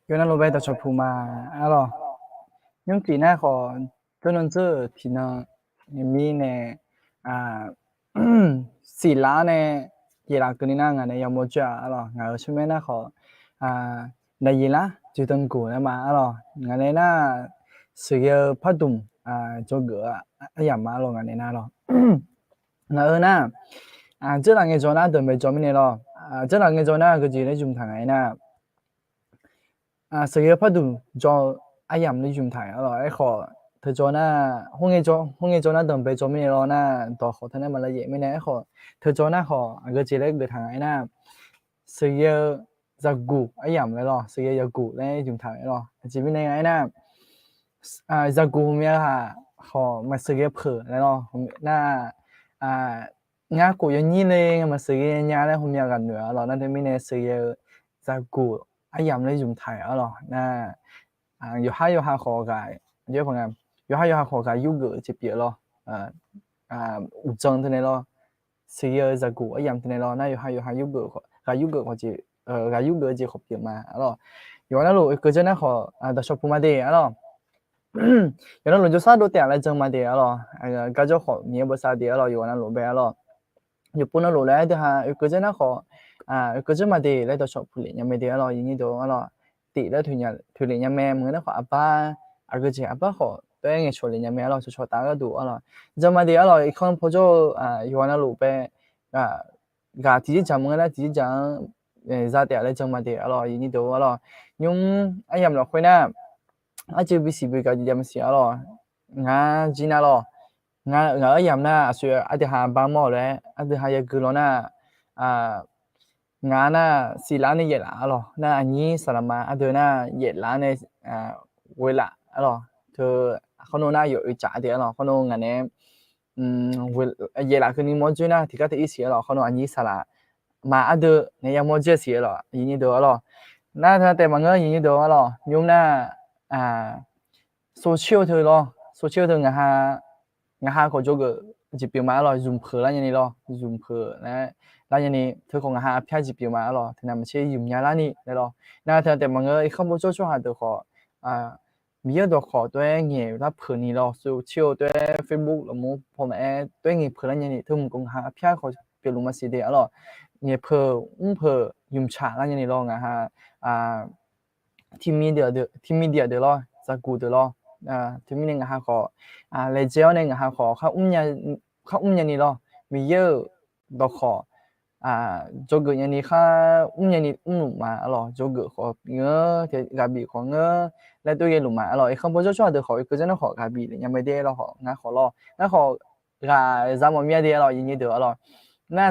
有那罗贝的小铺嘛，啊咯，用几那好，就能这体能，米呢，啊，สีล้า呢，ยีรากันนี่นะงานเนี่ยยามโมจ้าอะ咯งานช่วยนะขอในยีราจุดตั้งกูนะมาอะ咯งานเนี่ยนะสื่อพัดดุมจงเกออยามมา咯งานเนี่ยนะ咯งานนะ这两个做那准备做咩咯这两个做那个节日中堂ไงนะสื่อพัดดุมจออยามในจุดทางอะ咯ไอ้ขอเธอจอหน้าห้องเอจอหน้าเดินไปจอไม่ได้รอหน้าต่อขอท่านนั้นมาละเอียดไม่แน่ไอ้ขอเธอจอหน้าขอก็จีเล็กเดินทางไอ้หน้าสื่อจะกูไอ้ยามเลยรอสื่อจะกูแล้วจุดทางไอ้รอจีไม่แน่ไอ้หน้าจะกูผมอยากหาขอมาสื่อเผื่อแล้วรอผมหน้าอ่างากูยังยี่เลยมาสื่อยาแล้วผมอยากกันเหนือรอนั่นที่ไม่แน่สื่อจะกูไอ้ยามเลยจุดทางไอ้รอหน้าอยู่ห้าขอกายเยอะพอไง 有下ขอกายุกจะเปียรออุจงที่ไหนรอเสียจะกูไอ้ยามที่ไหนรอน่าอยู่หายุกกายุกขอจีกายุกจะขบเปียมาอ๋ออยู่นั่นลูกก็จะน่าขอแต่ชอบพูดมาเดียอ๋ออยู่นั่นลูกจะซาดูแต่อะไรจังมาเดียอ๋อก็จะขอมีภาษาเดียอ๋ออยู่นั่นลูกไปอ๋ออยู่ปุ่นนั่นลูกแล้วแต่ฮะก็จะน่าขอก็จะมาเดียแล้วแต่ชอบพูดเลยยังไม่เดียอ๋ออย่างนี้ตัวอ๋อติแล้วถึงยังแม่เหมือนนั่นขออาบ้าก็จะอาบ้าขอ 对个处理人面咯，就大家都咯，就嘛的咯，一看破咗有那路呗自己讲么啦，自己讲咋的嘞，就嘛的咯，你都咯，用哎呀唔落去呢，就必须比较啲咁事咯，知那咯，哎呀那，所以啲下班么咧，啲下一个咯那那是拉呢热啦咯，那你สลัมมาเดือนน่ะเย็ดล้านในเวลา咯。그ข้างโน้นน่ะอยู่จ่าเดียวเนาะข้างโน้นอันนี้เวลาคือนี่มอจูนะที่ก็จะอีเสียเนาะข้างโน้นอันนี้สละมาอันเดอเนี่ยยังมอจูเสียเนาะยินดีเด้อเนาะน่าถ้าแต่บางก็ยินดีเด้อเนาะยุ่มน่ะโซเชียลเธอเนาะโซเชียลเธอไงฮะก็โจกจิเปียวมาเนาะยุ่มเพอแล้วแล้วยันนี่เธอคงหาเพียจิเปียวมาเนาะ那他แต่บางก็ไอ้ข้อมูลช่วยๆด้วย Facebook แล้วมั้งผมเอด้วยไงเพอแล้วยันนี่เธอมึงคงหาเพียเขาเปียวลงมาสิเดียวเนาะเนี่ยเพอยุ่มฉาแล้วยันนี่ลองอ่ะฮะทีมมีเดียเด้อทีมมีเดียเด้อเนาะจากกูเด้อเนาะทีมมีเนี่ยฮะก็เลเจลเนี่ยฮะก็เขาอุ้มยันมีเยอะดอกขอโจกยันนี่ค่ะอุ้มยันนี่อุ้มลงมาอร่อยโจกขอเงือเทกาบีขอเงือ 那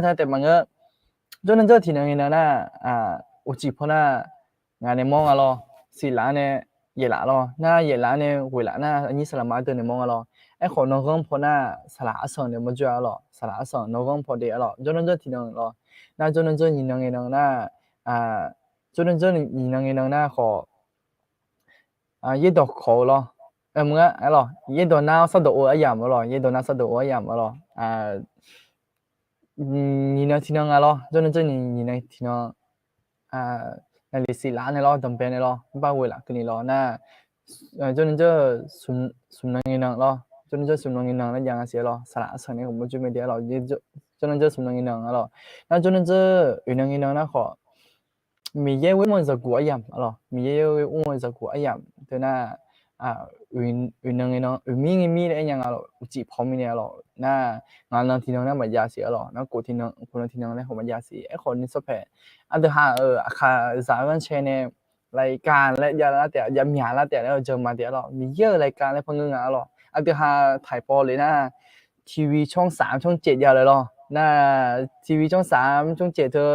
他แต่บางก็จนนั้นเจอทีนึงนะจนนั้นเจอทีนึงนะขอyedoเขาเราจนนั้นเจอนี่นะที่น้องนี่นะที่น้องในลิสิลาเนี่ยเราจำเป็นเนี่ยเราบ้าเวลากันนี่เรานะจนนั้นเจอสุนนังนี่นังเนาะจนนั้นเจอสุนนังนี่นังแล้วยังเสียเราสละส่วนเนี่ยผมไม่ช่วยไม่ได้เราจนนั้นเจอสุนนังนี่นังแล้วมีเยอะเว้ยมันจะกูอ่ะยังอะไรอุจิพร้อมเนี่ยหรอนะงานเราที่น้องเนี่ยมาจากเสียหรอนะกูที่น้องทีวีช่อง 3ช่อง 7ทีวีช่อง 3ช่อง 7เธอ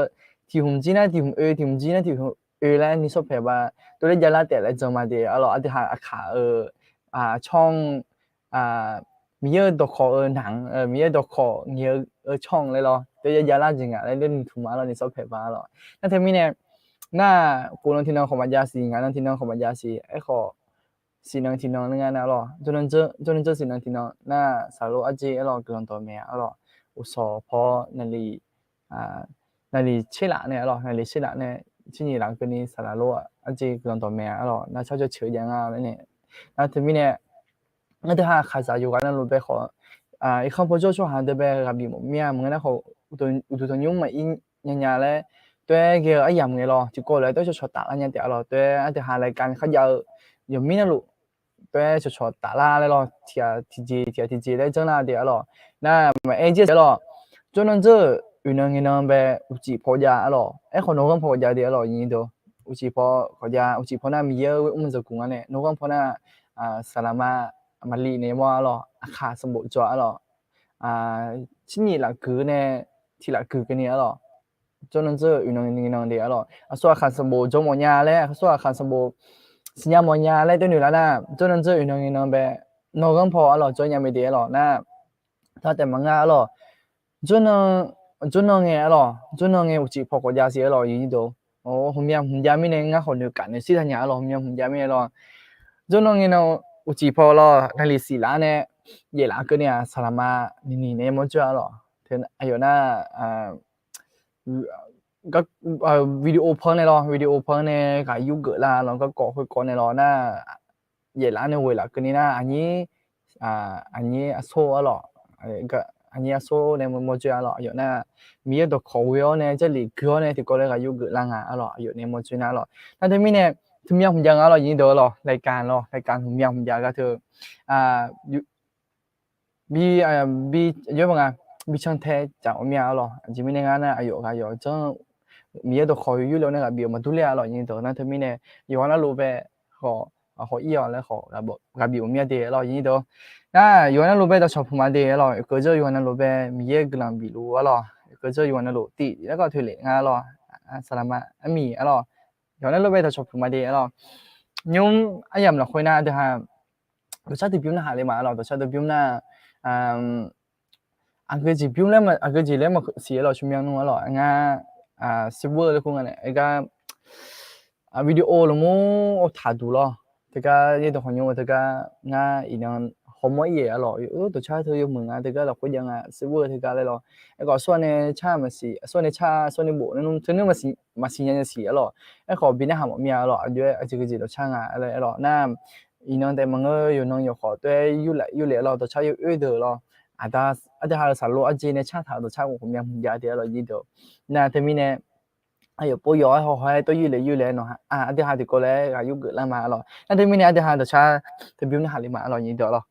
ทีหุ่มจีน่ะทีหุ่มเอทีหุ่มจีน่ะทีหุ่มเอแล้วนี่ชอบแบบว่าตัวเล็กยาลาจิงอ่ะแล้วนี่ถูกมาแล้วนี่ชอบแบบว่าละทีหาขาช่องมีเยอะดอกคอหนังมีเยอะดอกคอเยอะยาลาจิงอ่ะแล้วนี่ถูกมาแล้วนี่ซับเพบาแล้วอุโสพอนั่นลีนั่นลีชิละเนี่ยหรอนั่นลีชิละเนี่ยจนนั้นเจอนี่นะ亲戚人跟你撒拉罗啊这个多咩咯那悄悄抽烟啊呢那他们呢那的哈还是有个那路边好一看不就说哈的呗个比么咩么那好都用嘛人家嘞对个哎呀么咯就过来都是说打了人家了对啊的哈来干เขา有咩那路对就说打啦嘞咯提来整那的咯那么哎这咯就能这有能呗有几婆家咯哎可能跟婆家的咯人都有几婆那米有我们这公安呢能跟婆那selama mali ne mo lo akha sambo cho lo chini la gu ne ti la gu ke ni lo cho nên giờ yu nong de lo so akha sambo jo mo nya le so akha sambo sinya mo nya le de ni la na cho nên giờ yu nong be no gan pho lo cho nya me de lo na ta te ma nga lo cho nên nghe uchi pho ko ja si lo yin do hum ya mi ne nga ho ne kan ne si ta nya lo hum ya mi lo cho nên nghe nó uchi pho lo na li si la ne ye la ke ne salama ni ne mo cha lo then ayo naก็วิดีโอเพิ่นเนี่ยวิดีโอเพิ่นเนี่ยก็อยู่เกิดละแล้วก็ก่อค่อยๆเนี่ยนะเย่ละเนี่ยเวลาคือนี่นะอันนี้โซ่อ่ะก็อันนี้โซ่เนี่ยมันจะอ่ะอยู่นะมีตัวเขาเยอะเนี่ยจะหลีกเยอะเนี่ยที่ก็เลยก็อยู่เกิดละงอ่ะอยู่เนี่ยมันจะน่ะถ้าที่มีเนี่ยทุกอย่างผมยังยินดีรายการทุกอย่างผมยังก็คือบีเยอะมั้งบีช่างแท้จากผมยังจิมีในงานน่ะก็อยู่จังมีตัวเขาอยู่แล้วเนี่ยก็บีมาดูแลยินดีนะที่มีเนี่ยอยู่ว่ารู้ไปเขาอีแล้วก็บีมีเดียยินดี那有那路边的小铺嘛的咯，搁这有那路边米也个啷比路咯，搁这有那路地那个推理啊咯，啥啦嘛米啊咯，有那路边的小铺嘛的咯，用哎呀么会那的哈，都晓得表那下里嘛咯，都晓得表那个字表咧嘛，个字咧嘛写咯，全名弄咯，server 咧讲咧，个video 咯么ถ่ายดู咯，这个也都好用，这个一样。เขาไม่เย่อร่อยตัวชาเธออยู่เมืองแต่ก็เราก็ยังซื้อเวอร์ที่กันเลยหรอไอ้ก็ส่วนในชามันสีส่วนในโบนั่นเธอเนี่ยมันสียังสีอร่อยไอ้ขอบินหาหมอเมียอร่อยด้วยไอ้ที่ก็จีเราช่างอะไรอร่อยน้ำอีน้องแต่มันก็อยู่น้องอยู่ขอด้วยอยู่เหลือเราตัวชาอยู่เดือดหรออาจจะหาสารโลอาจีในชาถาตัวชาของผมยังยาเดียวเรายี่เดียวน่าแต่มีเนี่ยไอ้ปอยเขาให้ตัวอยู่เลยเนาะอาจจะหาที่ก็เลยอายุเกิดแล้วมาอร่อยน่าแต่มีเนี่ยอาจจะหาตัวชาแต่บิวเนี่ยหาลิมาอร่อยยี่เดียวหรอ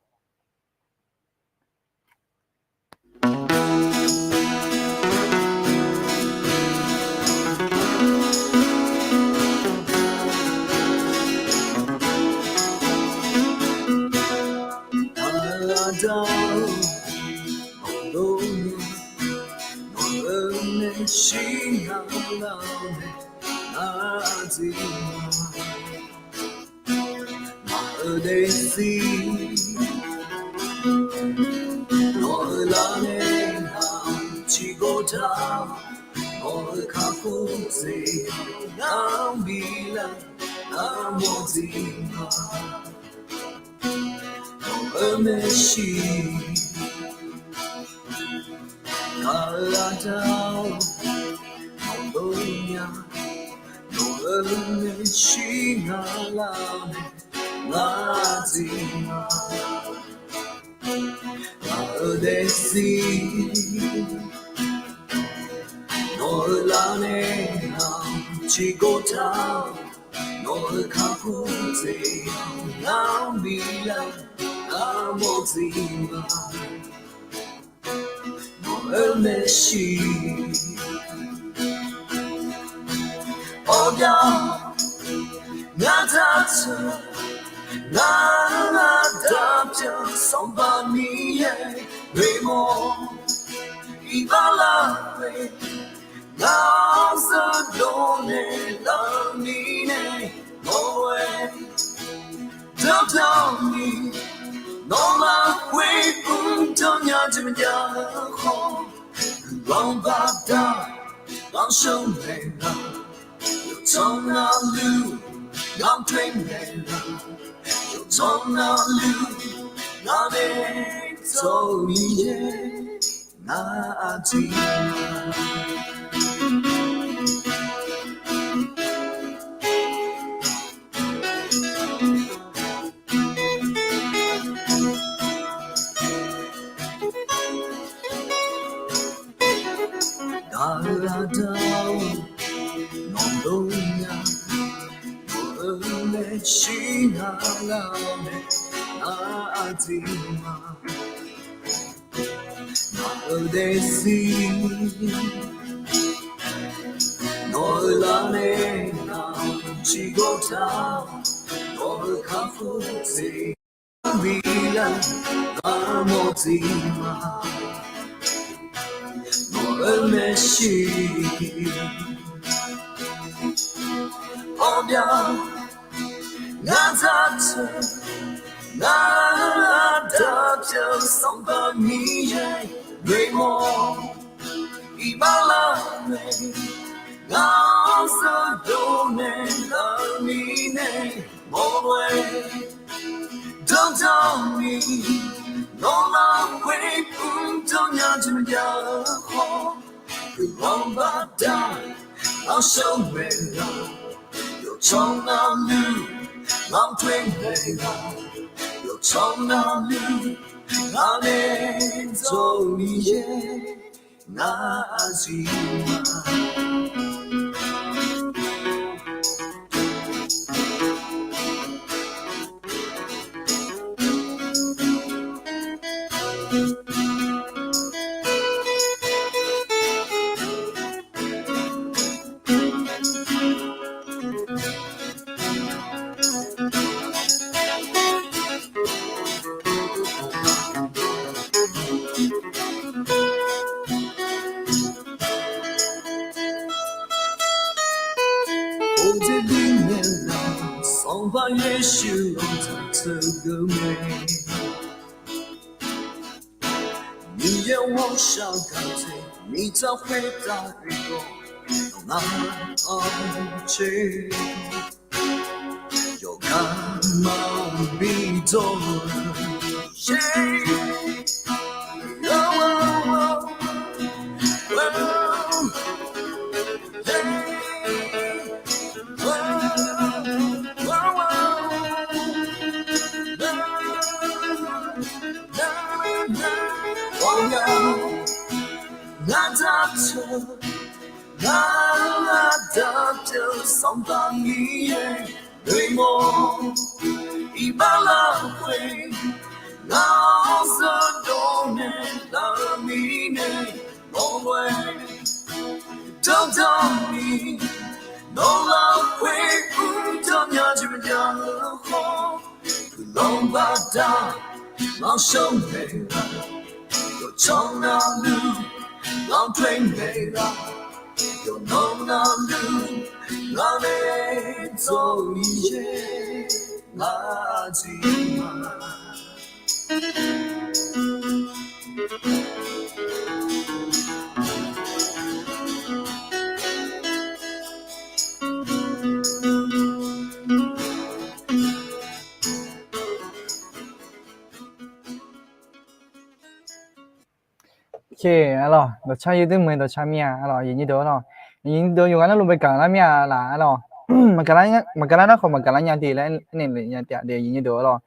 龙呀，我们是那老的阿弟嘛，那得西，我拉内那几个他，我卡夫子，米兰那莫吉嘛，我们是。어려 나답죠 나답죠 성방이에 외모 이발라네 나서도 내 남이네 뭐래 덩덩이 너나 왜 꿈덩여지면 야호 그런 바다 어서외라 trong nam lưu ngắm thuyền về yêu trong nam lưu ngã lên rồi nhé ngã gì我的灵年老，上班也是在这个美。你要往上看见，你才会大一个那去，有看毛笔多谁？나답죠 성방이에 의모 이발라회 나서도 내 남이네 뭐왜 덩덩이 놀라회 꿈덩여지면 야호 그런 바다 마셔내라 또 청나루 lòng thuyền về ra yêu nông nam lưu ngã lên rồi nhé ngã gì mà OK, alo, đồ cha yêu tiếng mình đồ cha mía, alo, gì đó nó, nhìn đồ dùng anh luôn bị cản lắm mía là alo, mà cái nó không mà cái nhà thì lại nên là nhà tiệt để gì đó alo,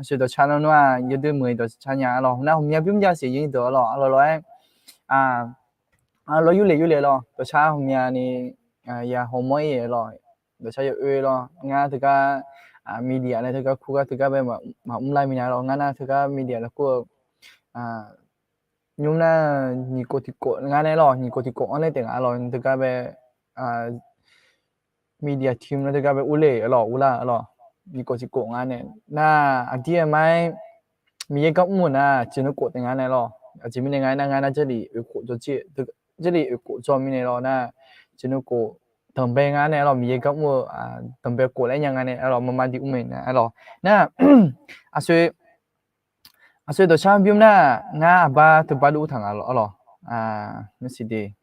sự đồ cha nó nói yêu tiếng mình đồ cha nhà alo, hôm nay hôm nay biết giá gì gì đó alo rồi, à, rồi yêu lệ lo, đồ cha hôm nay này, ya hôm mới rồi, đồ cha yêu lo, nghe thứ cái media này thứ cái khu cái thứ cái bên mà online mình alo, nghe na thứ cái media là của nhưng mà nhị cô thì cô ngay này lo nhị cô thì cô anh ấy tiếng alo từ cái về media team nó từ cái về ule alo nhị cô thì cô ngay này na anh chị em ai mình cái muốn chỉ nó cô tiếng ngay này lo chỉ mình ngay na这里有cô做这里有cô做mình này lo na chỉ nó cô thằng bé ngay này lo mình cái muốn thằng bé cô lại nhà ngay này alo mà đi mình alo na所以到下边呢，我爸都把路趟了，那是的，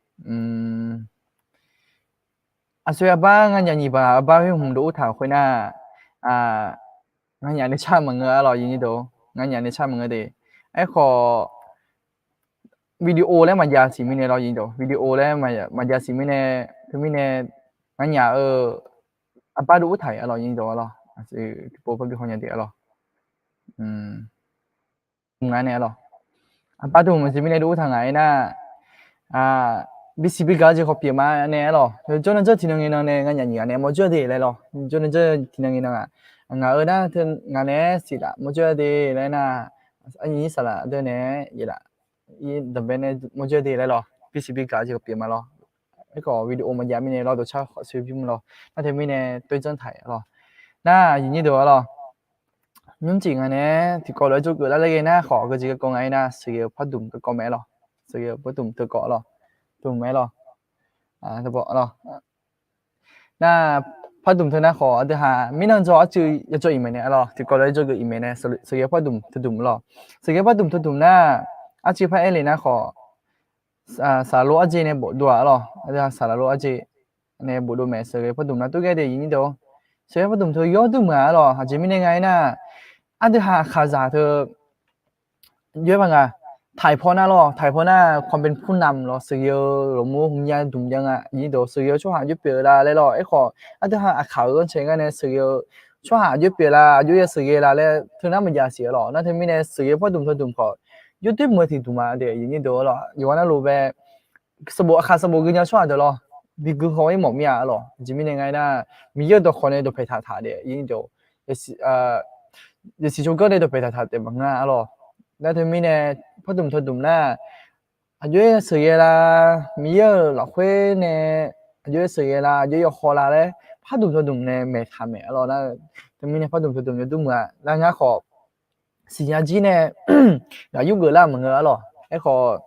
所以爸我讲你吧，爸用路趟回呢，我讲你差门个了，印度，我讲你差门个的，哎个 video 咧มันยาสีมิเนี่ยเรายิงดูวิดีโอแล้วมันยาสีมิเนี่ยคือมิเนี่ยงั้นอย่าป้าดูถ่ายเรายิงดูเราคือโปรเป็นคนอย่างเดียวเรางั้นเนี่ยเราป้าดูมันสิมิเนี่ยดูทางไหนนะ BCB 가지 커피 마네 로 저는 저 디능이네 가냐니가네 뭐 저디 레로 저는 저 디능이나 ngã thân ngã né xì đã một chơi thì lấy na anh ấy sao là đây nè vậy là y đầm bên này một chơi thì lấy lo PCB cả chỉ có biển mà lo cái có video mà giảm mình lo đồ cha họ sử dụng lo nó thì mình nè tôi chân thấy lo na gì như đó lo nhưng chỉ ngã né thì có lấy chỗ cửa lấy cái na khó cái gì cái con ấy na sử dụng phát động cái con mẹ lo sử dụng phát động từ cọ lo từ mẹ lo từ bỏ lo na phát động thế nào khó thì hà mình đang cho chữ cho ý mình nè lo thì có lấy cho cái ý mình nè sử dụng phát động từ động lo sử dụng phát động từ động na chỉ phải lấy na khó xả lúa gì nè bộ đùa lo thì xả lúa gì nè bộ đùa mẹ sử dụng phát động na tôi cái gì như đó sử dụng phát động thôi yếu tôi mà lo hà chỉ mình ngay na thì hà khá giả thôiเยอะบ้างอ่ะถ่ายพอหน้ารอถ่ายพอหน้าความเป็นผู้นำรอซื้อเยอะหลงมูหงยาดุมยังอ่ะยี่โดซื้อเยอะช่วงหายุบเปล่าเลยรอไอ้ขอที่หาข่าวก็เชิงกันเนี่ยซื้อเยอะช่วงหายุบเปล่ายุบเยอะซื้อเยอะเลยถึงนั้นมันยาเสียหรอนั่นถึงมีเนี่ยซื้อเยอะพอดุมพอดุมพอยุบที่มือถือดุมาเดี๋ยวยี่โดหรออยู่วันนั้นรู้แบบสบู่ขาสบู่ก็ยังช่วยเดี๋ยวรอบิกูเขาไม่หมดมีอะไรหรอจิมียังไงนะมีเยอะตัวคนเนี่ยตัวไปถ่ายเดี๋ยวยี่โด有時做嗰啲就俾太嘅問啊咯，那對面呢不懂不懂啦，有事業啦，沒有落會呢，有事業啦，有學啦咧，不懂不懂呢沒談咩咯，那對面呢不懂不懂就懂啊，那啱學時間之呢，嗱有個啦問個咯，一學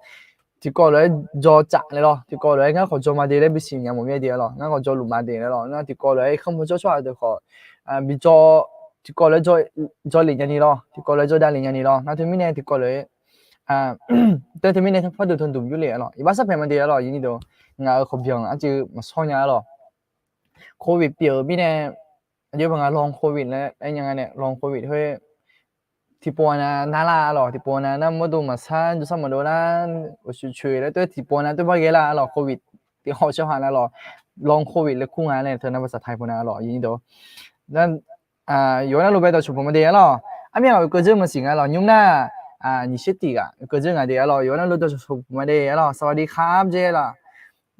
ဒီကော်လည်းကြောကြလေ咯ဒီကော်လည်းငါခေါ်ကြောမတည်းလည်းပြီးရင်မမြဲတယ်咯ငါခေါ်ကြောလူမတည်းလေ咯ငါဒီကော်လည်းခမကြောချွာတဲ့ခေါ်ပြီးကြောဒီကော်လည်းကြောလင်းနေ咯ဒီကော်လည်းကြောတလင်းနေ咯နောက်သမီးနဲ့ဒီကော်လည်းတဲ့သမီးနဲ့ဖတ်တူထုံတူယူလေ咯ဒီဘာစဖယ်မတည်း咯ယင်းဒီတော့ငါခေါ်ပြောင်းအကျမဆောညာ咯โควิดเปียวပြီးနဲ့အကျဘငါ long covid လည်းအဲ့ညာနဲ့ long covid ဟဲ့ที่ปวนะน่าละหรอที่ปวนะนั่นไม่ดูมาซันดูซ้ำมาดูนั่นว่าช่วยแล้วตัวที่ปวนะตัวว่าเกล้าหรอโควิดที่เขาเชื่อหันแล้วหรอลองโควิดแล้วคู่งานเนี่ยเธอนับภาษาไทยปวนะหรอยินดีด้วยนั่น有那路边的出门的了啊没有个这么行啊了用那你是第个个这个的了有那路的出门的了สวัสดีครับเจละ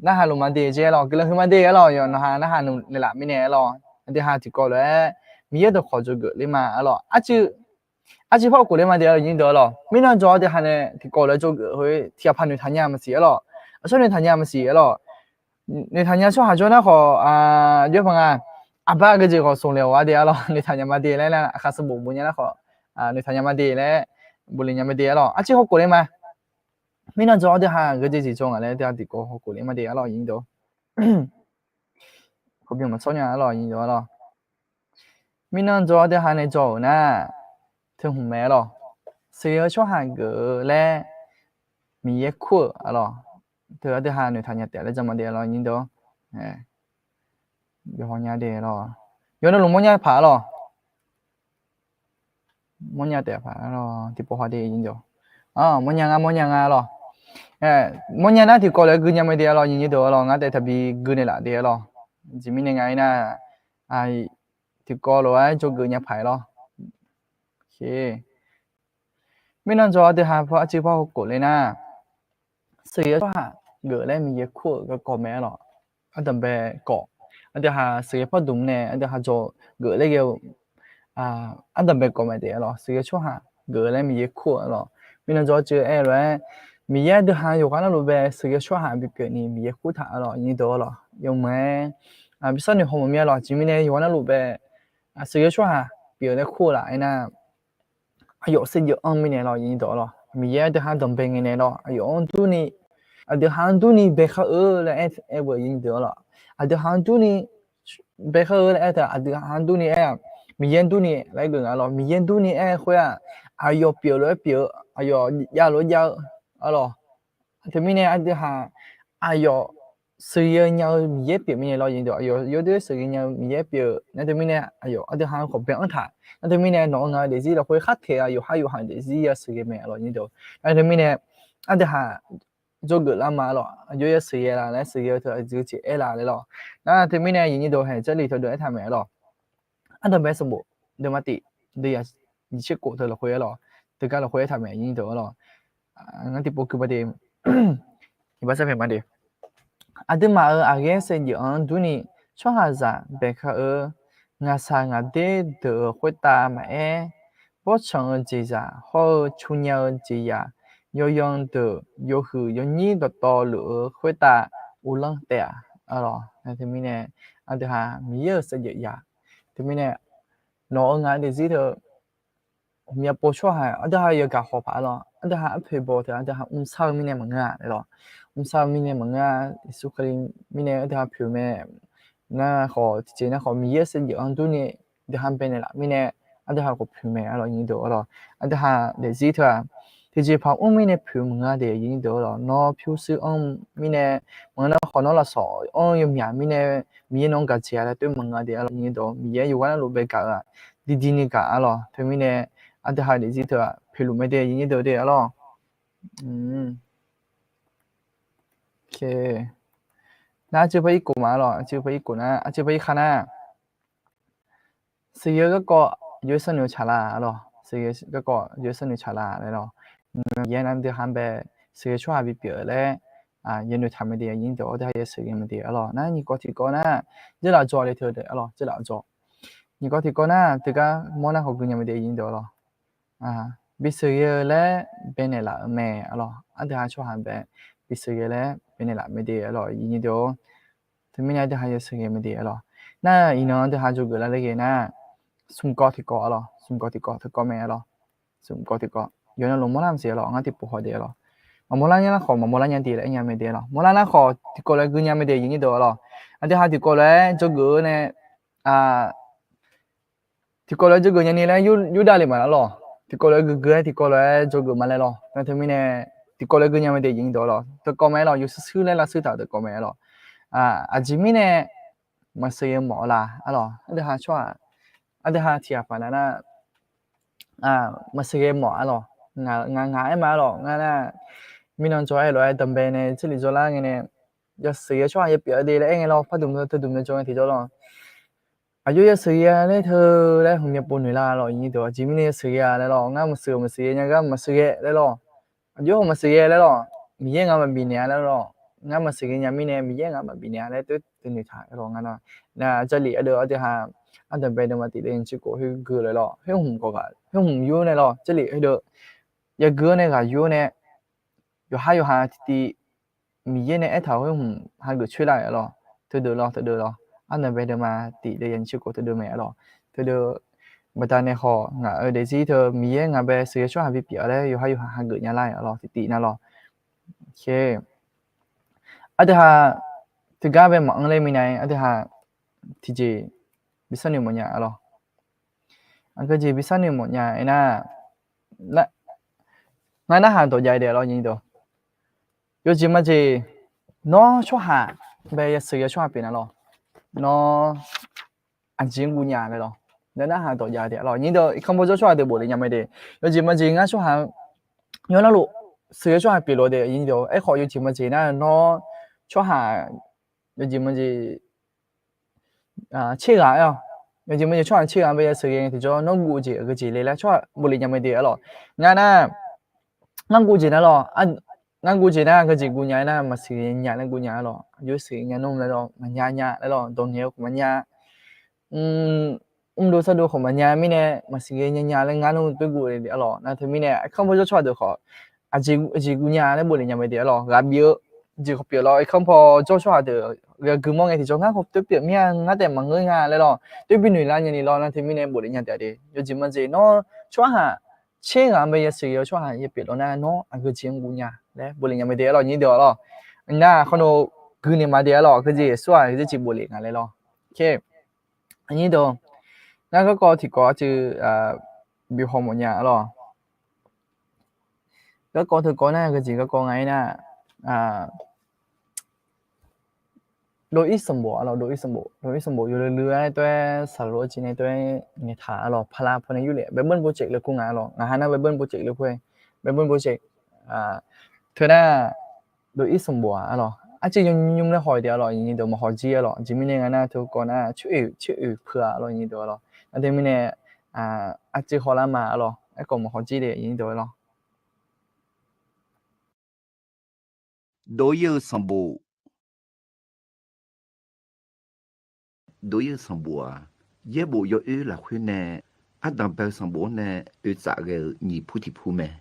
น่าหาลุมาเดเจละก็เลยขึ้นมาเดละอยู่น่าหานุ่มเลยละไม่เนี่ยละเดี๋ยวหาที่ก่อนเลยมีเยอะตัวขอจุกเลยมาละอาชีพกูเลยมาเดี๋ยวยินดีแล้วไม่นานจอเดี๋ยวหันเนี่ยที่ก่อนเลยจุกเฮ้ยที่พันธุ์ธัญญามาเสียละช่วงธัญญามาเสียละในธัญญาช่วงหาจอนะขอเยอะพังบ้าก็จะขอส่งเร็วว่าเดี๋ยวเราในธัญญามาเดี๋ยวแล้วข้าสบู่บุญเนี่ยนะขอในธัญญามาเดี๋ยวแล้วบุญเนี่ยมาเดี๋ยวแล้วอาชีพกูเลยมาไม่นานจอเดี๋ยวหันก็จะจีจงอะไรเดี๋ยวที่กูเลยมาเดี๋ยวเรายินดีเขาเป็นมาส่งเนี่ยเรายินดีแล้วไม่นานจอเดี๋ยวหันในจอนะถึงหุ่นแม่หรอเสียช่วงห่างเกิดและมีเยอะขั้วหรอเธอได้หาหน่วยทางยาแต่แล้วจะมาเดี๋ยวรอยินดีเดี๋ยวหอยาเดี๋ยวรอย้อนลงมันยาผาหรอมันยาแต่ผาหรอที่ปอหอเดี๋ยวยินดีมันยังหรอมันยังน่าที่ก่อนเลยกูยังไม่เดี๋ยวรอยินดีหรองั้นแต่ถ้าบีกูเนี่ยละเดี๋ยวรอจะมียังไงนะที่ก่อนเลยจะกูยังผาหรอไม่นานจอเดี๋ยวหาเพราะอาชีพพ่อกดเลยนะเสียว่าเกิดแล้วมีเยอะขั้วก็ก่อแม่หรออันดับแบกก่ออันเดี๋ยวหาเสียพ่อดุมเนี่ยอันเดี๋ยวหาจอเกิดแล้วเกี่ยวอันดับแบก่อแม่เดี๋ยวหรอเสียช่วงหาเกิดแล้วมีเยอะขั้วหรอไม่นานจอเจอแล้วมีเยอะเดี๋ยวหาอยู่กันแล้วรู้แบบเสียช่วงหาบิเกิดนี่มีเยอะขั้วถ่ายหรอยี่ตัวหรอยังไงพิเศษในห้องมันมีหรอจิมิเนี่ยอยู่กันแล้วรู้แบบเสียช่วงหาเปลี่ยนแล้วขั้วละไอ้น่ะ有时有安没呢咯，印度咯，米也得喊东北人呢咯，安都呢，得喊都呢北海了我印度了，得喊都呢北海了得喊都呢米烟都呢来个咯，米烟都呢会表了表，压了压咯，这米呢得喊虽然有米也表面咯，印度有的虽然有米也表，那这米呢得喊个表态。那对面呢，农业的是了会黑铁有行的是也是个咩咯，你都。那对面呢，得下做个啦嘛咯，有些事业啦，那事业就接啦的咯。那对面呢，你都係這裡頭都係睇咩咯？都咩什麼？對嘛啲，對呀，你去過頭落去咯，對家落去睇咩？你都咯。我啲報告乜啲，你把這篇乜啲？ Adema age se yang duni chohaza beka ngasa ngade de hueta ma bo chang jiza ho chunya jiya yo yong de yo hu yo ni do to lu hueta ulang te alo na thì mình nè anh thì hà mi ye se ya thì mình nè nó ngã để gì đó mi po cho ha anh thì hà ye ga ho pa lo anh thì hà phe bo thì anh thì hà sao mình nè mà ngã lo sao mình nè mà ngã su khali mình nè anh thì hà phe mẹ ngã họ chỉ nè họ mi ye se yang du nè thì han bên là mình nè anh thì hà có phe mẹ lo như đó lo anh thì hà để gì thôi thì chỉ phải mình nè phe mà để như đó lo nó phe sự mình nè mà nó họ nó là sợ yêu nhà mình nè mình nó cái gì là tôi mà để lo như đó mình ye yêu quan lúc bây cả đi đi nè cả lo thì mình nè anh thì hà để gì thôi phe lúc mấy để như đó để loโอเคน่าจะไปกูมาหรอจะไปกูนะจะไปขนาซื้อก็ยูสนุชาลาหรอซื้อก็ยูสนุชาลาเลยหรอยันนั้นเดี๋ยวหันไปซื้อช่วยบิเปียเลยยันดูทำไม่ดียิงเดี๋ยวได้ยังซื้อไม่ดีหรอนั่นนี่ก็ที่ก็นะจะเราจอเลยเธอเดี๋ยวหรอจะเราจอนี่ก็ที่ก็นะถึงก็มองหน้าเขากูยังไม่ได้ยิงเดี๋ยวหรอบิซื้อเลยเป็นเนี่ยละแม่หรออันเดี๋ยวช่วยหันไปบิซื้อเลยเป็นเนี่ยละไม่ดีหรอยิงเดี๋ยวถึงไม่ได้ได้ยังซื้อไม่ดีหรอ那伊呢，就下做个啦，你个呢，送高铁高咯，送高铁高，他高咩咯，送高铁高，原来龙摩兰些咯，俺哋不好啲咯，我摩兰人好，摩兰人啲咧，人没啲咯，摩兰人好，啲过来佢人没啲，人多咯，俺哋下啲过来做个呢，啲过来做个人呢咧，有道理嘛咯，啲过来个啲过来做个嘛来咯，那他们呢，啲过来佢人没啲，人多咯，他高咩咯，有少咧啦，少头就高咩咯，阿咪呢？masih mo lah alo ada ha chwa ada ha tia pa na masih mo alo nga ma alo nga na minon cho ai lo ai tambe ne chili cho la ne ya se chwa ye pia de le nge lo fa dum cho thì cho lo ayo ya se ya le thơ le hung ya pon la lo yi do ji mi ne se ya le lo nga ma se nya ga ma se ye le lo ayo ma se ye le lo mi ye nga ma bi ne le lo nga ma se nya mi ne mi ye nga ma bi ne le tu ni tha lo nga na那这里的而且哈，俺这边的嘛，地里去过去割来了，很红个个，很红油来了，这里的一割那个油呢，有还有哈地米烟呢一头很红，还割出来了，对了，俺那边的嘛，地里去过对没了，对的，mà ta này họ ngã ở đây gì thôi mi ngã bé sửa cho hai bị đấy,有还有还个nhà lại了，地那了，ok，而且哈，这个边忙嘞咪呢，而且哈。thì bisa ni mo niya alo ang ka bisa ni mo niya ina na nga na han to jai de lo yin do yo ji ma ji no cho ha be ya se ya cho pe na lo no an jin gu nya le lo na han to jai de lo yin do không bao giờ cho de bo le nya me de yo ji ma ji nga cho ha yo na lo se ya cho pe lo de yin do ai kho yo ji ma ji na no cho ha yo ji ma ji chiếc áo bây giờ mình chọn chiếc áo bây giờ sử dụng thì cho nó ngủ chỉ cái chỉ lấy cho một lần nhầm đi rồi nghe nè ngang ngủ chỉ nè rồi anh ngang ngủ chỉ nè cái chỉ ngủ nhảy nè mà sử dụng nhảy nè ngủ nhảy rồi dưới sử dụng nhảy nôm lại rồi mà nhảy nhảy lại rồi đồng nhiều của mình nhảy đồ sao đồ của mình nhảy mình nè mà sử dụng nhảy nhảy lại ngang nôm tôi ngủ đi rồi nè thì mình nè không bao giờ chọn được họ chỉ ngủ nhảy nè một lần nhầm đi rồi gặp nhiều chỉ có biểu rồi không bao giờ chọn được việc cứ mong ngày thì cho ngã hộp tiếp việc mía ngã để mà ngơi ngà lại rồi tôi bị nổi lan như này rồi thì mình em bổ đến nhà để giờ chỉ mà gì nó cho hả chế ngà bây giờ sử dụng cho hả như biểu nó nó ăn cái chuyện của nhà đấy bổ đến nhà mình để rồi như được rồi na không nó cứ niệm mà để rồi cái gì xóa cái gì bổ đến ngà lại rồi ok như được na thì có chứ biểu hôm một nhà rồi có thì có na cái gì có ngày na đôi ít sầm bộ là đôi ít sầm bộอยู่เรื่อยๆตัวสารโรจีในตัวนี่ถาหรอพลาพนันอยู่เลยเบิ้ลโปรเจกต์เลยกูงานหรองานนั้นเบิ้ลโปรเจกต์เลยเพื่อนเบิ้ลโปรเจกต์เธอน่ะโดยอีสมบัวหรออาจจะยุ่งเลยหอยเดียวหรออย่างนี้เดี๋ยวมาหอยจีหรอจีมิเนี่ยงานน่ะทุกคนน่ะชื่อเพื่อหรออย่างนี้เดี๋ยวหรอแล้วเดี๋ยวมิเนี่ยอาจจะขอละมาหรอไอ้ก็มาหอยจีเลยอย่างนี้เดี๋ยวหรอโดยสมบู đối với sòng bùa dễ bộ yo ư là khuyên nè đầm bèo sòng bùa nè ư dạ gờ nhị phu thì phu mẹ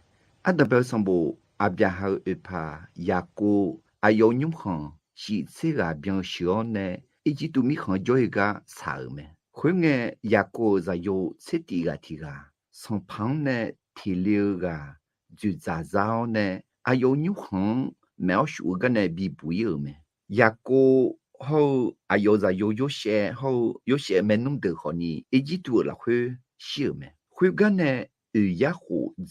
đầm bèo sòng bùa bia hao ư pa ya cô yo nhung khẩn chỉ sẽ là biếng sữa nè ít chỉ tụi mi khẩn cho ga sao mẹ khuyên nghe ya cô za yo sẽ thì ga sòng phẳng nè thì liu ga ju za zao nè yo nhung khẩn mèo sữa cái nè bị bùi mẹ ya cô hậu有在有些没弄得好呢，一季度了会少没，会个呢也好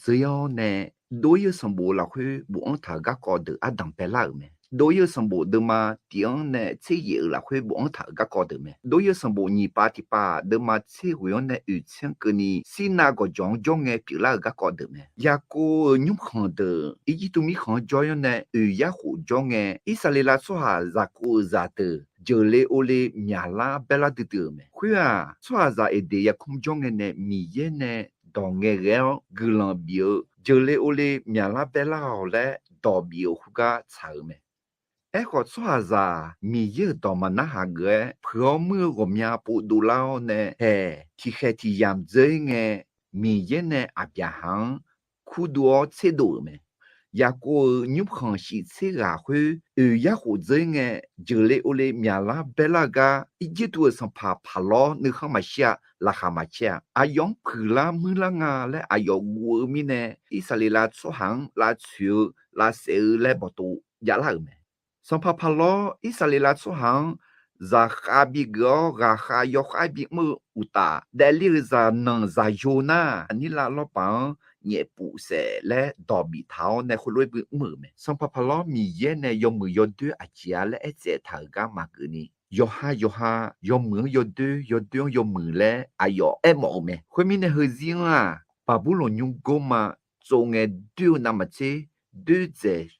这样呢，都有什么了会不按他个搞的当白老没。都有什么的嘛？点呢？这也了会不按他个搞的没？都有什么你爸的爸的嘛？这会呢？以前个你是那个种的比那个搞的没？呀个你看的，一季度没看这样呢？也好种的，以色列拉说哈，咋个咋的？就来我来面拉白拉的的没？会啊，说哈咋一点也空种的呢？米也呢？当个个格朗表，就来我来面拉白拉好嘞，代表胡个草没？Eko tsoaza mi ye domana hage promu gomya pu dulao ne he ti kheti yam zenge mi ye ne abyahan kuduo tsedo me ya ko nyup khan shi tsega hu ya hu zenge jele ole myala belaga ijitu san pa phalo ne khama sha la khama cha ayong phula mula nga le ayo gu mi ne isalila tsohang la chu la se le botu ya la me Son papa lo isalila tsohang za khabi go ga kha yo khabi mu uta dali za nang za yona ni la lo pa nye pu se le do bi thao ne khuloi bu mu me son papa lo mi ye ne yo mu yo de a chia le e ze tha ga ma gu ni yo ha yo mu yo mu le ayo e mo me khoi mi ne he zin a pa bu lo nyung go ma zo nge du na ma che deux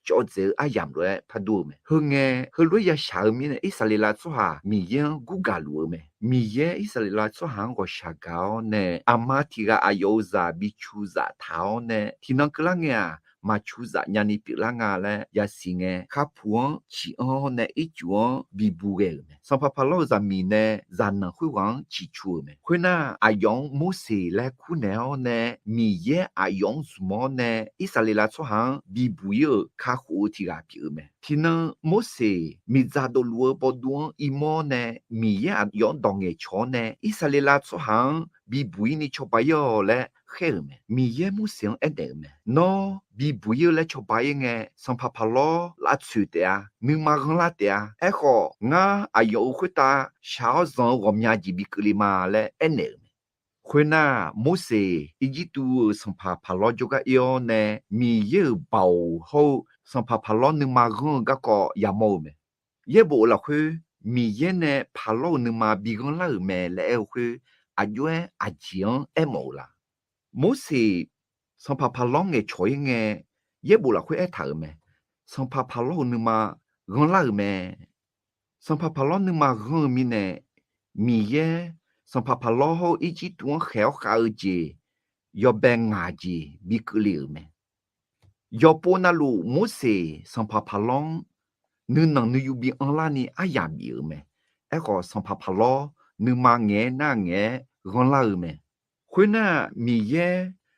cho ayam rồi phát đồ mẹ hương nghe hương lúc ya sao mi này Israel cho ha mi yên gu gà lúa mẹ mi yên Israel cho hàng có sa gạo nè ama thì ga ayoza bi chu za tháo nè thì nó cứ lăng nghe mà chu za nhà ni bị lăng à lẽ ya xin nghe khá puan chỉ on nè ít chuan bi bu ghê mẹ xong papa lo za mi nè za nè huy hoàng chỉ chu mẹ huy na ayong mo se lẽ khu nè mi yên ayong sumo nè Israel cho hàng bi bu yo khá khu thì ga bị mẹ thì nó mo se mi za do lúa bo duan imo nè mi yên ayong dong nghe cho nè Israel cho hàng bi bu ni cho ba yo lẽ khéo mẹ mi yên mo se en đẻ mẹ no bi bu yo lẽ cho ba nghe xong papa lo la chu de à mi ma gan la de à echo nga ayo khu ta sao zong gom nya ji bi klima lẽ en đẻ khuyên na mô se ý tu song pa pa lo jo ga yo ne mi ye bao ho song pa lo nu ma gun ga ko ya mo me ye bo la khu mi ye ne pa lo nu ma bi gun la me le e khu a yue a jian e mo la mô se song pa lo nge choi nge ye bo la khu e tha me song pa lo nu ma gun la me song pa lo nu ma gun mi ne mi ye son papa lo ho ichi tuan kheo khao je yo ben nga je bi kliu me yo po na lu mo se son papa long nu nang nu yu bi an la ni aya bi me e ko son papa lo nu ma nge na nge gon la me khuna mi ye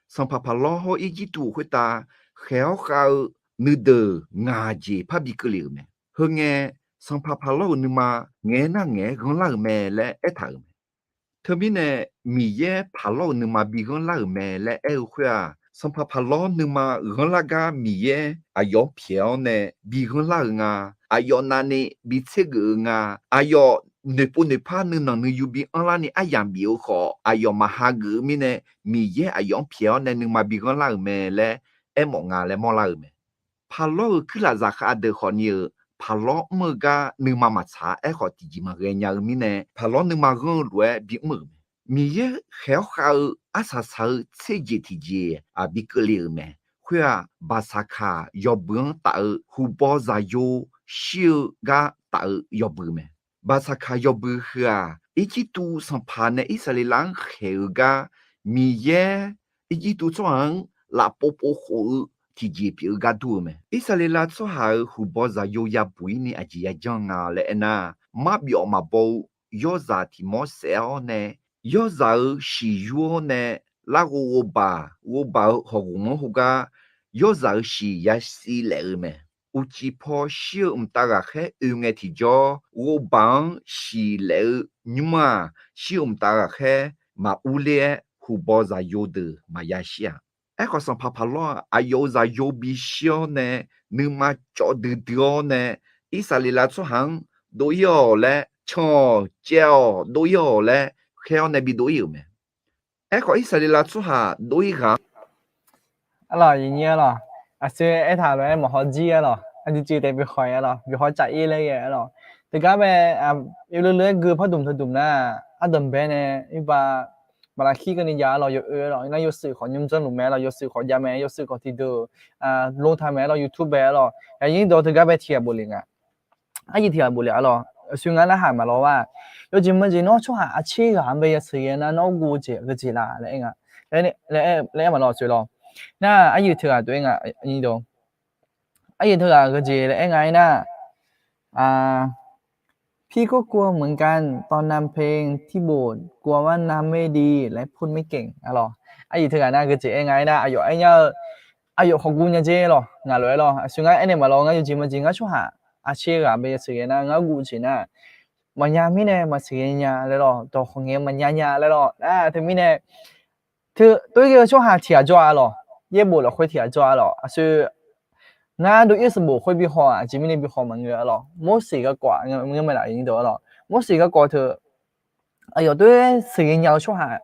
son papa lo ho ichi tu khita kheo khao nu de nga je pa bi kliu me ho nge son papa lo nu ma nge na nge gon la me le e tha thơ mi nè mi ye palo nu ma bi gon la me le e khua son pa palo nu ma gon la ga mi ye ayo piao ne bi gon la nga ayo na ne bi che ge nga ayo ne pa nu na nu yu bi an la ni ayam bi o kho ayo ma ha ge mi ne mi ye ayo piao ne nu ma bi gon la me le e mo nga le mo la me palo ku la za kha de kho ni palo mo ga nu ma ma cha e kho ti ji ma ge nya mi ne palo nu ma gon lue bi mo mi ye kheo khao asa sa che ji ti ji a bi ke li me khua ba sa kha yo bun ta hu bo za yo shiu ga ta yo bu me ba sa kha yo bu khua i ji tu san pa ne i sa li lang kheu ga mi ye i ji tu chuang la po po ho ti ji pi ga du me i sa li la chu ha hu bo za yo ya bu ni a ji ya jang a le na ma bi o ma bo 要啥提莫少呢？要啥是要呢？那个我把和我们那个要啥是也是来没？有几泡小大个还有眼提着我帮是来你嘛小大个还嘛屋里胡包啥有的嘛也些。哎，好像怕咯，啊有啥有比小呢？你嘛找得到呢？伊啥里来出行都有嘞，炒椒都有嘞，还有那边都有没？哎，可伊啥里来出下都有个。အဲ့လိုရင်းကြီးအဲ့လိုအဆွေအဲ့ထားပဲမဟောကြီးအဲ့လိုအဒီကြည့်တယ်ပြီးခေါ်အဲ့လိုပြီးခေါ်ကြအေးလေးရဲ့အဲ့လိုတကပဲအယူလွယ်ကူဖတ်တုံဖတ်တုံနာအဒံဘဲနဲ့ဥပါမလာခိကနေရလို့ရအဲ့လိုနာရစစ်ခေါ်ညုံစံလို့မဲလို့ရစစ်ခေါ်ရမဲရစစ်ခေါ်တီဒလုံးထားမဲလို့ YouTube ပဲအဲ့လိုအရင်တော့တကပဲထည့်ပို့လင်းကအကြီးထည့်ပို့လေအဲ့လိုအဆွေငါလာဟာမလို့ว่า有今么今喏，就还阿七个还没吃烟那孬估计个几啦，来个，来嘛老水咯。那阿姨头啊对啊，你懂？阿姨头啊个几来ไงนะพี่ก็กลัวเหมือนกันตอนนำเพลงที่โบสถ์กลัวว่านำไม่ดีและพูดไม่เก่งอะหรอ阿姨头啊那个几ไงนะอายุไอ้เนี่ยอายุของกูเนี่ยเจ๊หรองาเลยหรอส่วนไงไอ้เนี่ยมาลองไงอยู่จริงมั้ยจริงก็ชัวร์อาชีพอะไม่ใช่นะงากูจริงนะมันยาไม่เนี่ยมาเสียญาเลยหรอตัวของเงี้ยมันยาเลยหรอถึงไม่เนี่ยถือตัวเกี่ยวชัวร์ที่จะหรอ也无了会提抓了，所以俺都一时无会比好啊，前面那比好门个了，没谁个挂，我没来引导了，没谁个挂头，哎呦，对谁人要说下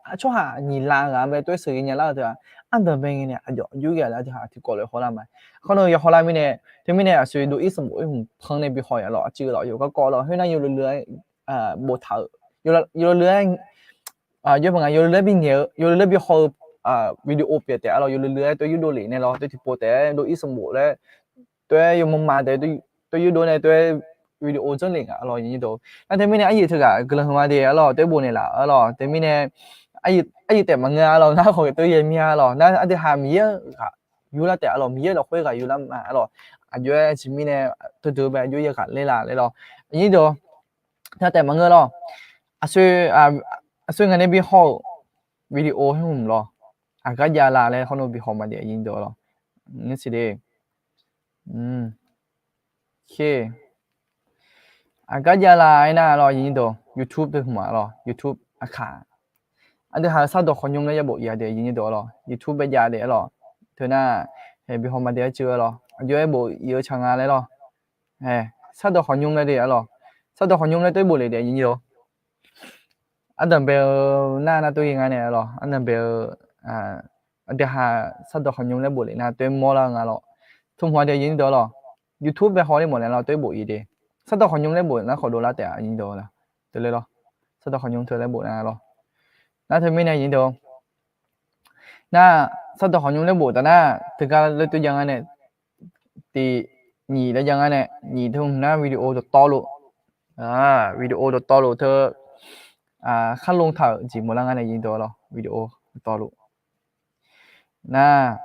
你拉啊呗，对谁人家拉头啊，俺这边呢，哎呦，有个来就下提过来好了嘛，可能要好了面呢，对面呢，所以都一时无碰那比好呀了，知了，有个挂了，后来有了无头，有了有朋友有了比牛，有了比好。วิดีโอเปียแต่เราอยู่เรื่อยๆตัวยูโดลีเนี่ยเราตัวที่โปรแต่โดยอีสมบูรณ์เลยตัวอยู่มุมมาแต่ตัวยูโดเนี่ยตัววิดีโอจังเลยอ่ะเราอย่างนี้ตัวนั่นแต่ไม่เนี่ยไอ้ยี่ถือกะกำลังมาเดี๋ยวเราตัวโบเนี่ยละเราแต่ไม่เนี่ยไอ้แต่มังงะเราหน้าของตัวเยี่ยมยาเรานั่นอันที่หามีเยอะค่ะอยู่ละแต่เรามีเยอะเราคุยกับอยู่ละมาเราอายุจิมีเนี่ยตัวแบบอยู่เยอะกันเลยล่ะเลยเราอย่างนี้ตัวถ้าแต่มังงะเราช่วยงานในบิฮอลวิดีโอให้ผมรออากาศยาลาเลยเขาโนบิฮอมาเดียยินโดหรอนี่สิเดโอเคอากาศยาลาไอ้น่ารอยินโด YouTube ด้วยหัวรอ YouTube อาคาอันเดียวหาซาดอกคนยงเลยจะบอกยาเดียยินโดหรอ YouTube ไปยาเดียหรอเธอหน้าเฮ้บิฮอมาเดียเจอหรออันเดียวไอ้บอกเยอะช่างงานเลยหรอเฮ้ซาดอกคนยงเลยเดียหรอซาดอกคนยงเลยตัวบอกเลยเดียยินโดอันเดิมเบลหน้าตัวยังไงเนี่ยหรออันเดิมเบลอันเดียวหาสัตว์คนยงเลยบุเลยนะตัวมอละงั้นหรอทุ่มหัวเดียวยิงตัวหรอ YouTube ไปหอได้หมดแล้วเราตัวบุอีเดียสัตว์คนยงเลยบุนะขอดูละแต่ยิงตัวละตัวเลยหรอสัตว์คนยงเธอเลยบุนะหรอน่าเธอไม่ได้ยิงตัวน่าสัตว์คนยงเลยบุแต่น่าถึงการเลยตัวยังไงเนี่ยตีหนีแล้วยังไงเนี่ยหนีทุ่มหน้าวิดีโอตัวต่อลุวิดีโอตัวต่อลุเธอขั้นลงถ่ายจีบหมดแล้วงั้นเนี่ยยิงตัวหรอวิดีโอต่อลุ那，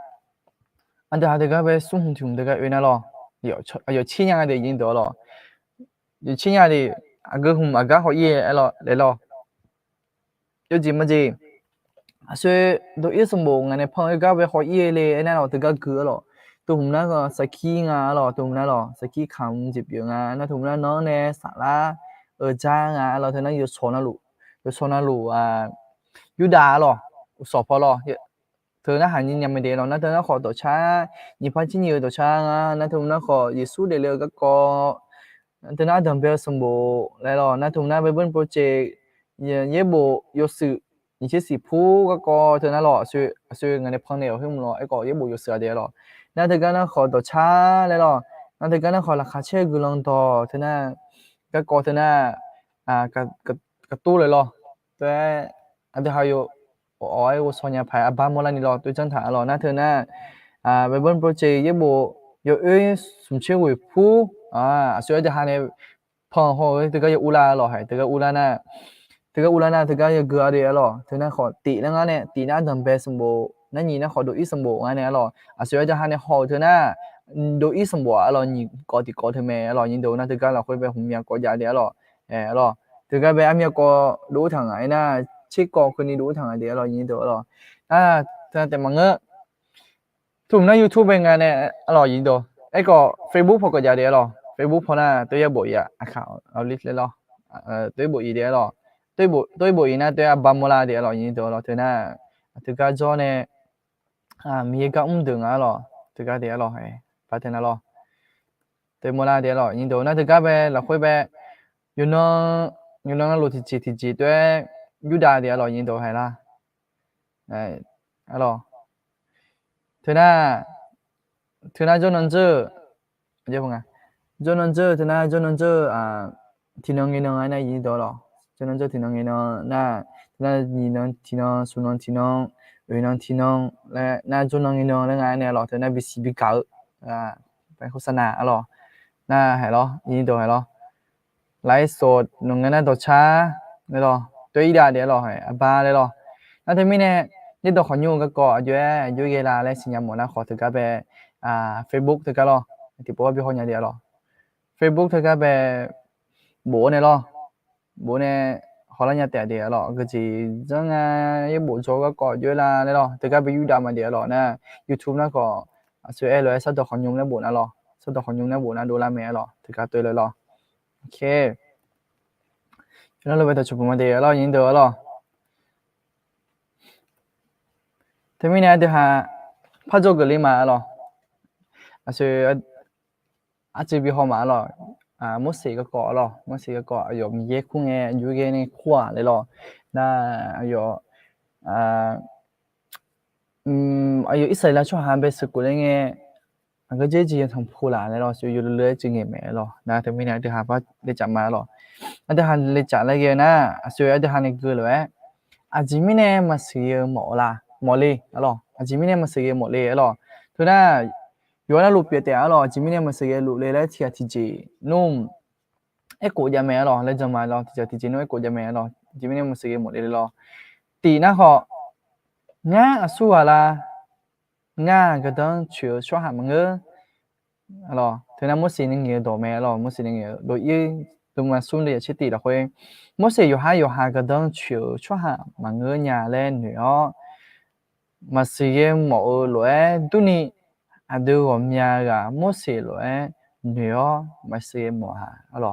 俺这还这个呗，送红球这个原来咯，有千年的已经得了，有千年的个红个好嘢来咯，有几么子，所以都一什么俺那朋友个呗好嘢嘞，那咯这个歌咯，都红那个สกี咯，都红那咯สกี扛这边那同那น้องเนี่ยสาระจ้างเราเท่านั้นอยู่โซน路อยู่ด่า咯สอบพอ咯เธอน่าหายินยังไม่ได้หรอกนะเธอน่าขอตัวช้ายิพันชิ้นเยอะตัวช้านะทุกน่าขอยิสู้เดี๋ยวเร็วก็เธอน่าทำเป็นสมบูรณ์แล้วหรอนะทุกน่าไปเบิ้ลโปรเจกต์เย่โบยสื่อยิเช่สิผู้ก็เธอน่าหรอช่วยงานในพังเดียวให้มึงหรอไอ้ก็เย่โบยสื่อเดียวหรอนะเธอก็น่าขอตัวช้าแล้วหรอนะเธอก็น่าขอราคาเช่กุลองต่อเธอน่าก็เธอน่ากับตู้เลยหรอแต่อันเดียวอยู่อ๋อ我说人排阿爸莫拉你咯对正谈咯那天呢ไปเบิ้ลโปรเจกต์เยบ่有สมเชื่อ为ผู้所以就喊呢朋友这个有乌拉咯还这个乌拉呢这个有个的咯这那ขอติแล้วงั้นเนี่ยติน่าทำเป็นสมบูรณ์นั่นนี่นะขอดูอีสมบูรณ์งั้นเนี่ย咯所以就喊呢好เธอน่ะดูอีสมบูรณ์咯你搞เธอแม่咯ยินดูนะ这个เรา会ไปหุ่มยาก็ยาเดียว咯咯这 từ cái bé em yêu có đủ thằng ấy na chỉ cóคนนี้đủ thằng ấy để rồi nhìn được rồiแต่มันก็ทุ่มใน YouTube เป็นไงเนี่ยอร่อยยิงตัวไอ้ก็ Facebook พอก็จะเดี๋ยวหรอ Facebook พอน่ะตัวอย่าบ่อยอ่ะข่าวเอาลิสต์เลยหรอตัวบ่อยเดี๋ยวหรอตัวบ่อยนะตัวบัมมลาเดี๋ยวหรอยิงตัวหรอตัวน่ะตัวก็จอเนี่ยมีก็ดึงอ่ะหรอตัวก็เดี๋ยวหรอให้พัฒนาหรอตัวมลาเดี๋ยวหรอยิงตัวน่ะตัวก็ไปเราค่อยไปอยู่น้องรู้ที่ตัวยูดาเดี๋ยวหรอยิงตัวให้ล่ะหรอเธอน่าจนนั่นเจอเดี๋ยวไงจนนั่นเจอเธอน่าจนนั่นเจอที่น้องกินน้องไอ้น่ะยินตัวหรอจนนั่นเจอที่น้องกินน้องน่ายินน้องที่น้องสุน้องที่น้องน้องที่น้องและน่าจนน้องกินน้องแล้วไงเนี่ยหรอเธอน่าบีเก่าไปโฆษณาหรอน่าให้หรอยินตัวให้หรอไลฟ์สดน้องน่าตัวช้าเลยหรอตัวอีดาเดี๋ยวหรอให้บ้าเลยหรอน่าเธอไม่เนี่ยนี่ตัวขอยูก็อยู่เวลาและสัญญาหมดนะขอถือกับไปFacebook ถือกับหรอที่บอกว่าพี่คนอย่างเดียวหรอ Facebook ถือกับไปbộ này lo bộ này họ là nhà trẻ địa lo cái gì chẳng cái bộ chỗ cái cọ dưới là này lo từ cái video đam mà địa lo nè YouTube nó có sự lo sao được họ dùng nó bộ nào lo sao được họ dùng nó bộ nào đô la mẹ lo từ cái tôi lo ok cho nên là bây giờ chụp một địa lo nhìn được lo thế mình này thì ha phát cho cái mà lo sự chỉ bị họ mà lo mất sĩ cái cọ lo mất sĩ cái cọ ởมีเยคู่แงอยู่เกนี่ขั้วเลยloน่าอยู่อยู่อิสราเอลช่วงหาไปสกุลเลยไงมันก็เจ๊จีนทางพูหลานเลยloอยู่เรื่อยๆจึงเห็นแม่loนะแต่ไม่นานเดี๋ยวหาว่าได้จับมาloเดี๋ยวหาเลยจับอะไรเงี้ยนะส่วนเดี๋ยวหาเนี่ยคือเลยจิมิเนี่ยมาซื้อหมอละหมอเลยloจิมิเนี่ยมาซื้อหมอเลยloทุกน่ะอยู่นั่นลูกเปียแต่อะหรอจิมิเนี่ยมาซื้อลูกเลยแล้วที่จีนุ่มไอ้กูจะแม่หรอแล้วจะมาหรอที่จีนุ่มไอ้กูจะแม่หรอจิมิเนี่ยมาซื้อหมดเลยหรอตีนะเขาง่าสู้อะไรง่าก็ต้องเชื่อช่วยหามันเงอหรอเธอน่ะมุสินึงเงี้ยตัวแม่หรอมุสินึงเงี้ยโดยยี่ตรงมาสู้เลยชิตีละคุยมุสิอยู่หาก็ต้องเชื่อช่วยหามันเงอเนี่ยแล้วหนูมาซื้อหมดเลยตัวนี้ดูผมยากะมุสิเลยเหนือมาเสียหมอฮะหรอ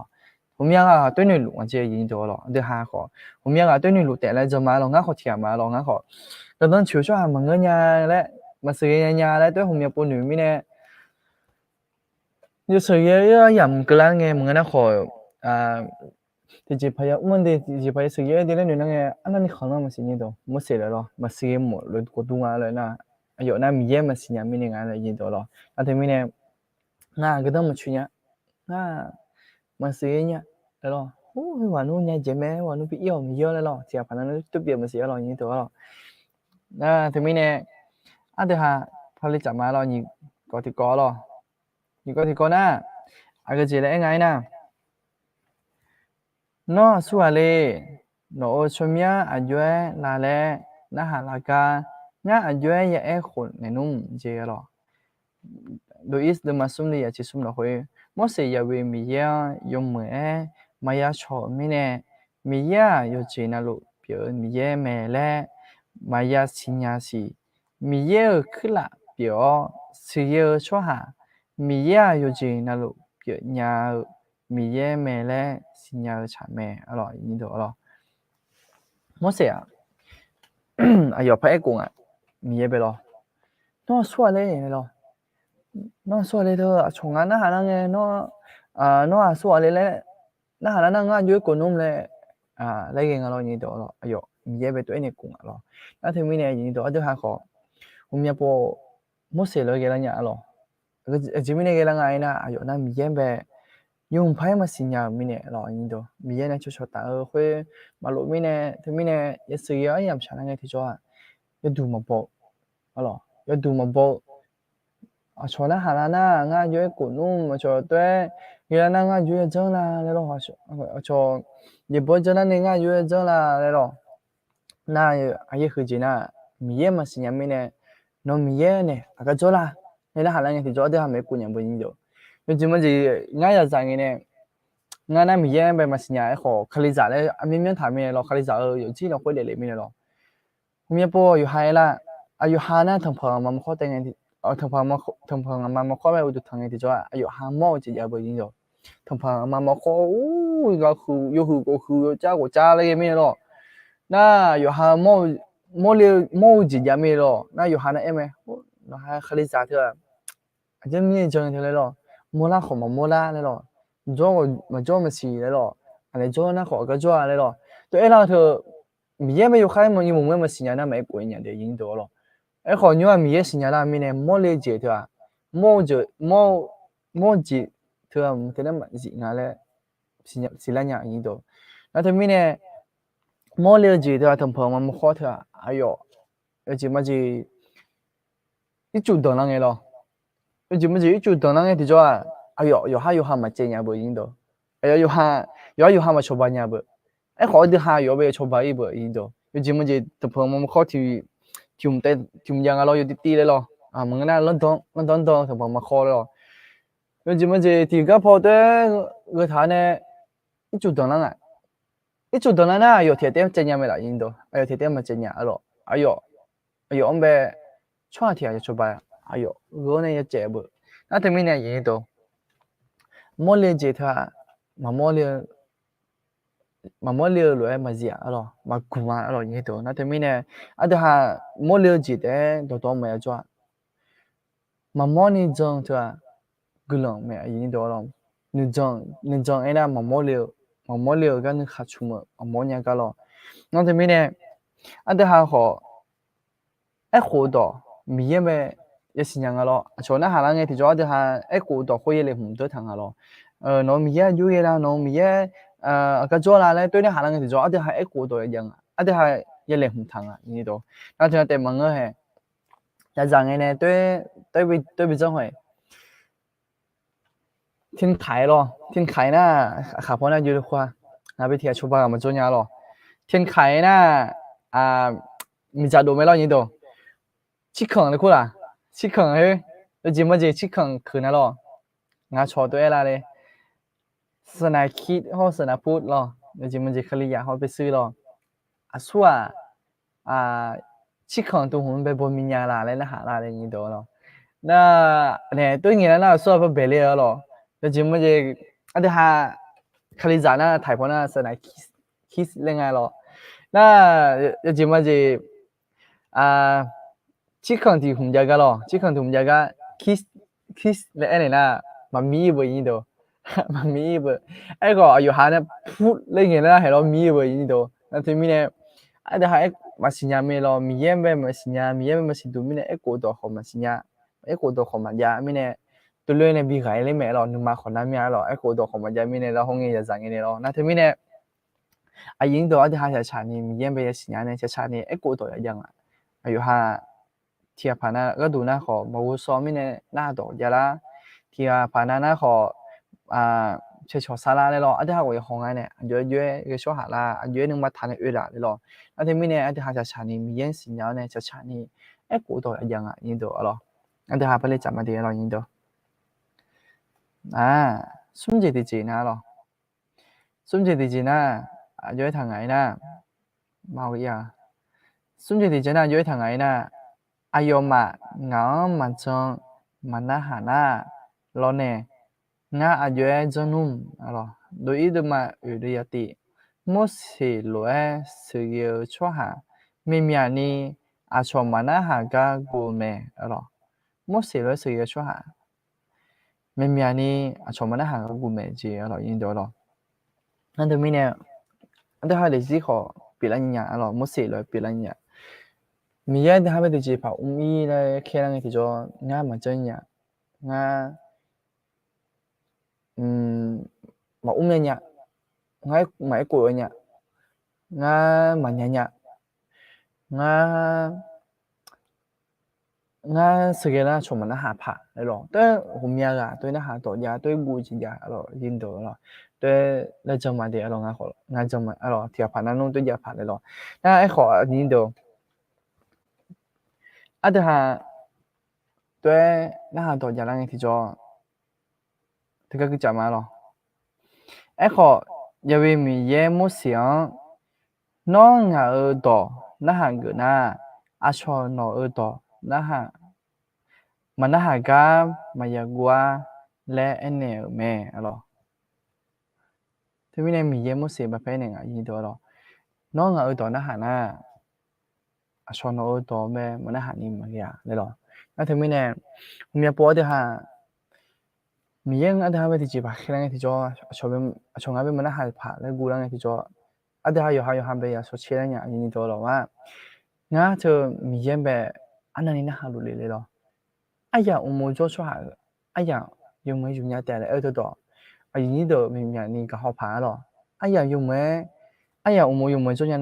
ผมยากะตัวนี้ลูกมันจะยิงตัวหรอเดี๋ยวหาขอผมยากะตัวนี้ลูกแต่ละจะมาลองงั้นขอเทียมมาลองงั้นขอตอนนั้นชิวช่วยมันเงี้ยและมาเสียยาและตัวผมยากปุ่นหนูไม่เนี่ยอยู่เสียยำกลางเงี้ยมันงั้นขอที่จะพยายามมันที่จะพยายามเสียเดี๋ยวนี้นั่งเงี้ยอันนั้นขนาดมันเสียตัวมุสิเลยหรอมาเสียหมดเลยกดดูมาเลยนะ有那米也没事呀，米那个人多了，那他们呢，那个他们去呢，那没事呢，来了，玩弄呢，姐妹玩弄比要米要来了，这反正都别没事了，人多了，那他们呢，对哈，他们讲嘛了，你搞点搞了，你搞点搞呢，个这来爱呢，那说嘞，那什么啊，就来嘞，那哈那个。ง่าอายุยังคนในนุ่มเจอหรอโดยอิสเดมาซุ่มเลยจะซุ่มเราคุยมั่วเสียเวมีเยอะยมเหมือมายาชอไม่แน่มีเยอะอยู่เจน่าลูกเปียมีเยอะแม่และมายาสิญญาสีมีเยอะขึ้นละเปียเสียชัวหามีเยอะอยู่เจน่าลูกเปียญามีเยอะแม่และสิญญาฉาแม่อร่อยนี่ตัวอร่อยมั่วเสียอยู่พระเอกกุ้งอ่ะมีเยอะไปหรอน้อส่วนเลยหรอน้อส่วนเลยเธอชงงานน่าหานั่งไงน้อส่วนเลยแหละน่าหานั่งงานอยู่กับนุ่มเลยอะไรเงี้ยเราอย่างนี้ตัวหรออยู่มีเยอะไปตัวนี้กุ้งหรอแล้วถึงมีเนี่ยอย่างนี้ตัวเดี๋ยวหาขอผมอยากพอมุสเลยกันเนี่ยหรอก็จิมิเนี่ยกันไงนะอยู่นั่นมีเยอะไป用拍嘛新呀，明年老人多，明年呢就说大会马路明年，他明年也是要一样下来个提着啊，要读嘛报，好了，要读嘛报，说那哈啦那，俺就古弄嘛就对，原来俺就挣啦，来咯话说，就你不挣那你俺就挣啦，来咯，那也合计呢，明年嘛新呀明年，那明年呢，个做啦，你那哈啦个提着的还没过年不应就。요즘은 이제ง่ายจะจังเนี่ย งานนั้นมีเยอะไปมาสิญญาไอ้ขอคลิจ่าเลยอเมริกันถามมีเราคลิจ่าอยู่ที่เราคุยเดี๋ยวมีเรามีปออยู่ไฮละอายุฮานะทั้งพอมันข้อแต่งที่ทั้งพอมันข้อแบบอุดทั้งที่จ้าอายุฮาโมจะยาวไปยิ่งจ้ะทั้งพอมันข้ออู้ก็คืออยู่ก็คือจ้าเลยมีเราน่าอยู่ฮาโมจะยาวมีเราน่าอยู่ฮานะเอ็มเราฮาคลิจ่าเถอะอาจจะมีจังเท่าไรเราโมล่าขอมาโมล่าเลยเราจ้าก็มาจ้ามาสีเลยเราอะไรจ้านะขอก็จ้าเลยเราตัวเอเราเธอมีเยอะไม่อยู่ใครมันอยู่มุมไม่มาสิญญาณไม่กวนอย่างเดียวยิ่งตัวเราไอ้ขอเนี่ยมีเยอะสิญญาณมีเนี่ยโมเลเจเถอะโมจีเธอมันจะได้มาสิงาเลยสิลัญญายิ่งตัวแล้วเธอมีเนี่ยโมเลเจเถอะทั้งพอมันขอเถอะอายุจีมาจี一จุดตรงนั้นไงเราจีมาจี一จุดตรงนั้นไงที่จ้าอายุอยู่ห้ามาเจียบยิ่งตัวอยู่ห้ามาชอบเนี่ยบไอ้ขอเดี๋ยวหาอยู่ไปชอบอีกยิ่งตัวจีมาจีทั้งพอมันขอที่มแต่ที่มยังเราอยู่ตีเลยหรอมึงน่าลั่นท้องทั้งพอมาขอเลยหรอจีมาจีที่ก็พอแต่ก็ท่าเนี่ย一จุดตรงนั้นอ่ะ一จุดตรงนั้นน่ะ有铁点เจียไม่ละยิ่งตัว有铁点มาเจียหรออายุอันเบช่วงที่อาจจะชอบอายุก็เนี่ยเจ็บนั่นทำไมเนี่ยยิ่งตัวโมเลเจท่ามาโมเลเลยมาเสียหรอมากุมารหรอยิ่งตัวนั่นทำไมเนี่ยอันเดียโมเลเจแต่ตัวไม่จ้ามาโมนี่จังท่ากุลงไม่ยิ่งตัวหรอนึกจังไอ้น่ะมาโมเลกันนึกขัดชุ่มมาโมเนี่ยกันหรอนั่นทำไมเนี่ยอันเดียขอไอ้ขวดมีเยอะไหม也是样个咯，像那下啷个，提早的哈，哎，过到会议里唔得谈个咯，侬咪嘢有嘢啦，侬咪嘢个做啦咧，对你下啷个提早，一啲係哎過到一樣啊，一啲係一嚟唔談啊，呢度，那就係問我係，一陣嘅呢，對比真係天開咯，天開呢，下坡呢有話，那邊天出發咁做嘢咯，天開呢，咪就到咩咯呢度，ชิคงเลยคุณล่ะชิคงเฮ้ยจริงๆมันจะชิคงคือนั่นหรองาชอตัวเองละเลยสนาคิดเขาสนาพูดหรอจริงๆมันจะคลียาเขาไปซื้อหรอสัวชิคงตัวหุ่นไปบนมิญญาลาเลยนะหาลาเลยนี่ตัวหรอน่าเนี่ยตัวเงี้ยน่าสัวไปเบลเลยหรอจริงๆมันจะอันเดียhaคลีจาน่าถ่ายพอน่าสนาคิดเรื่องไงหรอน่าจริงๆมันจะชิคงที่หุ่นยากหรอชิคงที่หุ่นยากคิสเลยไอ้เนี่ยนะมันมีบ่ยิ่งตัวมันมีบ่ไอ้ก็อายุหาเนี่ยพูดเรื่องเงี้ยนะให้เรามีบ่ยิ่งตัวนั่นที่มีเนี่ยไอ้เดี๋ยวให้มาสิญญาไม่เรามีเยี่ยมไปมาสิญญามีเยี่ยมมาสิดูมีเนี่ยไอ้กูตัวเขามาสิญญาไอ้กูตัวเขามายามีเนี่ยตัวเลยเนี่ยบีไก่เลยแม่เราหนึ่งมาคนนั้นมีอะไรหรอไอ้กูตัวเขามายามีเนี่ยเราห้องเงี้ยจะสั่งเงี้ยเรานั่นที่มีเนี่ยไอ้ยิ่งตัวไอ้เดี๋ยวหาจะชานี่มีเยี่ยมไปสิญญาเนี่ยจะชานี่ไอ้กูตัวยังอ่ะอายุหาที่ผ่านก็ดูนะขอมาวุ้ซ้อมไม่เนี่ยหน้าต่อยาละที่ผ่านนะขอเชื่อชอซาลาเลยหรออันที่หาว่าของไงเนี่ยเยอะก็ช่วยหาละเยอะนึงมาทานอื่นละเลยหรออันที่ไม่เนี่ยอันที่หาจะชานี่มีเย็นสิญญาเนี่ยจะชานี่ไอ้กูตัวยังอ่ะยินตัวหรออันที่หาไปเลยจับมาดีหรอยินตัวสุ่มเจดีจีนะหรอสุ่มเจดีจีนะเยอะทางไหนนะมาวิยาสุ่มเจดีจีนะเยอะทางไหนนะอายุมาเงามันจงมันน่าหาหน้าเราเนี่ยงาอายุจงนุ่มอะไรโดยอีเดมาอุดยติมุสิลวยสื่อชั่วหาไม่มีอันนี้อาชมันน่าหากากูเมอะไรมุสิลวยสื่อชั่วหาไม่มีอันนี้อาชมันน่าหากากูเมจีอะไรยินดีหรอนั่นถึงมีเนี่ยอันที่หาเด็กที่ขอปีละอย่างอะไรมุสิลวยปีละอย่างมีเยอะที่ทำให้ดีจีผ่ามีเลยแค่นั้นที่จะง่ายเหมือนเจ้าเนี่ยง่ายมาเนี่ยง่ายไม่กลัวเนี่ยง่ายมันเนี่ยง่ายสิ่งนั้นชมมันน่าหาผ่าเลยหรอแต่ผมอยากอะตัวน่าหาตัวยาตัวกูจริงยาอะไรยินตัวหรอตัวเราจะมาเดี๋ยวเราง่ายของ่ายจะมาอะไรที่ผ่านนั้นนู่นตัวยาผ่านเลยหรอน่าไอ้ขอยินตัวอันที่หาตัวน่าหาตัวยาแล้วไงที่จะที่ก็คือจะมาหรอไ ไอ้ขออย่าไปมีเย่มุเสียงน้องงาต่อนะฮะเกินะอาชอนอต่อนะฮะมันนะฮะกามายากว่าและเอเนแม่อะไรที่ไม่ได้มีเย่มุเสียงแบบเป็นยังไงยินตัวหรอน้องงาต่อนะฮะนะอาชอนอต่อแม่มันนะฮะนี่มันยาเลยหรอแล้วที่ไม่แน่ผมอยากบอกที่ฮะมีเย่งอันที่ฮะไปที่จีบแค่นั้นที่จอชอบเป็นชงงานเป็นมันนะฮะผ่านแล้วกูแล้วที่จอ อันเดียวอยู่ฮันเบียสุดเชี่ยเนี่ยยินดีตัวหรอว่างั้นเธอมีเย็นแบบอันนั้นนี่นะฮะรู้เลยหรอไอ้ยาอุโมงค์จ่อชัวไอ้ยายังไม่ยุ่งยากแต่เลยตัวไอ้ยินดีตัวมีอย่างนี้ก็หอบผ่าหรอไอ้ยายังไม่ไอ้ยาอุโมงค์ยังไม่จ่อเนี่ย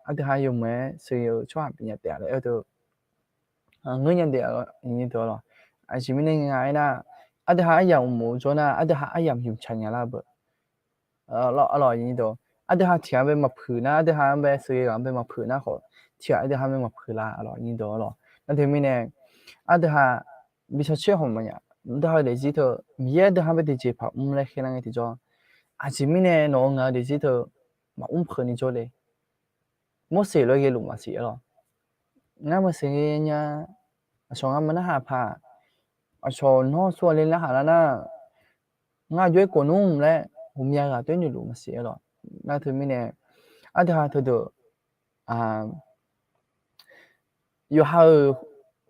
อันเดียวยังไม่ซื้อชัวเป็นอย่างแต่เลยตัวเงินอย่างเดียวยินดีตัวหรอไอ้ชิมิเนี่ยง่ายนะอันเดียวไอ้ยาอุโมงค์จ่อนะอันเดียวไอ้ยายุ่งชันเนี่ยละบ่เราอร่อยยินดีตัว อันเดียวเทียบเป็นมาผืนนะอันเดียวเป็นซื้อกันเป็นมาผืนนะขอเทียบอันเดียวเป็นมาผืนละอร่อยยิ่งตัวอร่อยนั่นที่มีเนี่ยอันเดียวบิชเชื่อผมมั้ยเนี่ยอันเดียวเลยจีเถอะมีอันเดียวเป็นที่จีบเลยแค่นั้นเองที่จออาจจะมีเนี่ยน้องอ่ะเลยจีเถอะมาผืนนี่จอเลยมั่วเสียเลยกี่ลูกมาเสียหรองั้นมาเสียเนี่ยช่วงนั้นมันน่าหาผ่าช่วงน้องส่วนเล่นละหาแล้วนะงั้นย้อยกว่านุ่มและผมอยากจะตัวนี้ลูกมาเสียหรอ那他们呢，啊，他都啊，有哈尔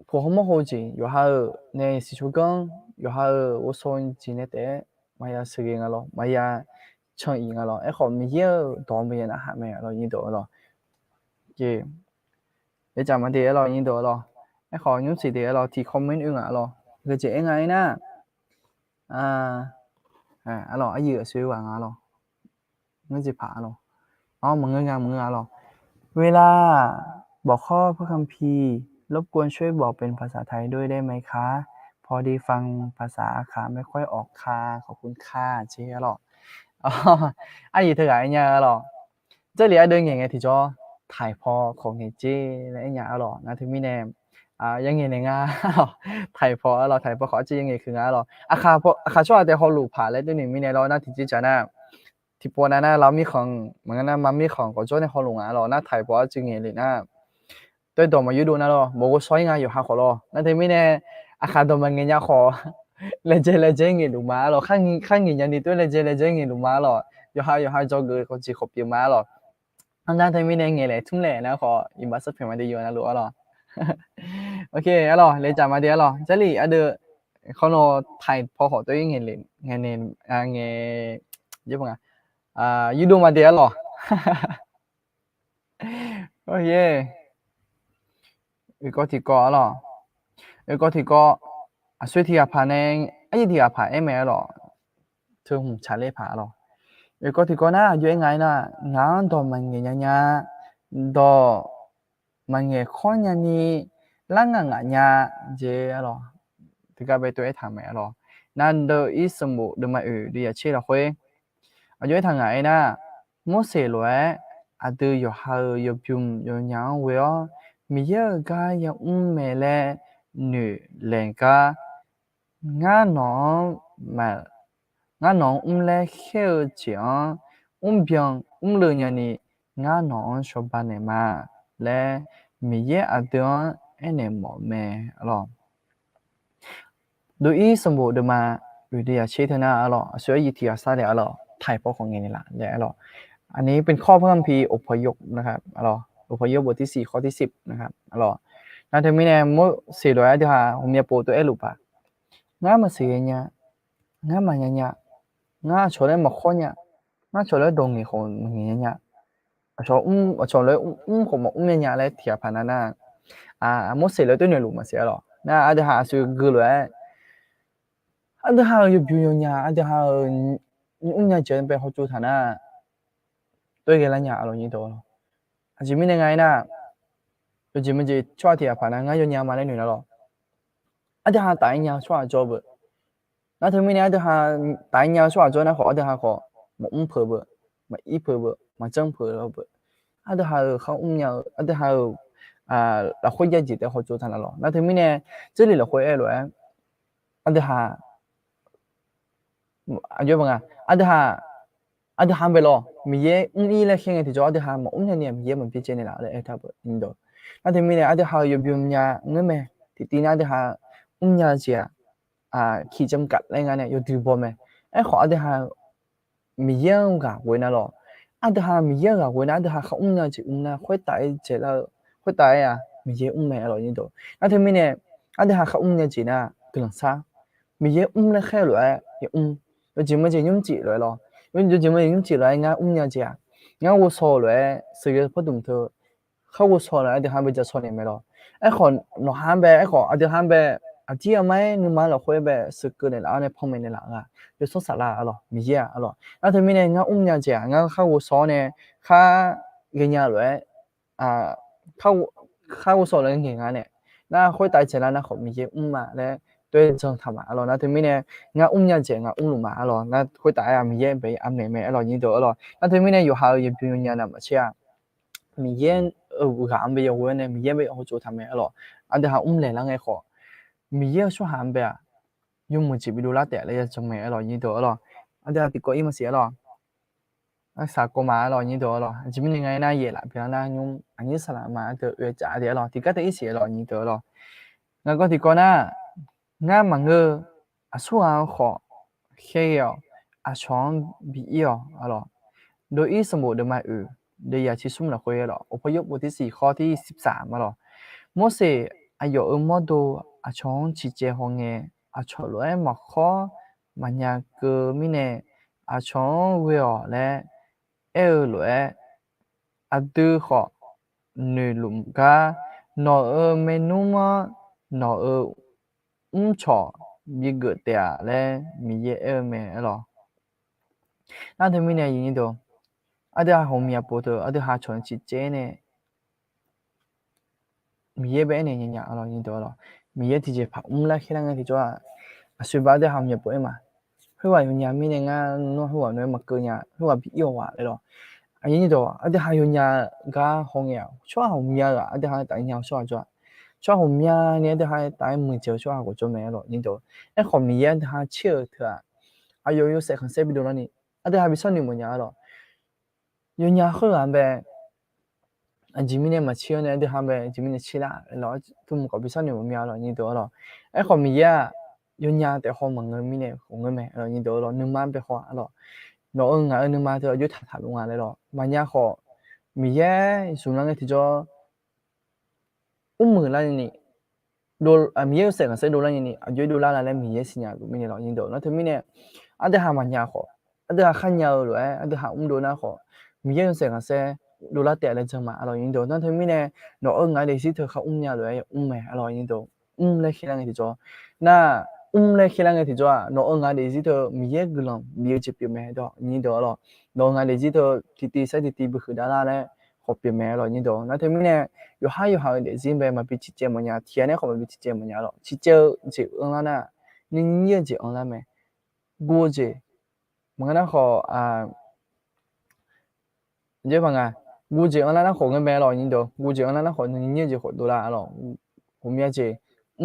破好么好劲，有哈尔呢是出工，有哈尔我说进来的，买呀时间个咯，买呀成瘾个咯，哎好没有多没那还没咯，印度咯，嘅，你จำมาเดี๋ยวเรา印度咯，哎好有时เดี๋ยวเราที่คอมเมนต์อื่นอ่ะ咯，ก็จะยังไงนะอ่า咯，อายุสวยกว่าอ่ะ咯，งั้นจะผ่า咯。อ๋อมึงหรอเวลาบอกข้อพระคัมภีร์รบกวนช่วยบอกเป็นภาษาไทยด้วยได้ไหมคะพอดีฟังภาษาอาขาไม่ค่อยออกค่ะขอบคุณค่ะเจ๊หรออ๋อ阿姨佢解呀咯这里一對型嘅貼咗太婆ของ嘅เจ๊และ呀咯那ที่มีเนี่ยยังไงเนี่ย太婆咯太婆ขอจะยังไงคือ咯อาขาช่วยแต่เขาหลุดผ่านแล้วตัวนี้มีเนี่ย咯那ที่จะน่ะที่ปวนั้นนะเรามีของเหมือนกันนะมันมีของก็จ้ในเขาหลงหรอน่าถ่ายพอจริงเลยนะ对ตัวมาอยู่ดูนะหรอบอกว่าซอยงานอยู่หาเขาหรอนั่นที่ไม่แน่อาคารตัวมันเงี้ยขอเลยเจเงี้ยดูมาหรอข้างเงี้ยนี่ตัวเลยเจเงี้ยดูมาหรออยู่หาจอเกอร์ก็จีขบอยู่มาหรออันนั้นที่ไม่แน่เงี้ยเลยทุ่มเลยนะขออิมบัสเพิ่มมาได้อยู่นะรู้หรอโอเคอะหรอเลยจำมาเดี๋ยวหรอ这里啊的เขาโนถ่ายพอขอตัวเองเงี้ยเลยเงี้ยเนี่ยเงี้ยยี่ปงยูดูมาเดี๋ยวหรอโอเคอีกทีก็หรออีกทีก็สุดที่ผ่านเองไอ้ที่ผ่านเอ็มเอหรอถึงชาเลผ่านหรออีกทีก็น่าอยู่ยังไงนะงานต่อมันเงี้ยเนี่ยต่อมันเงี้ยคนยันนี่ร่างงานเนี่ยเจ้หรอที่ก็ไปตัวไอ้ทำไหมหรอนั่นเดออีสมุเดมาเดียเชื่อเราคุยอยู่ทางไหนนะมั่วเสียเลยดูอยู่หาอยู่พิมอยู่ยังเว้ยมีเยอะก็ยังเมล่หนึ่งเล่นก็งานน้องมางานน้องเล่เขี้ยวเจียงเบียงเลยยันนี่งานน้องชอบบ้านเนี่ยมาและมีเยอะเดือนเนี่ยหมอแม่หรอดูอีสมบูรณ์มาอยู่ดีเชื่อเท่านั้นหรอสวยยี่ที่อาศัยหรอไทยพอของเงี้ยนี่แหละแล้วหรออันนี้เป็นข้อเพิ่มพีอพยพนะครับหรออพยพบทที่4ข้อที่10นะครับหรอนั่นทำให้เนี่ยมั่วเสียด้วยที่ว่าผมอยากปูตัวเอลูปะงั้นมาเสียเนี่ยงั้นมาเนี่ยงั้นชอบเลยมาคนเนี่ยงั้นชอบเลยดงเงี้ยคนเนี่ยชอบชอบเลยผมเนี่ยเลยที่ผ่านนั้นมั่วเสียเลยตัวเนี่ยลูกมาเสียหรอ那阿德哈是个来，阿德哈有表演呀，阿德哈你这边好做他那，对个人家容易多了。阿前面那个呢，就前面就抓起来把那个有伢嘛那女的咯，阿德哈大伢抓做不，那他们呢阿德哈大伢抓做那好阿德哈好，冇破不，冇一破不，冇真破了不，阿德哈好伢阿德哈。เราคุยกันจิตแต่เขาจูทันแล้วนั่นถึงมีเนี่ย这里เราคุยเลยอันเดียฮะอายุเป็นไงอันเดียฮะ อาจจะหันไปรอมีเยอีเลยแค่ไงที่จะอาจจะหาหมอเนี่ยมีเยมันพิจารณาเลยถ้าแบบนี้ดอกอาจจะมีเนี่ยอาจจะหาอยู่บิมยาเงี้ยไหมที่ตีน่าจะหายาเจียขีดจำกัดอะไรเงี้ยอยู่ดีบ่ไหมขออาจจะหามีเยกับเว้นน่ะหรออาจจะหามีเยกับเว้นอาจจะหาเขายาจีน่ะค่อยตายเจแล้วค่อยตายมีเยไหมอะไรอย่างนี้ดอกอาจจะมีเนี่ยอาจจะหาเขายาจีน่ะกำลังซ่ามีเยเลยแค่เลย有节目就用几来咯，因为就节目用几来，俺家家，俺我说来是个不动头，เขา我说来的还没就说你没咯，好那还呗，好啊就还呗，这样买你买了回呗，是个的啦，那旁边的啦就说啥啦咯，没嘢咯，那他们呢，俺家家，เขา我说呢，他人家来เขา我说来人家呢，那会带起来那后面嘛嘞。对正他嘛咯，那对面呢，俺家姐俺路嘛咯，那会打咪嘢俾妹妹咯，你都咯，那对面呢有好也不用人那么些咪嘢俺俾有问呢，咪嘢俾好做他们咯，俺哋下来啷个好，咪嘢说喊呗用么子比如拉带咧正咩咯，你都咯，俺哋下啲個伊么事咯。sa ko ma lo ni do lo ji min ngai na ye la pya na nyum ani sala ma de yue ja de lo ti ka de isi lo ni do lo nga ko ti ko na nga ma nge a su a kho he yo a chong bi yo lo do i sam bo de ma de ya chi sum la ko ye lo o pho yok bo ti si kho ti 13ma lo mo se a yo mo do a chong chi je ho nge a cho lo ma kho ma nya ke mi ne a chong we yo le luệ tư họ nữ lùm ca nó menu mà nó chọ bị gỡ tè lẽ mi ye mẹ lo na thì mình này nhìn đâu ở đây họ mi bố đồ ở đây họ chọn chỉ chế này mi ye bé này nhìn nhở lo nhìn đâu lo mi ye thì chỉ phải lại khi nào thì cho suy bảo đây họ mi bố mà hơi vào nhà mi này nó hơi vào nơi mà cơ nhà hơi vào bị yêu đấy lo 아니 도 아데 하요냐가 홍이야. 좋아 홍이야가 아데 하 다이냐 좋아 좋아. 좋아 홍이야 네데 하 다이 문제 좋아하고 좀 해로 니도. 에 홍이야 다 치어터. 아요요 세컨 세비도라니. 아데 하 비선이 뭐냐로. 요냐 허안배. 지민의 마 치어네 아데 하배 지민의 치라. 로 좀 거 비선이 뭐냐로 니도로. 에 홍이야 요냐 때 홍멍을 미네 홍을매 로 니도로 능만 배화로. nó ngã nhưng mà thôi, dưới thả thả luôn này rồi, mà nhà họ, mình giá xuống là thì cho, mười là gì, mình giá sẽ đô la gì, dưới đô la là mình giá xin nhà của mình là nhiều nó thì mình này, anh ta mà nhà họ, anh ta khác nhau rồi, anh ta đô la họ, mình giá sẽ đô la tiền lên chân mà là nhiều nó thì mình này, nó ngã để xí thôi không nhà rồi, mẹ là nhiều, lấy khi nào thì cho, na lấy khi nào thì cho nó ngay để gì thôi mình biết cái lòng mình chụp biểu mẹ đó như đó rồi nó ngay để gì thôi thì sẽ thì bữa khứ đã là đấy học biểu mẹ rồi như đó nó thấy mình này có hai để gì về mà bị chỉ chơi một nhà thiên này không bị chỉ chơi một nhà rồi chỉ chơi chỉ ông là nhưng như chỉ ông là mẹ gu chỉ mà nó họ như vậy gu chỉ ông là nó học cái mẹ rồi như đó gu chỉ ông là nó học như chỉ học đồ là rồi không biết gì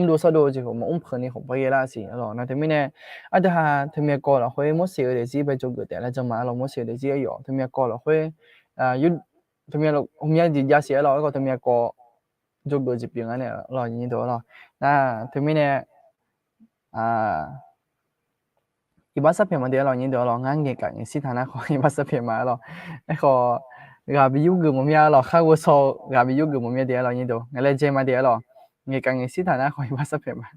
đồ sao đồ chỉ có một phần này không phải là gì rồi nó thì mình này ở đây ha thì mình coi là hơi một xíu để gì bây giờ cái đấy là cho mà là một xíu để gì ở thì mình coi là hơi yêu thì mình là hôm nay thì giá xíu rồi thì mình coi chụp đồ chụp biển này rồi như đó rồi thì mình này ibarat phe mà đấy rồi như đó rồi ngang nghe cả những sĩ thằng nào khỏi ibarat phe mà rồi cái họ gặp bị yêu người một nhà rồi khác với sau gặp bị yêu người một nhà đấy rồi như đó ngày lên chơi mà đấy rồi nghe càng nghe sĩ thằng nào khỏi ibarat phe mà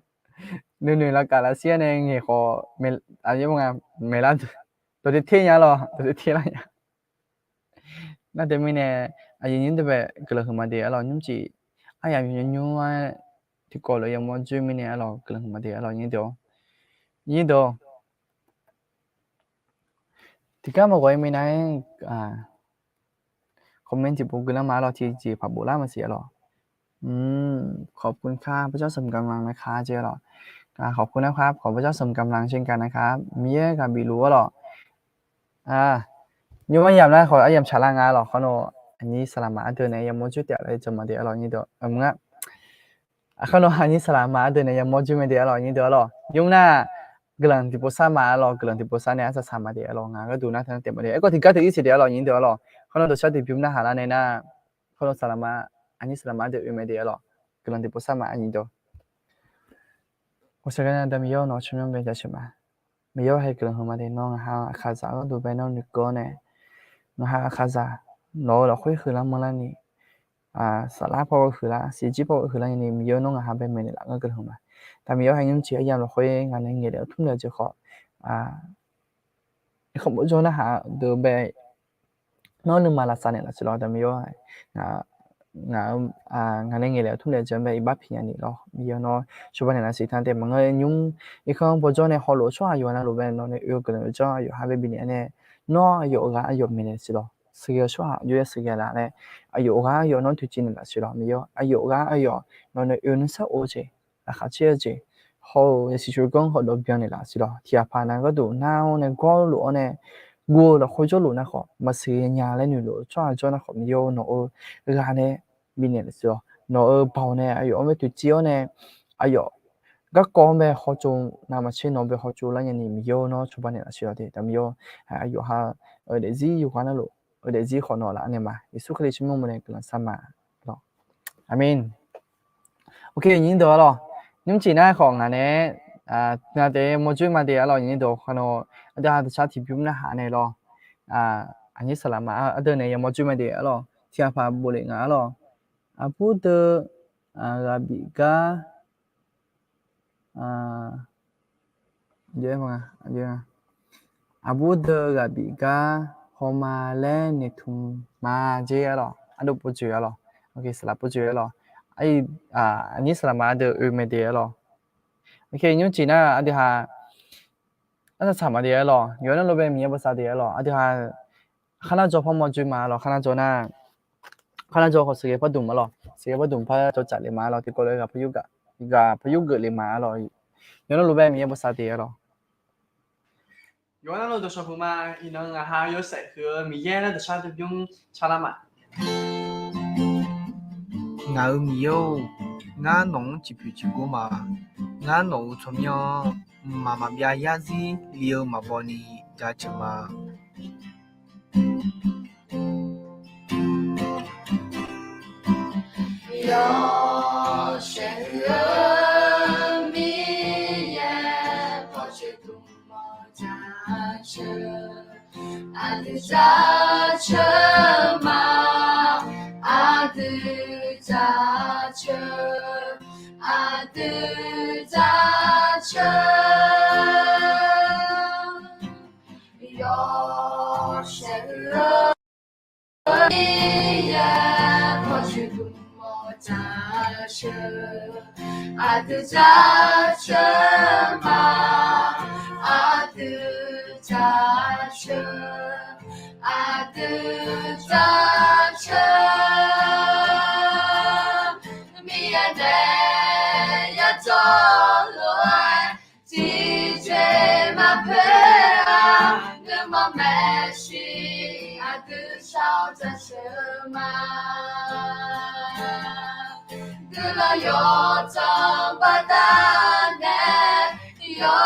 nương là cả là xe này nghe họ mày như mà mày làm tôi đi thiên nhà rồi tôi đi thiên nhà那对面呢人哋ပဲကလခမတဲ့alorsညချီအရညညဝဒီကောလရမကျွမင်းne alorsကလခမတဲ့alorsညတော့ဒီကမကွေးမနိုင်คอมเมนต์ที่ผมกำลังมาเราที่ผับโบราณมาเสียหรอขอบคุณค่ะพระเจ้าเสริมกำลังนะคะเจ้าหรอขอบคุณนะครับขอพระเจ้าเสริมกำลังเช่นกันนะครับมีกับบีรู้หรอnhưng mà nhầm là khỏi nhầm trả là ngay rồi con nó anh ấy sẵn mà từ này nhầm một chút tiền để cho mà để rồi như đó ngã con nó anh ấy sẵn mà từ này nhầm một chút mà để rồi như đó rồi nhưng na กลันที่ภาษามาหรอกลันที่ภาษาเนี่ยจะสามารถเดี๋ยวหรองานก็ดูนะทั้งเต็มเลยก็ที่ก็ที่อีสิเดี๋ยวหรอยิงเดี๋ยวหรอเขาเราชาติพิมพ์นะหาละในหน้าเขาเราสารมาอันนี้สารมาเดี๋ยวไม่เดี๋ยวหรอกลันที่ภาษามาอันนี้เดี๋ยว我是个人，但没有拿出门被叫什么，没有还跟后面的弄哈卡扎个都被弄你搞呢，弄哈卡扎，拿了会喝了么了呢？สาระพอคือละสีจีพอคือละอย่างนี้มีเยอะน้องอาไปไม่ได้ละก็เกิดขึ้นมาแต่มีเยอะให้ยังเจียอย่างเราคุยงานในเงี้ยเดี๋ยวทุ่มเดียวจะขอเขาบอกว่านะฮะเดี๋ยวไปน้องนึงมาละสานเนี่ยละสิเราแต่มีเยอะงางานในเงี้ยเดี๋ยวทุ่มเดียวจะไปอีบ้าพิญญานี่เรามีเยอะน้องช่วยเนี่ยละสิท่านแต่มันก็ยุ่งอีกครั้งพอจอเนี่ยเขาหลุดช่วยอยู่นะหลุดไปน้องเนี่ยอยู่กันเลยจ้าอยู่หาไปบินเนี่ยน้องอยู่กันอยู่ไม่ได้สิเราสเกลช่วยอยู่สเกลละเนี่ยอายุก็อายุน้องทุกจีนละสิเราไม่เยอะอายุก็อายุน้องเนี่ยอยู่นั่นสักโอเคราคาเชื่อใจเขาสิช่วยกันเขาดอกเบี้ยนี่ละสิเราที่อาพานันก็ดูน้าเนี่ยก็หลุดเนี่ยกูเราคุยจะหลุดนะเขามาซื้อยาเลยหนูหลุดช่วยจนเขาไม่เยอะน้องงานเนี่ยบินเนี่ยสิเราน้องเบาเนี่ยอายุไม่ทุกจีนเนี่ยอายุก็ก่อนไปเขาจูน้ำมาเช่นน้องไปเขาจูแล้วอย่างนี้ไม่เยอะเนาะช่วยเนี่ยละสิเราที่แต่ไม่เยอะอายุฮะเดี๋ยวจีอยู่กันนั่นหลุดเดี๋ยวจีขอนอนละเนี่ยมาอิสุขเลยชิมงมันเนี่ยกำลังสมาหรออามินโอเคยินดีหรอยิ่งจีน่าของอันนี้งานเดย์โมจูมาเดียหรอยินดีขอนอนเดี๋ยวจะชาติพิมพ์นะหาเนี่ยหรออันนี้สลามาเดี๋ยวเนี่ยโมจูมาเดียหรอที่อาพาบุเรงาหรออาพูดราบิกาเยอะมั้งเยอะอาพูดราบิกาဟောမာလဲနေထုံမာဂျေရလောအဒုပူဂျေရလောโอเคสลับปူဂျေရလောไออันนี้สลับมาเดอเมเดียรอโอเคညจีน่าอดิฮาอันนั้นสามารถเดียรอย้อนเราไปมีภาษาเดียรออดิฮาขณะจอพอมอจูมาหรอขณะจอน่าขณะจอเขาเสียพดุมมาหรอเสียพดุมพอจอจัดเลยมาหรอที่ก็เลยกับพยุกะพยุกเกิดเลยมาหรอย้อนเราไปมีภาษาเดียรอ요나로 도셔후마 이는 아하 요새 그 미예나 도샤드 뿅 차라마 ngao miyo nga nong chipu chigoma nga no chomyo mama bya yazi liyo maboni jachama yo shen mi ye po che tu mo ja che adu ja che ma adu ja che adu ja che yo shen mi ye po che tu 아드 자체 마 아드 자체 아드 자체 미안해 야절로 지제 마페아 그만 매시 아드 샤오자체 마 cứ là yo trong ba ta nè yo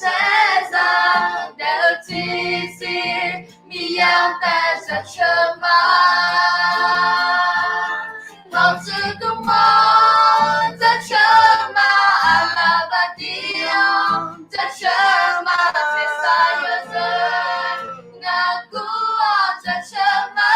sẽ ra để chi si mi yang ta sẽ chớm ma ngọc sư tung mơ sẽ chớm ma là ba tiêu sẽ chớm ma sẽ xa yo rơi ngà cũ sẽ chớm ma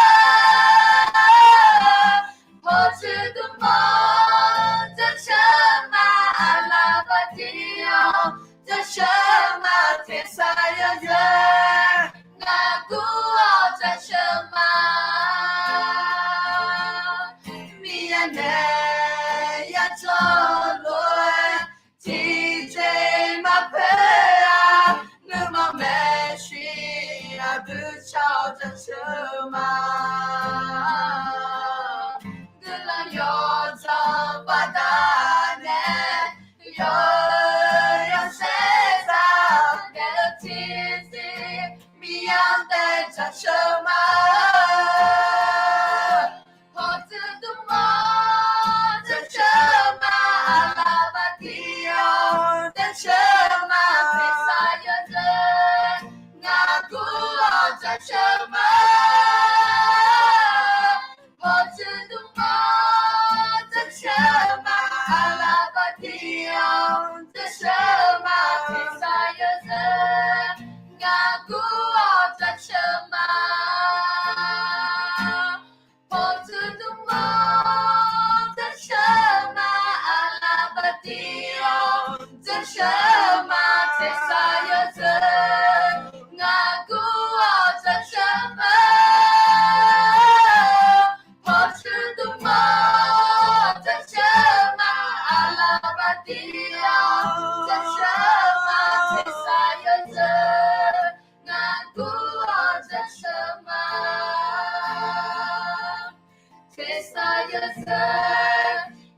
Pesayasa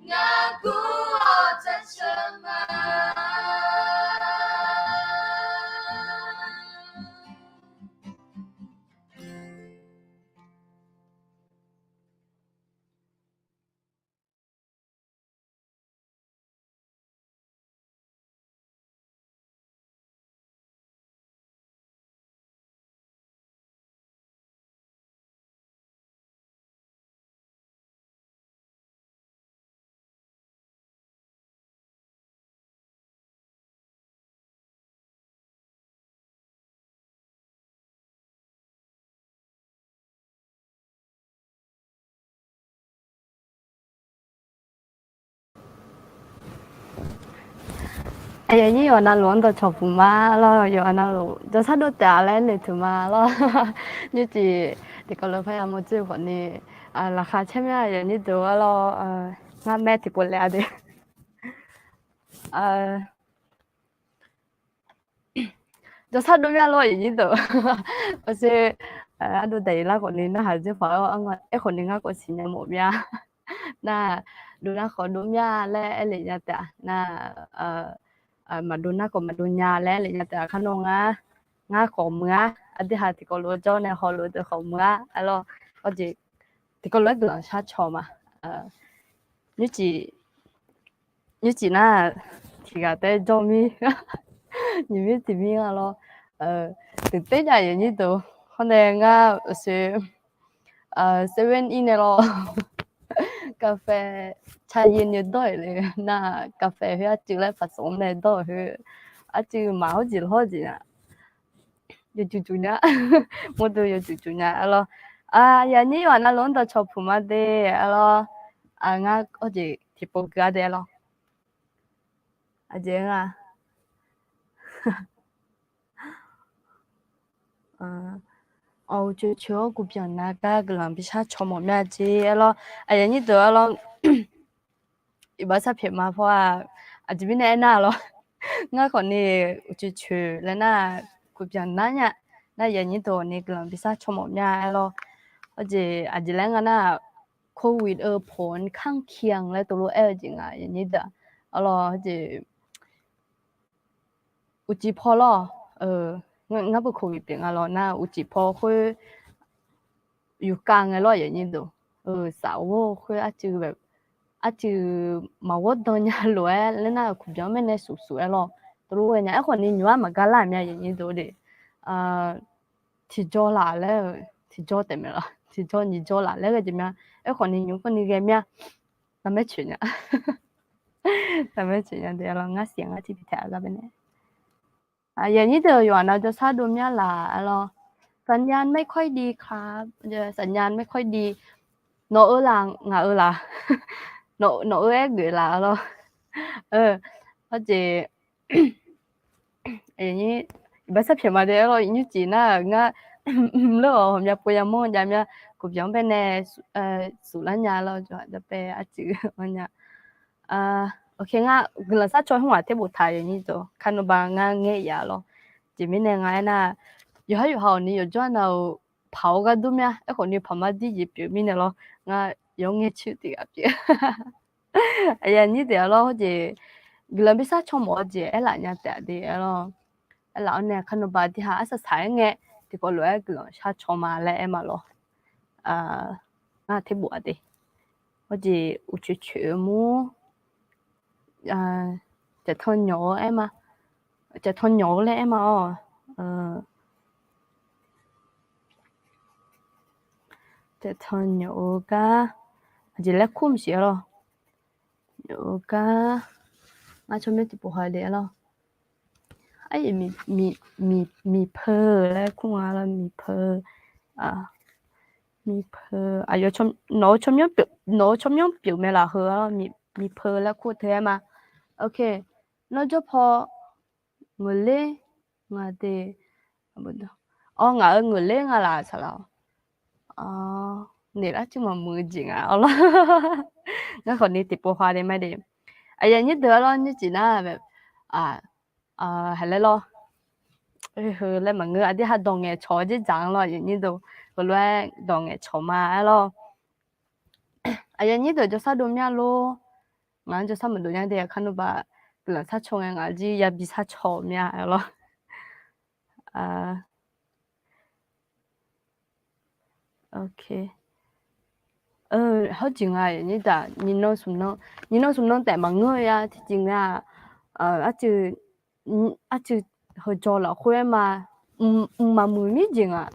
ngaku cacama哎呀，你有那乱的炒布嘛咯，有那路，就差不多打来你图嘛咯，你只这个老朋友没做过呢，ราคาใช่ไหมอย่างนี้ตัวเรางานแม่ที่ปวดแล้วดิ就差不多咯อย่างนี้ตัวก็คือดูแต่ละคนนี้นะหาจะฟังว่าไอ้คนนี้ก็สิเนี่ยหมดยาน่าดูนะขอดูยาและอะไรอย่างเงี้ยน่ามาดูนะก็มาดูยาและอะไรอย่างเงี้ยขนมงาของมืออันที่หาที่ก็รู้เจ้าเนี่ยเขารู้แต่ของมือแล้วก็จะที่ก็รู้กลังชาชอมา你那ที่ก็ได้จอมี你们这边啊咯对对家人呢都可能是7 in 咯咖啡茶叶呢多嘞那咖啡佢一直咧發送咧多佢一直買好似啊要做做呢我都要做做呢咯人呢話那攞到錯盤嘛啲咯我好似貼報價啲咯正啊就瞧古邊那個人比較錯冇咩字咯人呢度咯一般差別嘛เพราะว่า這邊呢那咯我คนนี้จู่ๆแล้วน่ะกูเป็นนั่นเนี่ยน่ะอย่างนี้ตัวนี้กำลังพิซซ่าชมอมยาแล้วอาจจะแล้วกันน่ะโควิดผลข้างเคียงและตัวจริงอ่ะอย่างนี้เด้อแล้วจะอุจิพอลงั้นเป็นโควิดเป็นอะไรน่ะอุจิพอคืออยู่กลางอะไรอย่างนี้ตัวสาวคืออาจจะแบบอาจจะมาวัดตอนนี้เลยแล้วน่ะกูจะไม่ได้สุดๆแล้วรู้ไงไอ้คนนี้อยู่ว่ามันก็หลายอย่างอย่างนี้ตัวเดีที่จอหลาแล้วที่จอเต็มแล้วที่จอนี่จอหลาแล้วก็จะมีไอ้คนนี้อยู่คนนี้ก็มีทำไม่ถึงอ่ะทำไม่ถึงอ่ะเดี๋ยวเรางั้นเสียงอ่ะที่พิจารณาเป็นไงอย่างนี้เดี๋ยวอยู่นะจะซาดูมีหลาแล้วสัญญาณไม่ค่อยดีครับสัญญาณไม่ค่อยดีโนหลังงาหลาโนเอ็กหลาแล้วเขาจะอย่างนี้บริษัทเพียงมาเดียวเราอย่างนี้จีน่าง่ะเรื่องของยาปุยามอนยามยากุบยองเป็นในสุรัญญาเราจะไปอาจือมันเนี่ยโอเคง่ะกลังซาชอยหัวเทบุไทยอย่างนี้ตัวคันบางง่ะเงี้ยาเราจีมินยังไงน่ะอยู่หานี่อยู่จวนเราเผากันดูมั้ยไอ้คนนี้พม่าดีจี表面的咯ง่ะยองเงี้ยชื่อติกับจีอย่างนี้เดี๋ยวเราจะกลังพิซซ่าชมหมดจีไอ้หลานเนี่ยแต่เดี๋ยวเราแล้วเนี่ยขนมบาที่หาสักสายเงี้ยที่ก็รู้กลังชาชมาแล้วมา咯น่าที่บัวดิว่าจีอุจจาระมูจะทนหยอมาจะทนหยอแล้วมาจะทนหยอกะจะเล็กคุ้มเสีย咯หยอกะมาชมไม่ติดบัวเดียว咯ไอ้มีเพอแล้วคุ้งอะไรมีเพอมีเพออยู่ชมโนชมยอง表面啦和มีเพอแล้วคู่เธอมาโอเคแล้วจะพอเงินเล่งาเดบ่ดงาเงินเล่งาล่ะซะแล้วนี่ล่ะจึงมามือจริงอ่ะเอาล่ะงั้นคนนี้ติดบัว花ได้ไหมดิอย่างนี้เด้อแล้วนี่จีน่าแบบ係咧咯，佢咧問佢啲係當嘅坐啲盞咯，然呢度佢咧當嘅坐嘛咯，呀，你的就啥都面咯，俺就啥么多样的，看到吧，不能啥穷人俺就也比啥炒面了，啊，OK。好chừng à như ta nhìn nó sum nó tại mà người à thì chừng à à chứ hồi cho là khuya mà mà mười mấy chừng à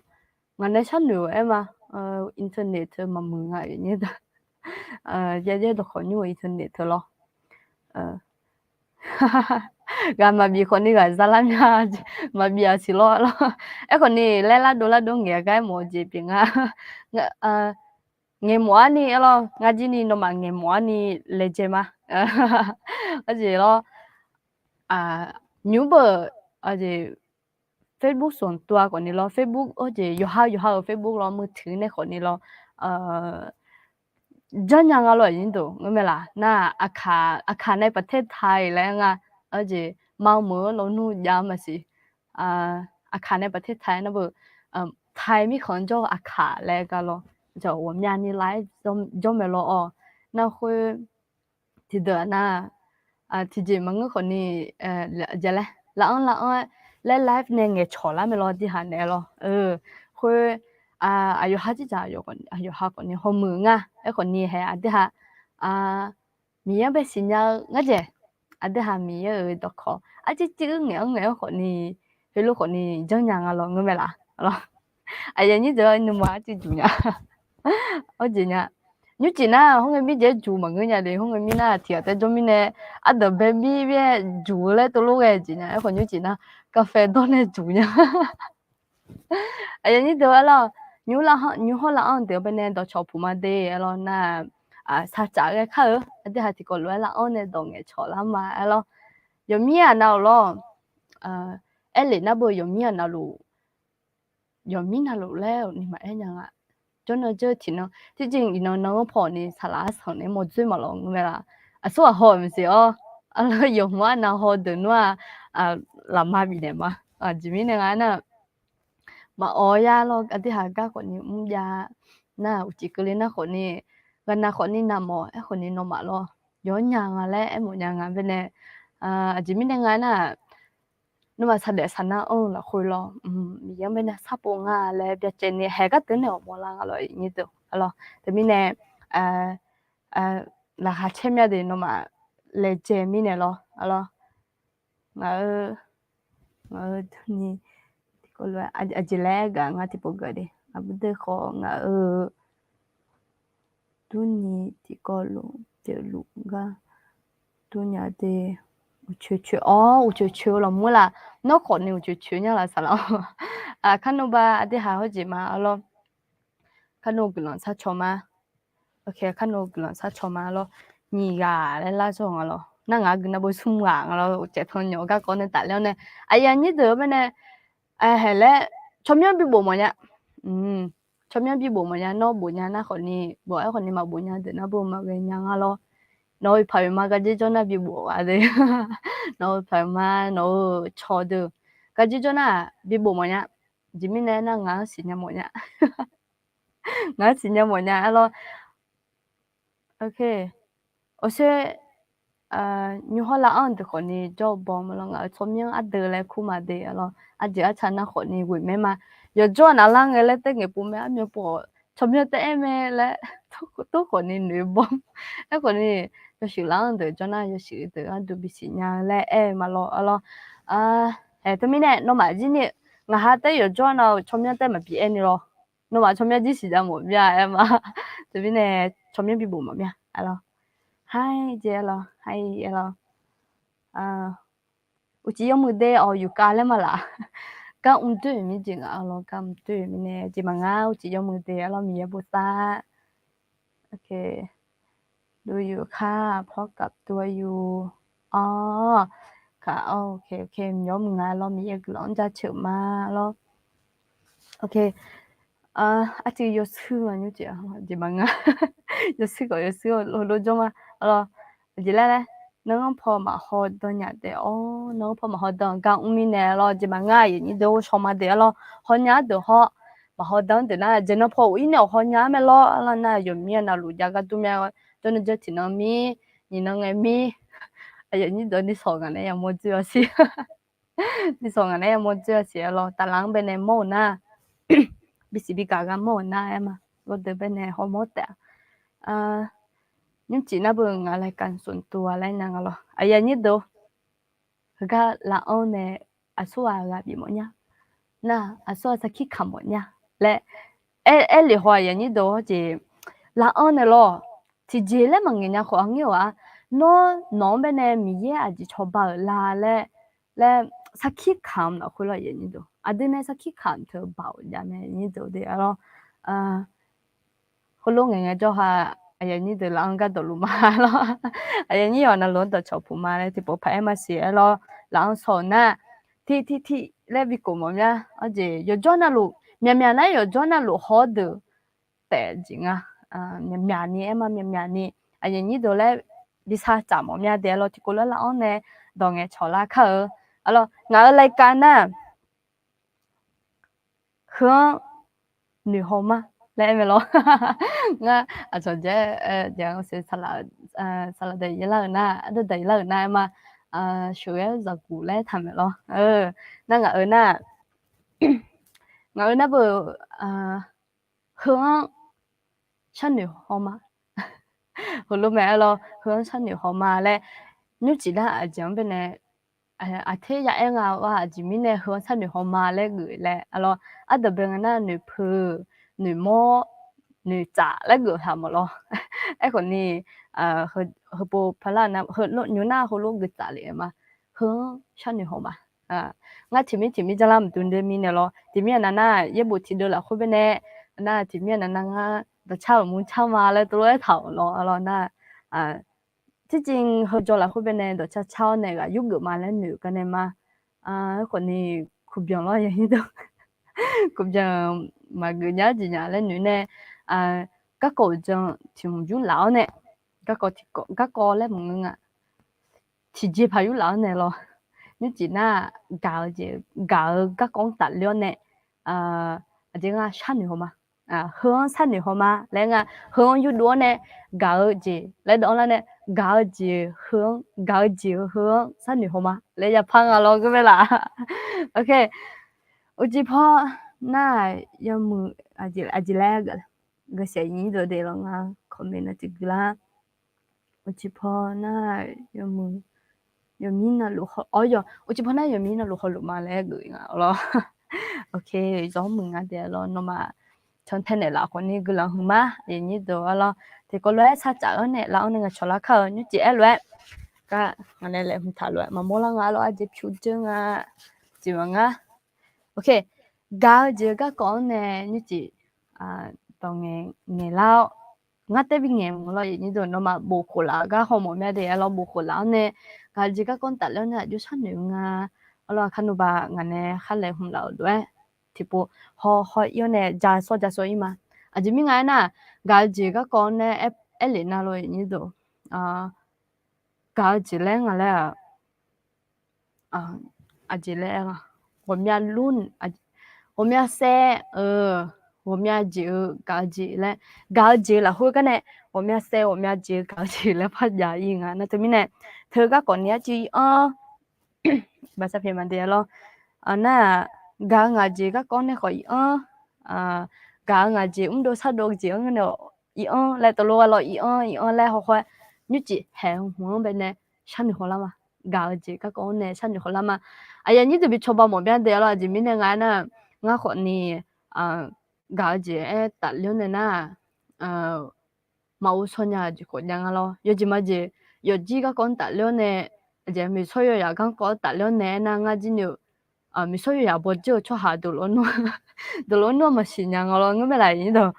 mà nó sát nữa em à internet mà mười ngày như ta giờ giờ được khỏi nhiều internet thôi lo gà mà bị con đi gà ra làm nha mà bị xí lo ấy còn đi lấy lá đồ nghe cái mồi gì biển à nghe mua ni alo ngaji ni no ma nghe mua ni leje ma aje lo new bờ aje Facebook ส่วนตัวก่อนนี่lo Facebook aje yo ha Facebook loมือถือในคนนี่loจันยังอร่อยยิ่งตัวงั้นไหมล่ะน่าอาคารในประเทศไทยแล้วไงaje มาเหมือนเรานู่นยามมาสิอาคารในประเทศไทยนะเบอไทยมีคนเจ้าอาคารแล้วกันlo就我们家里来就没了哦，那会记得那提前问个คนนี้จะเลยละเล่นไลฟ์เนี่ยไงชอละไม่รอที่หันเนี่ยหรอคุยอายุห้าจีจ่าอายุห้าคนนี้หัวมือง่ะไอ้คนนี้ให้ที่หามียังไปสิญญางั้นเจ้ที่หามีดอกคอจีจื้อเงี้ยคนนี้เป็นลูกคนนี้จังยังหรอเงี้ยไหมล่ะหรออย่างนี้เจอหนุ่มว่าจีจุเนี่ย어제 냐 뉴지나 홍에 제 주먹이냐 데 홍에 미나 티아데 좀이네 아더 베비베 주래 돌로게지냐 거 뉴지나 카페 돈에 주냐 아니 더라 뉴홀라 안데 베네 더 초푸마데 알로나 사자게 카으 아데 하티 걸로라 안에 동에 초라마 알로 요미야 나올로 엘리나 보 요미야 나로 요미나로 레오 니마 에냐가 cho nó chơi thì nó chính nó phò này xả lá xong này một dưới mà lòng người là số hỏi mình gì nó dùng quá nào hỏi được nó làm mai bị này mà chỉ biết này nè mà ya lo cái thứ hai cái con này ya na chỉ cứ lên na con này gần na con này nằm mò con này nó mà lo gió nhà lẽ em một nhà bên này chỉ biết này nè nhưng mà sao để sao na là khôi lo mìnhยังไม่ได้ทราบงาเลยเดี๋ยวเจนี่ให้ก็ตื่นเนี่ยมอลังอร่อยนี่ตัวalorsแต่มีเนี่ยราคาเช่นเนี่ยเดี๋ยวมาเลยเจมีเนี่ย咯alorsนี่ที่ก็เลยอาจจะแลกกันงาที่ปกติบุตรของตัวนี้ที่ก็ลงเดี๋ยวลุงก็ตัวนี้เดี๋ยว我就了么啦，那可能我就呢啦啥了，看到吧，的还好几嘛咯，看到个人啥错嘛 ，OK， 看到个人啥错嘛咯，你呀来拉种咯，那我跟那不送啊咯，这朋友家讲的大了呢，哎呀，你这边呢，系嘞，全面比บ่么呀，全面比บ่么呀，那บ่呀那คนนี้บ่ไอ้คนนี้มาบ่呀เดี๋ยว那บ่มาเป็นยัง咯。너희 발마가지 전화비 뭐하대 너희 발마 너 쳐도 가지 전화 비뭐 뭐냐 지민애나 nga sinya 뭐냐 nga sinya 뭐냐 alo ok 어제 뉴홀라 안데 거니 저 bomlang 처명 아들래 쿠마데 alo 아지 아차나 거니 위메마 여조 나랑에 레땡에 보면 아며 보 처명 때에메래 또 거니 뉴범 에 거니 yo chỉ lắng được cho nó yo chỉ được anh được bị xí nhà lẽ em mà lo tôi mình nè nó mà gì nè ngà hát tới yo cho nó trong nhà tới mà bị em lo nó mà trong nhà chỉ xí ra một bia em mà tôi mình nè trong nhà bị bụng mà bia alo hai giờ lo hai alo chỉ có một day ở yoga lên mà là các ông tôi mình chỉ alo các ông tôi mình nè chỉ mà ngao chỉ có một day alo mình bút ta okดูอยู่ค่ะพร้อมกับตัวอยู่ค่ะโอเคย้อมงานเรามีเอกหลอนจะเฉิมมาแล้วโอเคอาจจะยศคือมันอยู่จ้ะจีบังอ่ะยศก็รู้จักมาแล้วจีแล้วน้องพอมาหอดเนี่ยเดี๋ยวน้องพอมาหอดกันอุ้มเนี่ยแล้วจีบังอ่ะอย่างนี้เดี๋ยวชมมาเดี๋ยวแล้วหอเนี่ยเดี๋ยวหอ mà họ đón từ na giờ nó phô ý nào họ nhá mẹ lo là na dùng miên nào lụt giá cái tụi mẹ cho nên giờ thì nó mi nhìn nó nghe mi ai giờ như đó đi sổ cái này em muốn chưa xí đi sổ cái này em muốn chưa xí lo ta lắng bên em mua na bị xí bị cả cái mua na em mà rồi từ bên này họ mua tệ nhưng chỉ là bưng lại cần xuân tua lại năng lo ai giờ như đó cái là ông này à số là bị mọi nhá na à số sẽ khi khăm mọi nhá lẽ ê lì hoa giờ như đó chỉ là ông này lo thì chỉ là mà người nhà họ ăn nhiều à nó bên này mình à chỉ cho bảo là lẽ sẽ khi khăm là khối là giờ như đó à đây này sẽ khi khăm thì bảo giờ này như đó thì alo khối lúc người cho ha ai như đó là ăn cái đồ lúa mà lo ai như là nó đồ chọc phụ mà thì bộ phải mà xí lo là ăn sầu na thì lẽ vì cũng mà nha ở gì giờ cho nó lú miền này giờ cho nó lú khó được tệ gì à miền này em mà miền này ai như đó lẽ đi xa chạm mà nha để lo thì cô là ăn nè đồ nghe cho lá khờ alo ngã lại cái nè hướng nữ home mà lẽ em lo ngã cho chứ giờ sẽ salad đây là na đây đây là na mà sữa giờ cũ lẽ thầm lo na ngã na ngã na bữa hướng chân nữ home mà hồi lúc mẹ lo hướng chân nữ home mà lẽ nếu chỉ là ở trong bên này thế giờ emว่าchỉ mình này hướng chân nữ home mà lẽ gửi lẽ alo ở đây bên này nữ phư nữ mô nữ trả lẽ gửi thầm loไอ้คนนี้เขาปูพลานะเขาโลอยู่หน้าเขาโลกกจ่าเลยมาเขาชั้นอยู่ห้องมางั้นที่มีจะลำตุนเดมีเนี่ยหรอที่มีนั่นน่ะยี่บุตรที่เดินละคนเป็นเนี่ยน่ะที่มีนั่นน่ะแต่เช่ามุ้งเช่ามาแล้วตัวไอ้เถ่าหรอน่ะที่จริงเขาจอละคนเป็นเนี่ยแต่เช่าเนี่ยก็ยุคเกิดมาแล้วหนูกันเนี่ยมาคนนี้คุบยังรออย่างนี้ตัวคุบยังมาเกิดยาจีน่ะแล้วหนูเนี่ยcác cô chẳng thì một chút lão nè các cô lấy một ngưng thì chỉ phải chút lão nè lo nếu chỉ na gạo các con tạt lên nè chỉ là sát nhiều mà hướng sát nhiều mà lấy nga hướng chút đua nè gạo gì lấy đó là nè gạo gì hướng sát nhiều mà lấy ra phăng lo cái vậy là ok chỉ po na yêu mu chỉ là cái sẽ nhìn rồi để lòng comment là chỉ là chỉ po na yum mina lu giờ chỉ po na mina lu lu mà lẽ gửi lo ok giống mình để lo nó mà chân thế này là con này cứ là mà để như đó lo thì có lẽ sát chả này là ông này cho lá khờ như chị lẽ cái anh này lại không thả lẽ mà mua là lo chỉ chụp chương chỉ mà ok gạo giờ các con này như chị tao nghe lao ngắt tới bên nghe lo như đó nó mà bù khổ lá cái họ mỗi ngày để lo bù khổ lá nè cái gì các con tạt lên nè chút sáng nữa lo khăn bà ngày này khăn lại không lâu đấy thì bộ họ yêu nè giá số mà chỉ mình ngày nè cái gì các con nè em lên nào rồi như đó cái gì lên ngày là chỉ lên hôm nay luôn hôm nay xe我们就搞起来，搞起来后个呢，我们就搞起来拍牙印啊，那对面呢，他个讲呢就bahasa Firman dia lo, na ga ngaji ka con ne khoi ga ngaji do sa do ji no lại tao lo lại họ khoa như chị hàng muốn bên này sanh hồ lắm mà ga gì các con này sanh hồ lắm mà ai như tụi bị cho bao một bên đây là gì mình ngay nè ngay khoản này gạo gì đặt luôn này na màu son nhà chỉ có nhang lo giờ gì mà gì giờ gì các con đặt luôn này giờ mình soi ya các con đặt luôn này na ngay gì nhiều mình soi ya bao giờ cho hà đồ luôn mà xin nhang lo ngay bên này như đó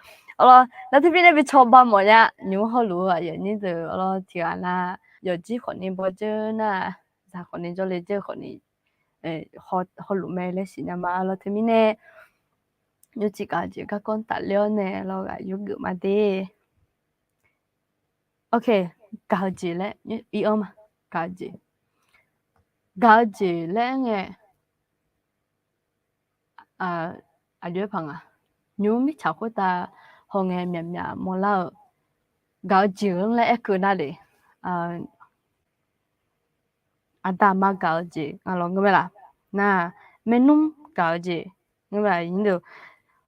那这边那边超棒么呀？牛好路啊，人家就提案啦，有几可能不就那，咋可能就来就可能好路咩嘞？是嘛？这边呢。有几个讲大了呢，老个有个嘛的。OK， 搞字咧，一样嘛，搞字咧嘅，阿月鹏啊， nhú mi chào khối ta hồ nghe mềm nhả mò lao gạo chữ lại cứ na đi ada ma gạo chữ lo nghe vậy là na menum gạo chữ nghe vậy nhìn được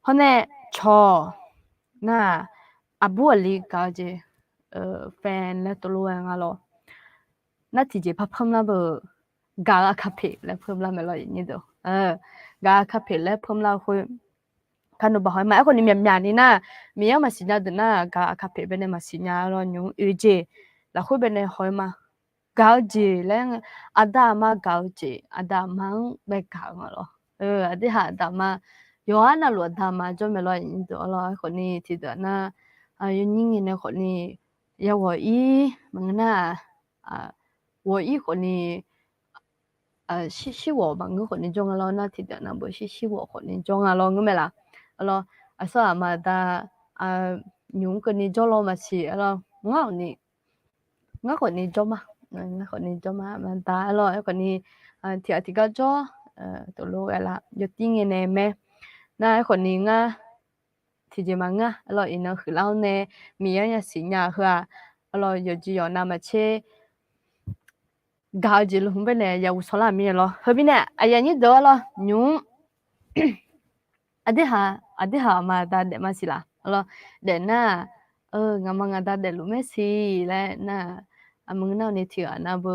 hôm nay cho na abu ali gạo chữ fan là tôi luôn lo na thì chỉ phập phồng là bờ gạo cà phê là phồng là mấy lo nhìn được gạo cà phê là phồng là khốiคันบ่ให้มาคนนี้แม่ๆนี่นะมีเอามาสิญญาดนะกะคาเฟ่เปนมาสิญญาลอญูอืเจแล้วคุเปนหอยมากาวเจแล้วอะดามากาวเจอะดามังเบกางลออะดิหาดามายออะนะลอดามาจอมลอยินตอลอคนนี้ที่ดนะยูญิงเนี่ยคนนี้ยาวอีมันนะ我一คนนี้是我们คนนี้จงอะลอนะที่ดนะบ่是我คนนี้จงอะลองมั้ยล่ะalors asa amada nyung ko ni jolo ma si alors nga ko ni joma ma ta alors ko ni ti ga jo to lo ala yo ting ne me na ko ni nga ti je ma nga alors ina khlau ne mi ya si nya hua alors yo ji yo na ma che ga ji lu be ne ya u so la mi lo ho bi ne aya ni do lo nyung adiha ma da de masila alo de na ngama ngada de lu mesi le na amung na ni thia na bu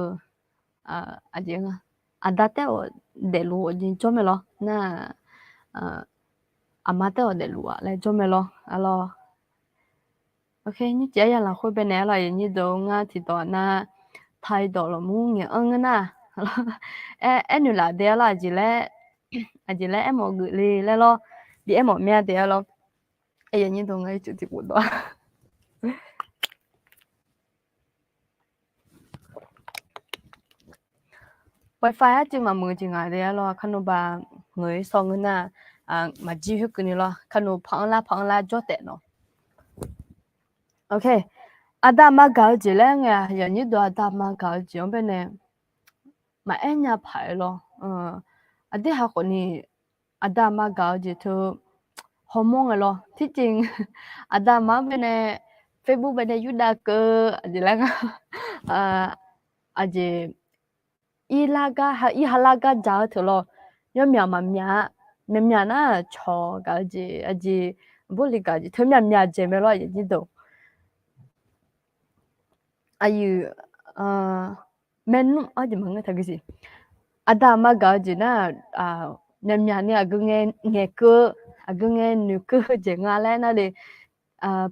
ajenga adate o de lu jin chomelo na amate o de lu le chomelo alo okay ni je ya la khoi be ne la ni do nga thi do na thai do lo mu nge na nu la de la ji le ajile em mo gửi le lo đi em mo mẹ de lo ai giờ như tôi ngay chữ chữ đó wifi á chứ mà mười chừng ngày de lo khăn ba người so người na mà chỉ hết cái này lo khăn phẳng la cho tệ nó okay ada ma gạo chỉ là nghe giờ như đó ada ma gạo chỉ ông bên này mà em nhà phải lo ada học cái này ada ma gạo chỉ thôi hormone lo ที่จริง ada ma เป็นใน Facebook เป็นในยูดาเกออะไรล่ะaje ilaga ha ihalaga ja thlo yo mya ma mya na cho ga aje boli ga ji thmya mya je me lo yi do ayu menu aje mang ta gi si ada ma ga ji na mya ni aga nge ko aga nge nu ko je nga la na de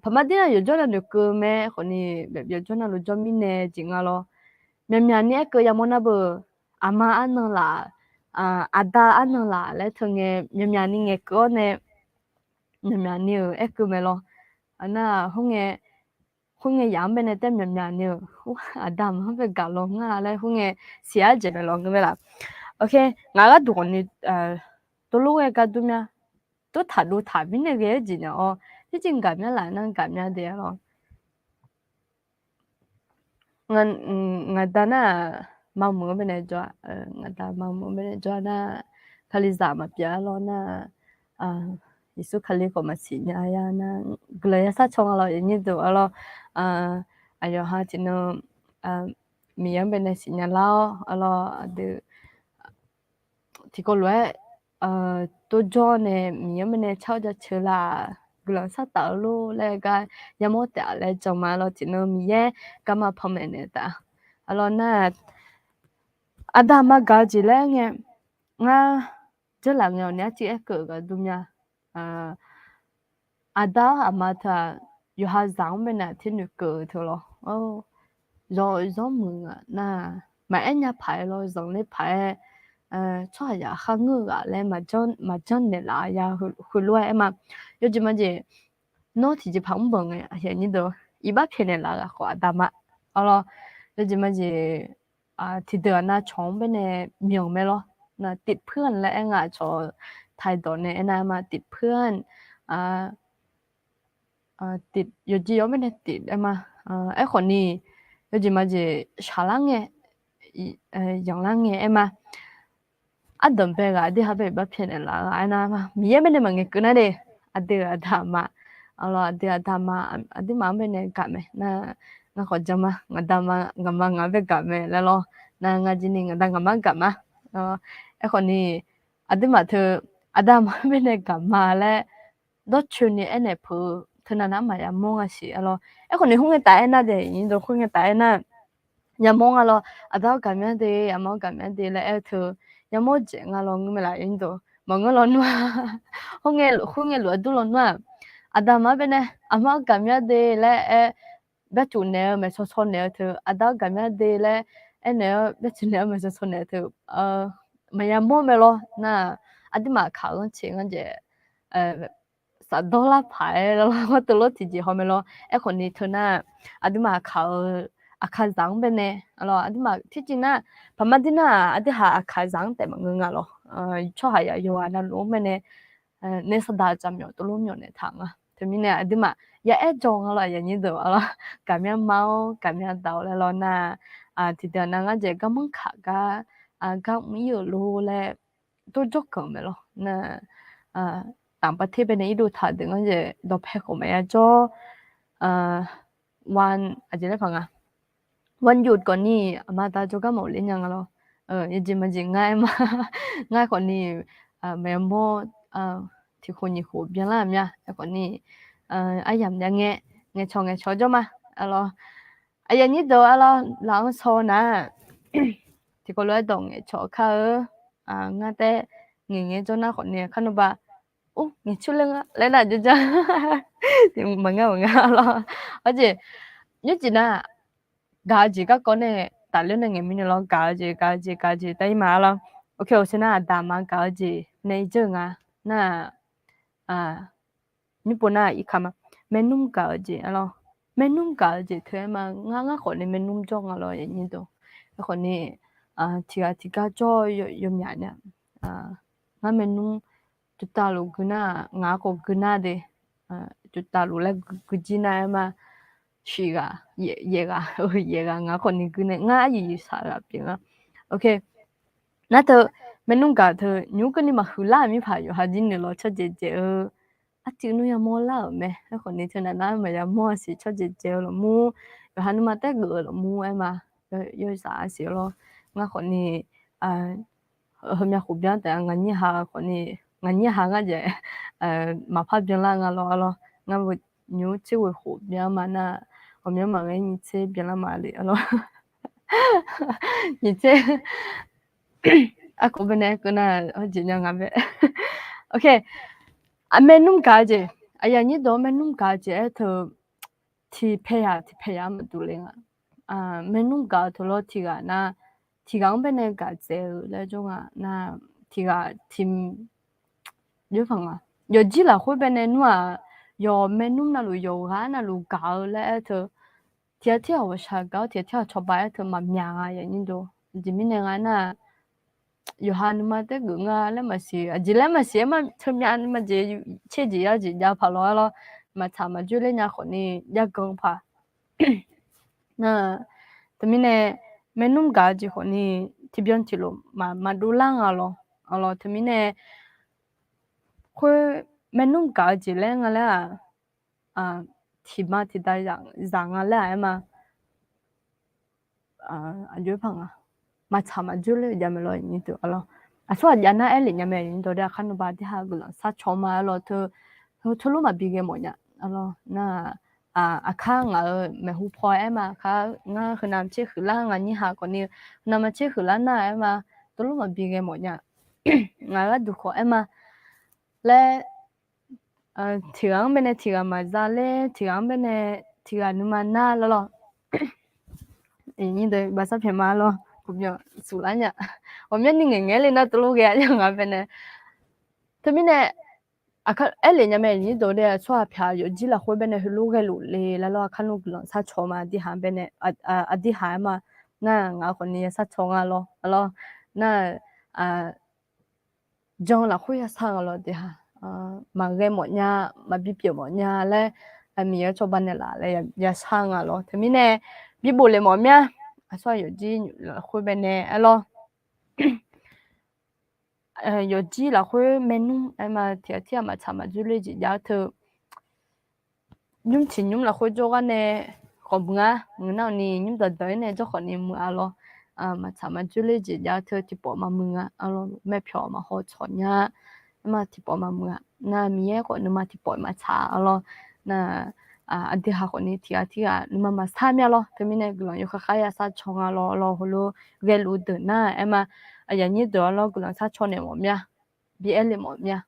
pamadina yo jona nu ko me khoni be yo jona lo jomi ne ji nga lo mya ni ko ya mo na bo ama an la ada an la le thonge mya ni nge ko ne mya ni e ko me lo ana hunge yam be ne te mya ni ada ma be ga lo nga le hunge sia je me lo nge la okay nga ga du ni to lo e ga du mya to tha bi ne ge ji ne o ti jing ga mya la na ga mya de lo nga da na ma mo be ne jo nga da ma mo be ne jo na khali za ma pya lo na isu khali ko ma si nya ya na gla ya sa chong lo ni do lo ayo ha ti no mi yang be ne si nya lo lo de ti ko lo to jo ne mi yang be ne chao ja chela gla sa ta lo le ga ya mo ta le chong ma lo ti no mi ye ka ma phom ne ta alo na ada ma ga ji le nge nga je la nge ne chi e ko ga du nya ada amata yu ha zang me na ti nu ko to lo zo mu na ma en ya pai lo zong le pai cho ya ha ngu ga le ma jon ne la ya hu lo ma yo ji ma ji no ti ji phang bong ya ni do i ba phe ne la ga kwa da ma alo yo ji ma ji thì đứa na chong bên này miệng mày lo na tiệt phơn là anh à cho thay đổi này anh mà tiệt phơn tiệt yo ji yo bên này tiệt em mà ai còn ni yo ji mà ji xả lăng nghe yang lăng nghe em mà đầm bé gà đi học bé bắt phiền là anh mà mi em bên này mà nghe cái này đi အတေအထာမအလောအတေအထာမအတေမဘယ်နဲ့ကမယ်နာငါခေါ်ကြမငါတမငါဘက်ကမယ်လဲလောနာငါကြီးနေငါတငါမကမအခုနေအတေမသအဒါမဘယ်နဲ့ကမလဲတော့ချွနေအဲ့နဲ့ဖူထနာနာမရမောငါရှိအလောအခုနေဟုငါတိုင်နာတဲ့ရင်တော့ခုငါတိုင်နာညမောငါလောအတော့ကမြတဲ့အမောကမြတဲ့လဲအဲ့ထညမောကျငါလောငမလာရင်တော့မငလောနွာဟုငဲလူအတူလောနွာအဒါမဘယ်နဲ့အမောကမြတဲ့လဲဘတ်တူနေမဆောဆောနေထအတော့ကမြတဲ့လဲအဲ့နဲ့ဘတ်တူနေမဆောဆောနေထမယမောမလောနာအဒီမခါလုံးချင်ငကြ$10牌แล้วก็ตัวรถที่เขาไม่รอไอ้คนนี้เธอน่ะอันที่มาเขาอาคาซังเป็นเนี่ยalorsอันที่มาที่จริงน่ะพม่าที่น่ะอันที่หาอาคาซังแต่มันเงินอ่ะหรอชอบหายอยู่อันนั้นรู้ไหมเนี่ยในสดาจำอยู่ตัวรู้อยู่ในทางอ่ะทีนี้เนี่ยอันที่มาอย่าแอจงอะไรอย่างนี้เด้อalorsการมีเมาการมีเตาแล้วน่ะที่เดียวนั่งอาจจะก็มึงขาก็ไม่อยู่รู้แล้วตัวจกกันไหมหรอน่ะต่างประเทศเป็นในดูถ่ายถึงก็จะดอกแพงของแม่จ้อวันอาจจะได้ฟังวันหยุดก่อนนี่มาตาจูก็หมดเลยยังเรายังจริงมันจริงง่ายมากง่ายกว่านี้แม่โมที่คนยี่หูเบี้ยล่ะเนี่ยแต่ก่อนนี้ไอ้ยำยังเงี้ยชอจ้ามาเราไอ้ยันนี้เดี๋ยวเราหลังโซนะที่ก็เลยต้องชอเขาง่ายแต่เงี้ยจ้าหน้าคนนี้ขนมบ้า你出来啊，来了就这样，问咯，而且一直呢，搞几个讲呢，大量的人民咯，搞几，但係嘛咯，OK， 我先拿大嘛搞幾，你這啊，那你本來一看嘛，沒弄搞幾，咯，沒弄搞幾，佢嘛，我可能沒弄中啊咯，人哋都，可能提個做有咩呢，我沒弄。จุดตาลูกน่ะงาก็กน่ะเดจุดตาลูแล้วกุจิน่ะมาชีกะเยกะงาคนนี้กน่ะงาอีสาระเปียงโอเคน่ะเธอเมนุ่งกะเธอญูกนี่มาหุลามีพาอยู่หาจินนี่ลอชอเจเจอะจินูยามอลาแม่คนนี้เธอน่ะนะมายามอสิชอเจเจลมูอยู่หันมาแต่เกลมูไอ้มาอยู่สาสิลงาคนนี้เฮมยาขุบยาแต่งานนี้หาคนนี้ငါညဟာငါကျမဖပြန်လာငါလောငါညိုချေဝခုပြန်မနာ我们嘛个你这边了嘛哩咯你这啊个边呢个那我尽量安排 OK 啊没弄家姐哎呀你都没弄家姐头提配呀么多嘞没弄家头咯提个那提刚边那家姐那种那提个提nhớ phần giờ chỉ là khối bên này mà giờ mình nung là lùi giờ gà là lùi gạo lại thì theo vào sao gạo thì theo cho bài thì mà nhà vậy như đó chỉ mình này là giờ han mà tới gửi là mà xí chỉ là mà xí mà tham nhà mà chỉ chế gì á chỉ ra phải lo mà thà mà chưa lên nhà khỏi này ra công phải nè thì mình nung gạo chỉ khỏi này thì biến chỉ lo mà đủ lang lo thì mình này佢咩弄搞住咧我咧提大人咧嘛阿朋嘛查嘛就咧又咪攞呢度咯所以人咧連又咪呢度咧看到把啲下個人殺錯嘛咯佢路嘛比嘅冇人咯那ข้างไม่หูพอมาค่ะงั้นคือน้ำเชื่อคือล่างนี่หาคนนี้น้ำเชื่อคือล่างน่ะมาตัวลูกมาบีเกหมดเนี่ยงั้นก็ดูขอมาและที่อังเป็นที่อังมาจากเลยที่อังเป็นที่อังนุ่มน่าแล้วนี่เดี๋ยวภาษาเพมาแล้วผมจะสุราเนี่ยผมยังนึกเงี้ยเลยนะตัวลูกแกยังไงเป็นแต่ไม่เนี่ยเลยเนี่ยแม่นี่ตัวเดียวชอบพาอยู่จีละคนเป็นลูกแกลูกเลยแล้วขันลูกหลานสัตว์ชอบมาที่หางเป็นที่หางมาน่ะงาคนนี้สัตว์ชอบแล้วน่ะจงละคุยสังแล้วที่หามาเกหมดเนี่ยมาบีบหมดเนี่ยแล้วมีชอบบ้านเนี่ยละเลยอย่าสังแล้วแต่ไม่เนี่ยบีบเลยหมดเนี่ยชอบอยู่จีละคุยเป็นแล้ว有机了会没弄，哎嘛，天天嘛查嘛就来就要头，用了会做个呢，好不啊？我那你用的对呢，就和你mua咯，嘛查嘛就来就要头提包嘛mua，咯，买票嘛好炒呀，嘛提包嘛mua，那米也个你嘛提包嘛查咯，那。ada hak ni tia lima mas thamya lo temine gulong yo khaya sa chonga lo holo gel udna ema aya ni do lo gulong sa chone mo mya bl mo mya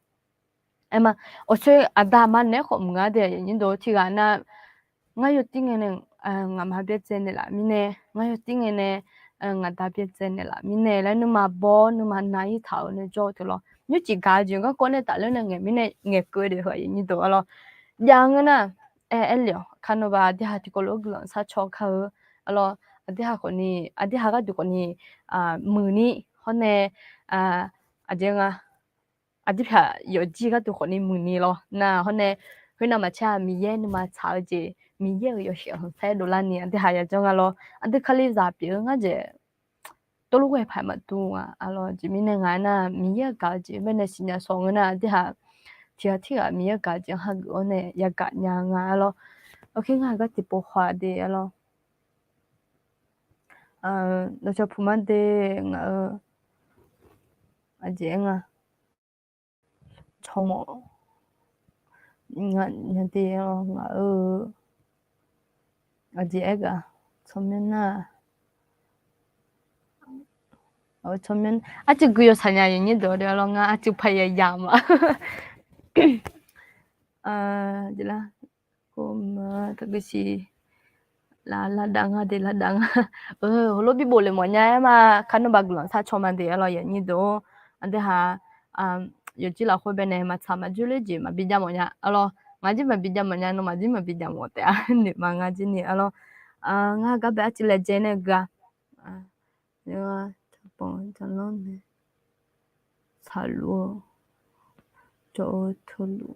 ema oche ada man ne khom nga de ni do tia na nga yo tingene nga ma be chen la mine nga yo tingene nga da be chen la mine la nu ma bo nu ma nai thao ne jo to lo nyu chi ga ji ga ko ne ta le ne nge mine nge ko de ho ni do lo yang na elio kanova dia tikologlo sa chokha alo dia ko ni dia ga du ko ni muni hone ajenga adipha yo ji ga du ko ni muni lo na hone hina ma cha mi ye ni ma cha je mi ye yo shi ho sai do la ni dia ya jonga lo adi khali za pi nga je to lu we phai ma tu alo ji mi ne nga na mi ye ga je me ne sin ya so nga dia tia mi ye ga je ha go ne ya ga nya nga lo OK nga ga tipo hwa de lo no cha phuma de nga a je nga chomo nga de lo nga a je ga chomen na chomen a ji gu yo sanya yin ni do de lo nga a ji pha ya ya ma de la comme cái gì là đang de la đang holo bi bole mo nya ma khanu baglon sa choma de lo ya ni do ande ha yo ji la khwe be ne ma cha ma ju le ji ma bi ja mo nya alo nga ji ma bi ja mo nya no ma ji ma bi ja mo te ni ma nga ji ni alo nga ga ba chi le je ne ga yo bon ta lo ne sa lu cho thu lu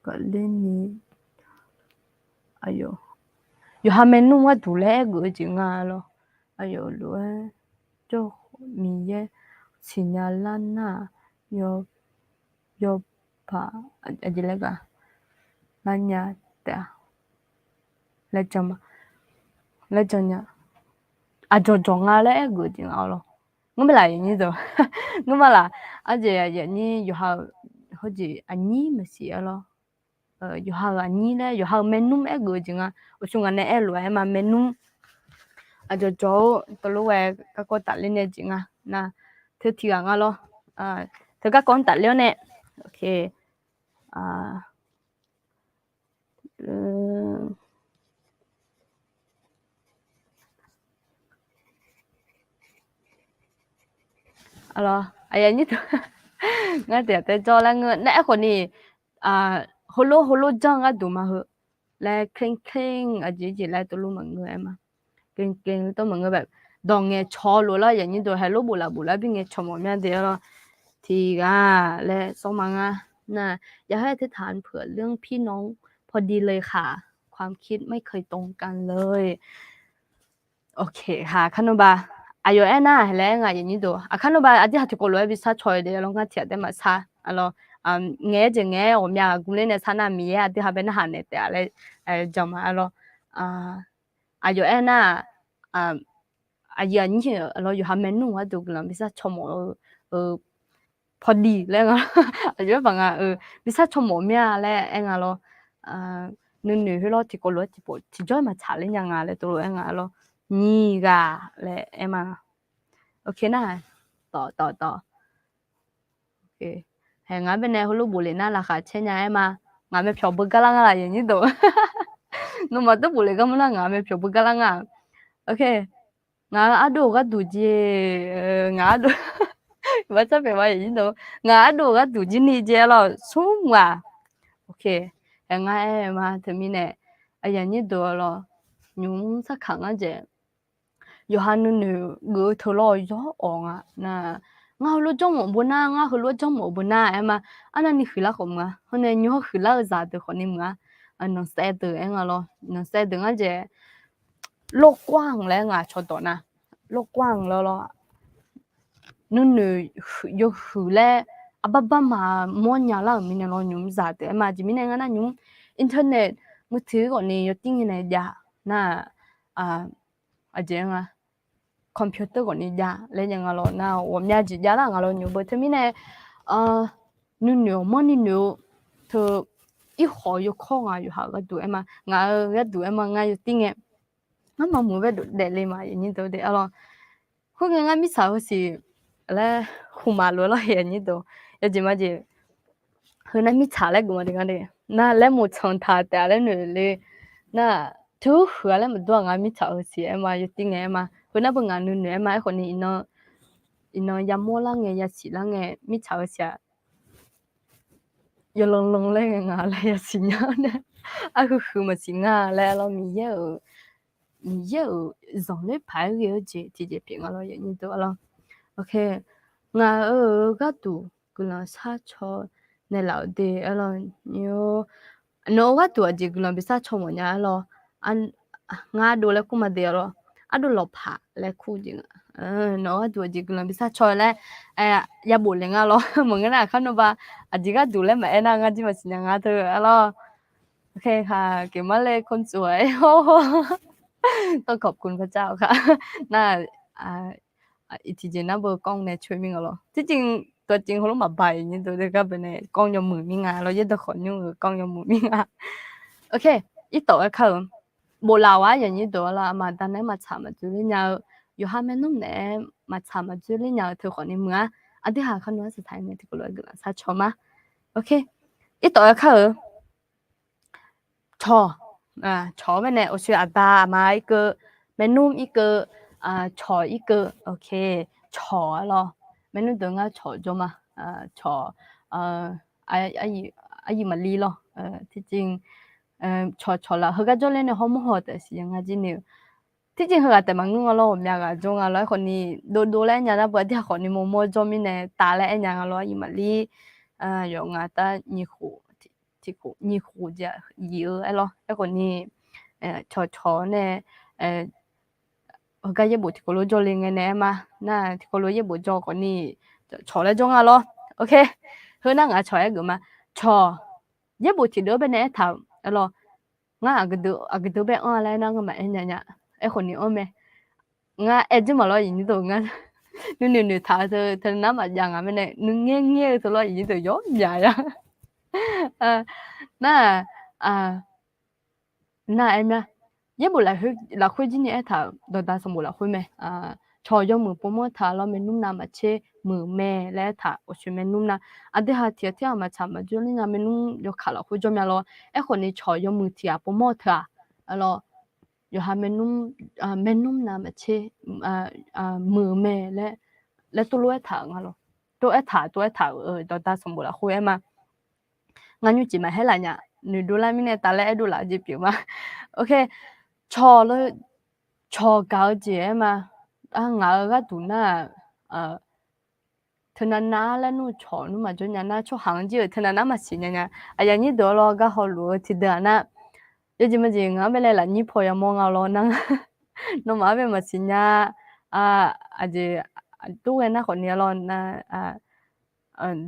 ka le ni ayo yo ha men nu wa du le go ji nga lo ayo lo cho mi ye signalana yo pa ajilega nanya ta la chama ajo nga le go ji nga lo ngum la yin ni do ngum la aje ya ni yo ha ho ji ani ma si lo yo ha ani le yo ha menum e go ji nga o chunga ne e lo ma menum ajo to lo we ka ko ta le ne ji nga na thứ thì nga lo thứ các con ta le ne okay alo ai như thế nga te te cho la nga na ko ni holo jang a du ma hu la kling a ji la to lu ma nga ma kling to ma nga ba dong nge cho lo la ya ni do hello bu la bi nge cho mo mya de loทีก็และส่งมานะอยากให้อธิษฐานเผื่อเรื่องพี่น้องพอดีเลยค่ะความคิดไม่เคยตรงกันเลยโอเคค่ะคันบาอายุน่าแล้วไงอย่างนี้ดูคันบาอธิษฐานที่กลัววิชาช่วยเดี๋ยวลองกันเทียดได้มาซะalors nghe je nghe o mya gule ne sana mi ya ati ha ben ha ne te ale jama alors ayo na aya ni alors yo ha menu wa do glam bisa chomo พอดีแล้วngaอาจจะฟังวิชาชมหมอแล้วเองloนึๆให้เราที่ก็รู้ที่ปวดที่จ้อยมาฉาเล่นยังไงเลยตัวเองloนี่ก็แล้วเอ็มโอเคนะต่อโอเคเห็นงั้นเป็นแนวลูกบุหรี่น่าราคาเช่นยังมางั้นไม่เพียวบุกกะลังอะไรอย่างนี้ตัวนุ่มตัวบุหรี่ก็มันงั้นไม่เพียวบุกกะลังโอเคงั้นดูก็ดูจีงั้นดูว่าจะเป็นว่าอย่างนี้ตัวงั้นดูก็ดูจีนี่เจ้าสุ่มว่ะโอเคเห็นงั้นมาถึงมีเนี่ยอย่างนี้ตัวเรายุ่งสักครั้งอ่ะเจ้ยูฮันนูกูทะเลาะย้อนนะงารู้จังหมดบุญนะงารู้จังหมดบุญนะมาอันนั้นนี่คือละของมึงคนนี้ยูคือละจะตัวคนนี้มึงน้องเสด็จเราน้องเสด็จอ่ะเจ้โลกกว้างแล้วชดตัวนะโลกกว้างแล้ว nu yo hule ababa ma monya la mine lo nyum za te ma ji mine ngana nyum internet mu thu ko ni yo ting ne ja na a jenga computer ko ni ja le nya lo na wo mya ji ja la nga lo nyu bo te mine nu mo ni nu to一好有空啊，有好个读嘛，我个读嘛，我有听诶，我冇冇个读得嚟嘛，人哋都得咯。佢个我咪炒是咧胡马路咯，人哋都有啲乜嘢，佢那咪炒咧咁我哋講嘅，那咧冇從他哋咧女咧，那都佢咧冇多我咪炒是嘛，有聽誒嘛，佢那本眼女嘛，佢呢，ino ya mo lang嘅，ya si lang嘅，咪炒是啊。yo long le nga la ya sinya ne a khu ma singa la lo mi yo zong le pai yo je ti je pi nga lo ye ni to lo okay nga ga tu ku la sa cho ne lao de lo yo no ga tu a je ku la bi sa cho mo nya lo an nga do le ku ma de lo a do lo pha le khu ji nga no tu ji ku la bi sa cho le ya bo le nga lo mo nga na kha no ba a ji ga du le ma na nga ji ma sin nga to lo okay ค่ะเก็บมาเลยคนสวยต้องขอบคุณพระเจ้าค่ะน่าอีกทีเจน่าเบอร์กล้องเนี่ยช่วยมิ่งเหรอที่จริงตัวจริงเขาลงมาใบนี่ตัวเด็กก็เป็นเนี่ยกล้องยมมือมิ่งอ่ะเรายึดตะขอนยุ่งกล้องยมมือมิ่งอ่ะโอเคอีต่อค่ะโบราณว่าอย่างนี้ตัวละมาตอนนั้นมาถามมาจุลินยาอยู่ห้าแม่นุ่มเนี่ยมาถามมาจุลินยาเธอขอในเมืองอันที่หาขนมสุดท้ายเนี่ยที่กูเลยกันซาชอมาโอเคอีต่อค่ะchó bên này ở chỗ bà mà一个 menu 一个chó一个 OK chó咯 menu 等下chó 咗嘛chóอายุมาลี咯ที่จริงchó啦佢個做咧好唔好แต่是ยังไงจีเนี่ยที่จริง佢แต่มันงง咯咩個中啊คนนี้ดู咧ยังได้บ่ที่คนนี้โมโมจอมิเนี่ยตา咧ยัง咯อายุมาลี用啊得二胡ที่กูนี่กูจะเยอะไอ้咯ไอ้คนนี้ชอเนี่ยก็ยังบุที่กูรู้จอลิงไงเนี่ยมาน่าที่กูรู้ยังบุจอคนนี้ชอแล้วจงอ่ะ咯โอเคเฮ้ยนั่งอ่ะชอไอ้กูมาชอยังบุที่เดือไปเนี่ยถามไอ้咯งั้นก็เดือไปอ้อแล้วนั่งก็มาไอ้เนี่ยไอ้คนนี้อ้อไหมงั้นไอ้จิมา咯อย่างนี้ตัวงั้นนู่ถามเธอน้ำอะไรอย่างอ่ะไม่เนี่ยนู่เงี้ยตัว咯อย่างนี้ตัวย้อนใหญ่อะ那em呀，也不来回今年他到大什么来回没朝阳มือปม他了没弄那么切มือแม่และ他我去没弄那แต่หาเที่ยวมาทำมาจุนี่นะไม่弄ยกขาละคุยจอมยา咯ไอ้คนนี้朝阳มือที่ปม他alorsยหาไม่弄那么切มือแม่และตัวรู้ไอ้他งั้น咯ตัวไอ้他到大什么来回嘛งั้นอยู่จีมาให้ละเนี่ยหนูดูแลมิเนี่ยตาแรกดูหลายจีบมาโอเคชอเลยชอเก่าจีมางาก็ดูน่ะเธอน่าแล้วนู่ชอนู่มาจนเนี่ยน่าชอหางจีเธอน่ามาสิเนี่ยอย่างนี้ตัวเราก็เขารู้ที่เดือนน่ะยังจีมาจีงาไม่เลยละนี่พอยังมองเอาเรานั่งน้องมาเป็นมาสิเนี่ยอาจจะตัวน่ะคนนี้เราน่ะ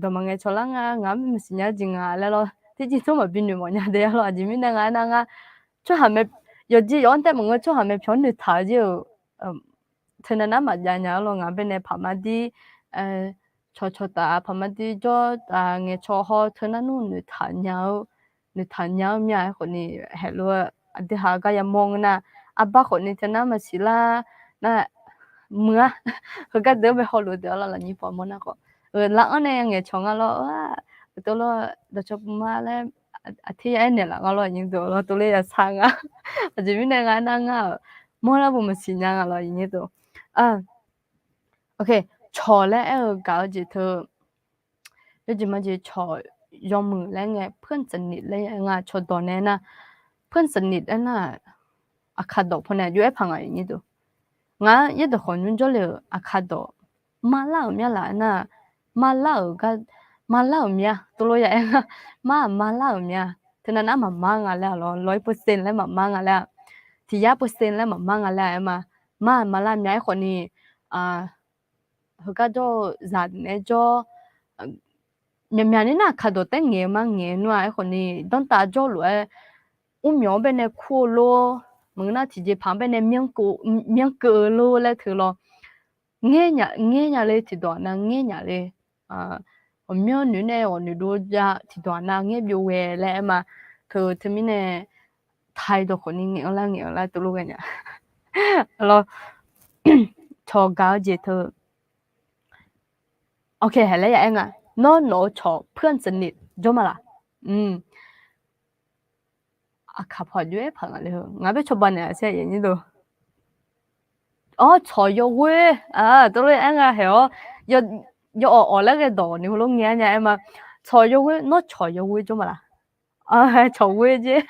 ตัวมังเงชอลังงาไม่สิเนี่ยจริงแล้วเราที่จริงต้องมาบินอยู่หมดเนี่ยเดี๋ยวเราจะมีนั่งช่วยหาไม่有时有แต่มึงก็ช่วยหาไม่พอหนึ่งท่า就เธอน่ะมาอย่างเงี้ยเรางาเป็นในพม่าดีชอตาพม่าดีจอเงี้ยชอเขาเธอน่ะนู่นหนึ่งท่าเงี้ยมีอะไรคนนี้เห็นรู้อันที่หาก็ยังมองนะบ้าคนนี้เธอน่ะมาสิละน่ะเมื่อเขาก็เดินไปหอรู้เดี๋ยวเรานี่พอมันนะก็หลังเนี่ยเงี้ยชงเราตัวเราเราชอบมาแล้วที่ไอ้เนี่ยละเราอย่างตัวเราตัวเลยจะสั่งอาจจะไม่ได้งานนั่งมั่วแล้วผมมาสิยังเราอย่างนี้ตัวโอเคชอแล้วเก่าจีเธอแล้วจีมาจีชอยอมมือแล้วไงเพื่อนสนิทเลยไงชอตอนนี้นะเพื่อนสนิทน่ะอาคาโดพอเนี่ยอยู่ไอ้พังอย่างนี้ตัวงั้นยี่ตัวคนยุ่งจะเลยอาคาโดมาเล่าเมียละน่ะมาเล่าก็มาเล่าเมียตัวเราอย่างมาเล่าเมียเธอนั้นมามั่งอะไรหรอ100%แล้วมามั่งอะไรที่100%แล้วมามั่งอะไรมาเล่าเมียคนนี้ เขาก็จะจัดเนี่ยจะမြန်นี่น่ะขัดตัวแต่เงี้ยมั้งเงี้ยนัวไอ้คนนี้ต้องตาจ่อรวยมีเอาไปในคู่โลมึงน่าที่จะพาไปในเมียงกูโลแล้วถือรอเงี้ยเลยที่ตัวนั้นเงี้ยเลย我没有女呢，我女多家提多那也比我来嘛，他们呢态度可能硬来都路个呢，咯，吵交节头，OK 係咧呀啊，我吵เพื่อนสนิทจบมาละขับพอด้วยพังอะไรเหรองั้นไปชอบบ้านเนี่ยใช่ยังนี่ดู吵有味都เลยเหร有那个道你好眼呀嘛，吵有味，那吵有味做嘛啦？吵味啫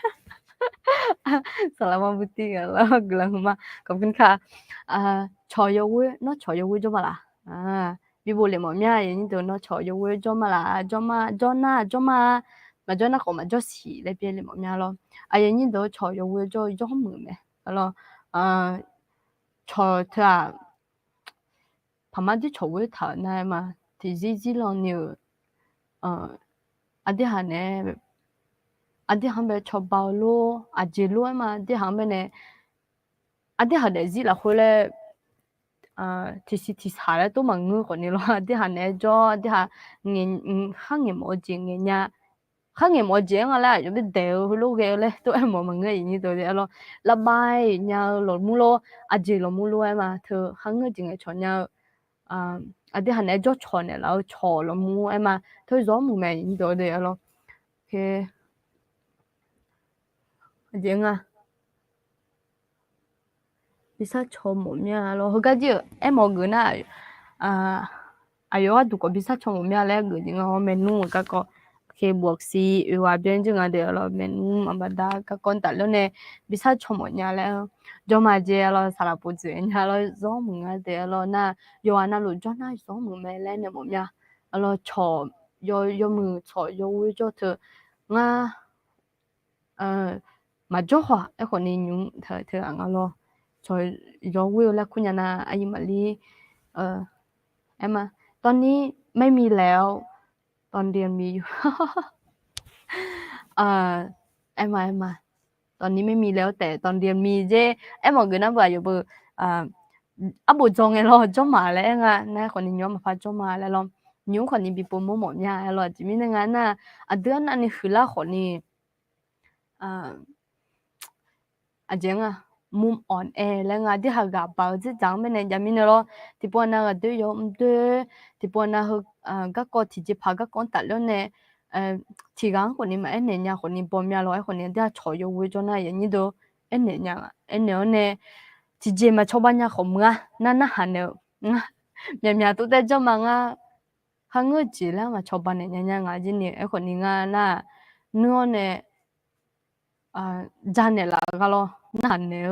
，salaman putih kalau gelang mah, ขอบคุณค่ะ吵有味，那吵有味做嘛啦？比不了么咩？人都那吵有味做嘛啦？做嘛嘛做那个嘛做事那边了么咩咯？人都吵有味做么咩？咯，吵他。旁边啲嘈會頭呢嘛，啲字咯你啲行呢，啲行邊嘈爆咯，接咯嘛，啲行邊呢，啲行呢字啦會咧，啲下咧都問我嗰啲咯，啲行呢咗，啲行行嘢冇錢嘅呀，行嘢冇錢我咧，有啲掉去攞嘅咧，都係冇問嘅嘢度嘅咯，拉拜呀落木咯，接落木咯嘛，佢行嘅淨係坐呀。啲人咧做錯呢，然後錯了冇嘛，佢做冇咩影到嘅咯。佢點bisa錯冇咩咯？佢家姐冇嘅啦，有讀過bisa錯冇咩咧？佢點我menu嗰個佢博士佢話邊種嘅咯，menu mà đã các con tại lúc này bisa錯冇咩咧？cho mà je lo sala pu zi nya lo zo mu nga de lo na yo ana lu jo na zo mu me le ne mo nya lo cho yo mu cho yo wi jo tu nga ma jo hwa e ko ni nyu the nga lo cho yo wi la ku nya na ai ma li Emma ตอนนี้ไม่มีแล้วตอนเรียนมีอยู่เอ็มมาตอนนี้ไม่มีแล้วแต่ตอนเรียนมีเจ้บอกกันนะว่าอยู่บุจงไงเราจมาแล้วไงนะคนนี้ย้อมมาพัดจมาแล้วเรานิ้วคนนี้บีปุ่มหมดเนี่ยเราจะมีในงานน่ะเดือนอันนี้คือละคนนี้เจ้ามุมอ่อนแอแล้วไงที่หากกับเบาจะจังไม่เนี่ยจะมีเนาะที่ปวน่ะก็ด้วยยมด้วยที่ปวน่ะก็ที่จะพาก็คนตัดแล้วเนี่ยทีกังคนนี้มาเนี่ยคนนี้ปอมยาลอยคนนี้ที่ชอยวิจนะอย่างนี้ดูเนี่ยที่จะมาชอบบ้านยาของมึงนั่นหันเนี่ยมีตัวแต่จะมังหังจีแล้วมาชอบบ้านเนี่ยจีเนี่ยคนนี้น่ะนู้นเนี่ยจานเนี่ยละก็แล้วนั่นเนี่ย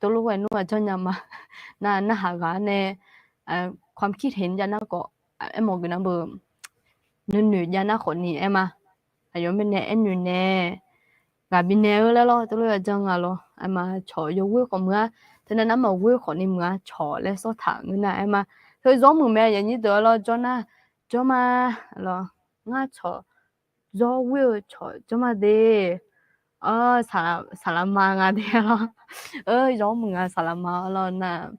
ตัวลูกไอ้นู้นจะยังมาน่ะหากันเนี่ยความคิดเห็นจะน่าก็มองกันนะเบอร์นุ่นๆยาน่าคนนี้มา有咩呢？呢？外邊呢咧咯，都係真啊咯，嘛坐有會咁啊，但係諗會可能嘛坐咧所談嘅呢，嘛佢做冇咩人呢度咯，做嘛咯，我做會坐做嘛的，沙拉瑪啊啲咯，做冇啊沙拉瑪咯，那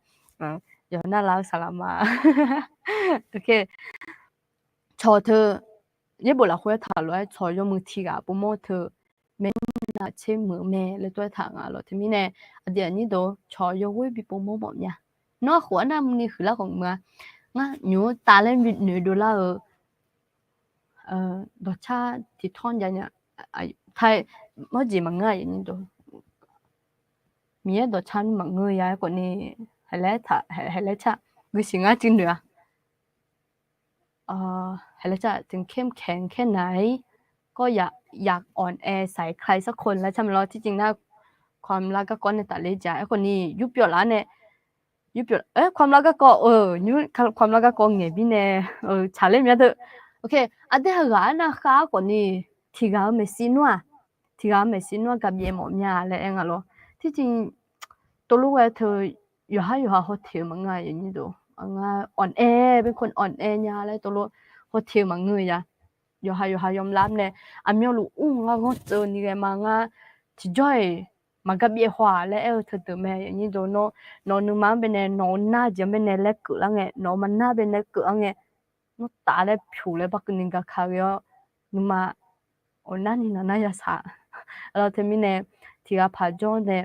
有那老沙拉瑪，OK， 坐佢。一部啦會討論採用問題啊，不冇佢咩那些冇咩嚟對談啊，咯，ที่มีเนี่ยเดี๋ยวนี้ดู採用會比不冇冇เนี่ยน้อหัวน้ำนี่คือละของมึงงั้นอยู่ตาเล่นวิดหนูดูละรสชาติที่ท่อนยังเนี่ยไทยไม่จีมังง่ายอย่างนี้ดูมีรสชาติมังง่ายกว่านี้ให้เล่ชะวิสิงห์จริงด้วยให้เราจะถึงเข้มแข็งแค่ไหนก็อยากอ่อนแอใส่ใครสักคนแล้วใช่ไหมล่ะที่จริงนะความรักก็ก้อนในแต่เล็กจ้ะไอ้คนนี้ยุบเปียวละเนี่ยยุบเปียวความรักก็ยุบความรักก็เงี้ยพี่เนี่ยชาเล่นเนี่ยเถอะโอเคอันเดียวกันนะคะคนนี้ที่เขาไม่ซีนัวกับเยี่ยมเนี่ยอะไรเองอะล่ะที่จริงตัวลูกเธออยู่หาเขาเที่ยวมั้งไงอย่างนี้ดู อ่อนแอเป็นคนอ่อนแอยาเลยตัวโลโฮเทลมาเงยยอยู่หายอมรับเนี่ยอาเมียวลูงาเจอนี่ไงมางาที่จ้อยมันก็เบียหัวแล้วเธอแม่อย่างนี้โดนนนึงมาเป็นเนี่ยนหน้าจะเป็นเนี่ยเล็กแล้วไงนมันหน้าเป็นเล็กไงนตาเลยผิวเลยบักนึงก็ขาวนึมาโอ้นั่นนี่น่าจะสาเราเทมิเนี่ยที่ว่าพาจอนเนี่ย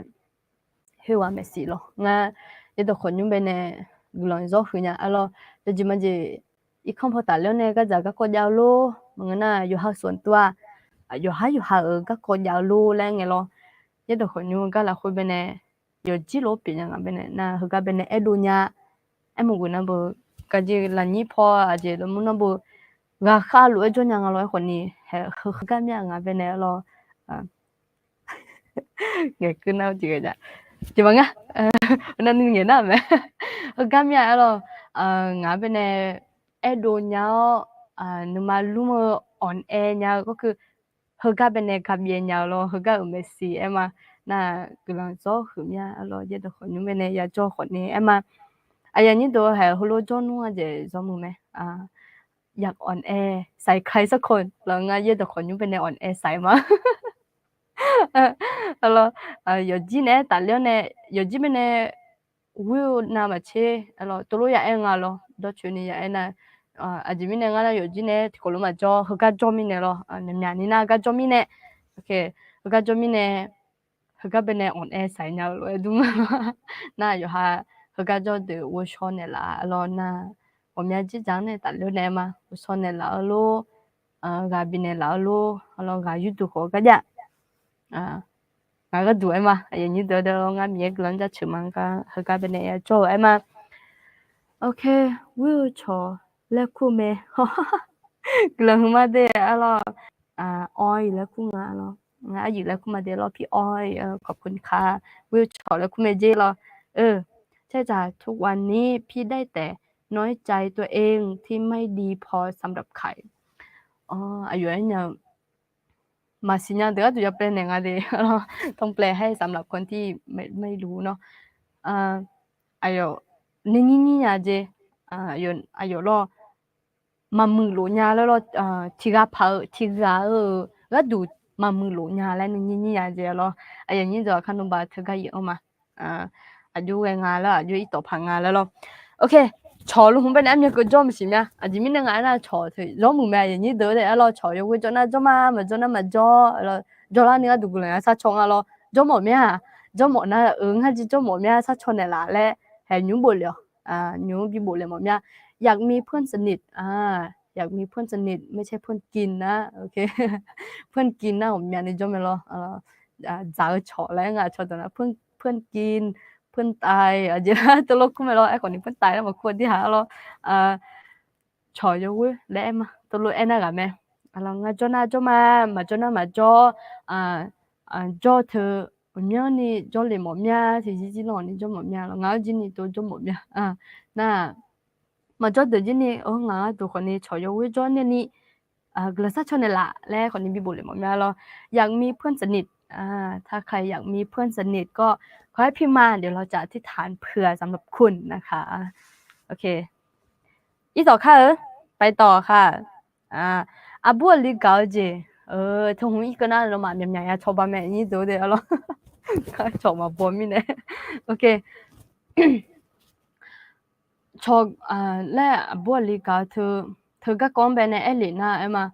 เฮว่าไม่สิหรอกงาเดี๋ยวคนยุ่งเป็นเนี่ยกุหลาบจอคือเนี่ยเราจะจิมันจะอีกคำพอตาแล้วเนี่ยก็จะก็กดยาวโลมันน่ะอยู่หาส่วนตัวอยู่หาก็กดยาวโลแล้วไงเราเดี๋ยวคนยุ่งก็ละคุยเป็นเนี่ยอยู่จีโลเป็นยังไงเป็นเนี่ยน่ะคือก็เป็นเนี่ยดูเนี่ยมึงกูนะบ่ก็จะละนี่พอจะแล้วมึงนะบ่ก็ข้ารู้จนยังเราคนนี้คือก็ไม่ยังไงเป็นเนี่ยเราเงี้ยขึ้นเอาจริงจ้ะจิบังอ่ะนั่นนี่เงี้ยนะแม่ก็ไม่ยังเรางานเป็นเนี่ยดูเนี่ยนึกมารู้มาอ่อนแอเนี่ยก็คือเขาก็เป็นเนี่ยกับเย็นเนี่ยเราเขาก็ไม่สิมาน่ะกำลังโซ่ขึ้นเนี่ยเราเดี๋ยวคนนู้นเป็นเนี่ยอยากโจ้คนนี้มาอย่างนี้ตัวเหรอเขาโลโจ้นู้นจะสมมุติไหมอยากอ่อนแอใส่ใครสักคนแล้วงั้นเดี๋ยวคนนู้นเป็นเนี่ยอ่อนแอใส่มาแล้ว요즘에 달려네 요즘에는 우유나마치 알로 또로야 앵알로 너추니야 에나 아지미네 가나 요즘에 콜로마죠 허가 좀이네로 냠냐니나가 좀이네 오케이 허가 좀이네 허가 베네 온에 사이냐로 에두마 나 요하 허가 저드 오쇼네라 알로나 오미아지 장네 달려네마 오쇼네라 알로 가비네라 알로 알로 가유도 거가자ก็ดูมาอย่างนี้เดี๋ยวงานมีกลังจะชิมันก็เขาก็เป็นเนี่ยโจ้มาโอเควิวชอแล้วคู่เมย์กลังมาเดี๋ยวเราอ้อยแล้วคู่งาเรางาอยู่แล้วคู่มาเดี๋ยวเราพี่อ้อยขอบคุณค่ะวิวชอแล้วคู่เมย์เจเราใช่จ้ะทุกวันนี้พี่ได้แต่น้อยใจตัวเองที่ไม่ดีพอสำหรับใครอายุเนี่ยมาสิญาเดี๋ยวจะเป็นยังไงดีต้องแปลให้สำหรับคนที่ไม่รู้เนาะอายุนี่ยาเจอายุรอมามือหลูญาแล้วรอที่กาเพอที่กาก็ดูมามือหลูญาแล้วนี่ยาเจรออย่างนี้จะคันบาเธอก็เยอะมาอายุงานแล้วอายุอีต่อพังงานแล้วรอโอเค저로 홍배 남녀 그 점심이야 아지민은 아나 저 너무 매연이 너래 알아 저 요거 전화 좀아 전화 맞죠 알아 전화 내가 누구냐 사촌 알아 좀 뭐냐 좀 뭐나 응하지 좀 뭐냐 사촌에 라래 해 뉴볼려 뉴비 볼려 뭐냐 อยากมีเพื่อนสนิทอยากมีเพื่อนสนิทไม่ใช่เพื่อนกินนะโอเคเพื่อนกินนะผมอย่างนี้จำไม่รอจ่าเฉาะแล้วไงเฉาะแต่นะเพื่อนกินเพื่อนตายgiờ tôi lúc cũng mày lo ai còn những พื่อนตายđó mà quên đi hả lo trời ơi để em tôi lúc em đã gặp mẹ là ngay cho mà cho cho thử nhớ ni cho liền một nha thì chỉ lo ni cho một nha là ngáo chỉ ni tôi cho một nha nè mà cho từ chỉ ni ngáo tôi còn ni trời ơi cho nên ni cái sao cho nên là lẽ còn ni bịบุหรี่một nha lo อยากมีเพื่อนสนิทถ้าใครอยากมีเพื่อนสนิทก็ขอให้พิมพ์มาเดี๋ยวเราจะอธิษฐานเผื่อสำหรับคุณนะคะโอเคอีต่อค่ะไปต่อค่ะอาบัวลิกาเจทงอีกน่าเรามาเมียนยาชอบแม่นี่ดูเดี๋ยวเราก็ชอบมาบ่มีเนี่ยโอเคชอบและอาบัวลิกาเธอก็ก้มไปในเอลิน่ามา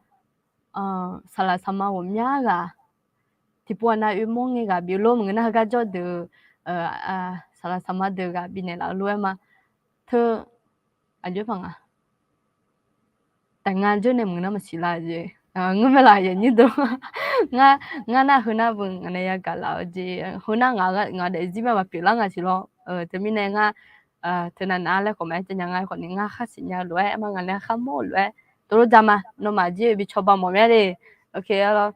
สารสมาผมยากะที่ปวนาอุโมงค์กะบิโลมึงนะก็จะดูสารสมาเดกะบิเนี่ยละรู้มาเธออายุฟังแต่งงานจนเนี่ยมึงน่ะมาสิลาเจงไม่ลาอย่างนี้ตัวงาน่ะหุ่นน่ะบึงอันนี้ก็ลาเจหุ่นน่ะงาเดจิมาเปล่างาสิโลแต่มีเนี่ยงาเธอนั่นอะไรก็ไม่จะยังไงคนนี้งาข้าสิญญาด้วยมันงานเนี่ยข้าโมด้วยตัวจำมาโนมาเจบิชอบมาแม่เลยโอเคแล้ว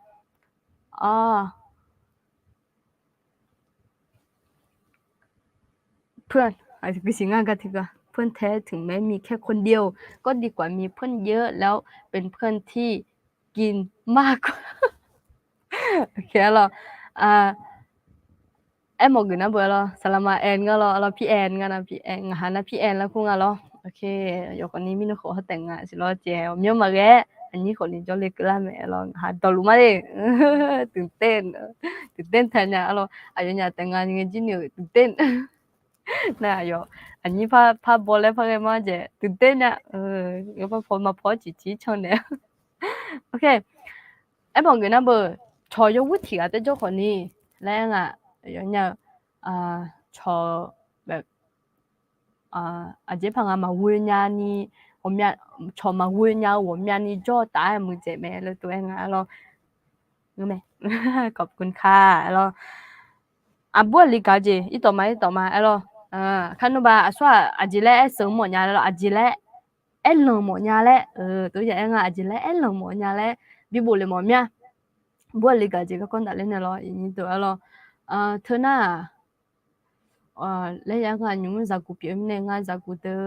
เพื่อนคือสิ่งงั้นก็ถือว่าเพื่อนแท้ถึงแม้มีแค่คนเดียวก็ดีกว่ามีเพื่อนเยอะแล้วเป็นเพื่อนที่กินมากกว่าโอเคแล้วem một người nói bữa lo salama en ngalo lo pi en ngana pi en ngana pi en la ku ngalo โอเคอยู่คนนี้มีนขอเขาแต่งงานสิรอแจวเมียวมาแกอันนี้คนนี้จะเล็กละแม่ลองหาตอรู้มาดิตื่นเต้นแทนเนี่ยเราอายุเนี่ยแต่งงานยังไงจีเนี่ยตื่นเต้นนะอยู่อันนี้พาบอลแล้วพาแกมาเจตื่นเต้นเนี่ย有พอมาพอจีช่องเนี่ยโอเคไอ้บอกกันนะเบอร์ชอยวุฒิอ่ะแต่เจ้าคนนี้แล้วอ่ะอย่างเงี้ยชอแบบอาเจพังมาวุ้ยานี่ผมอยากชอมาวุ้ยาผมอยากนี่จ่อตายมือเจ็บแม่เลยตัวเองอ่ะเรารู้ไหมขอบคุณค่ะเราบัวลิกาเจอีต่อมาเราคันว่าส่วนอาจิเล่เสริมหมดยาแล้วอาจิเล่ลงหมดยาแล้วตัวอย่างอาจิเล่ลงหมดยาแล้วบิบุเลยหมดเนี่ยบัวลิกาเจก็คนตัดเล่นแล้วอีนี่ตัวเราเธอน่ะแล้วยังไงยุ่งจากกูเปลี่ยนเนี่ยงานจากกูจื้อ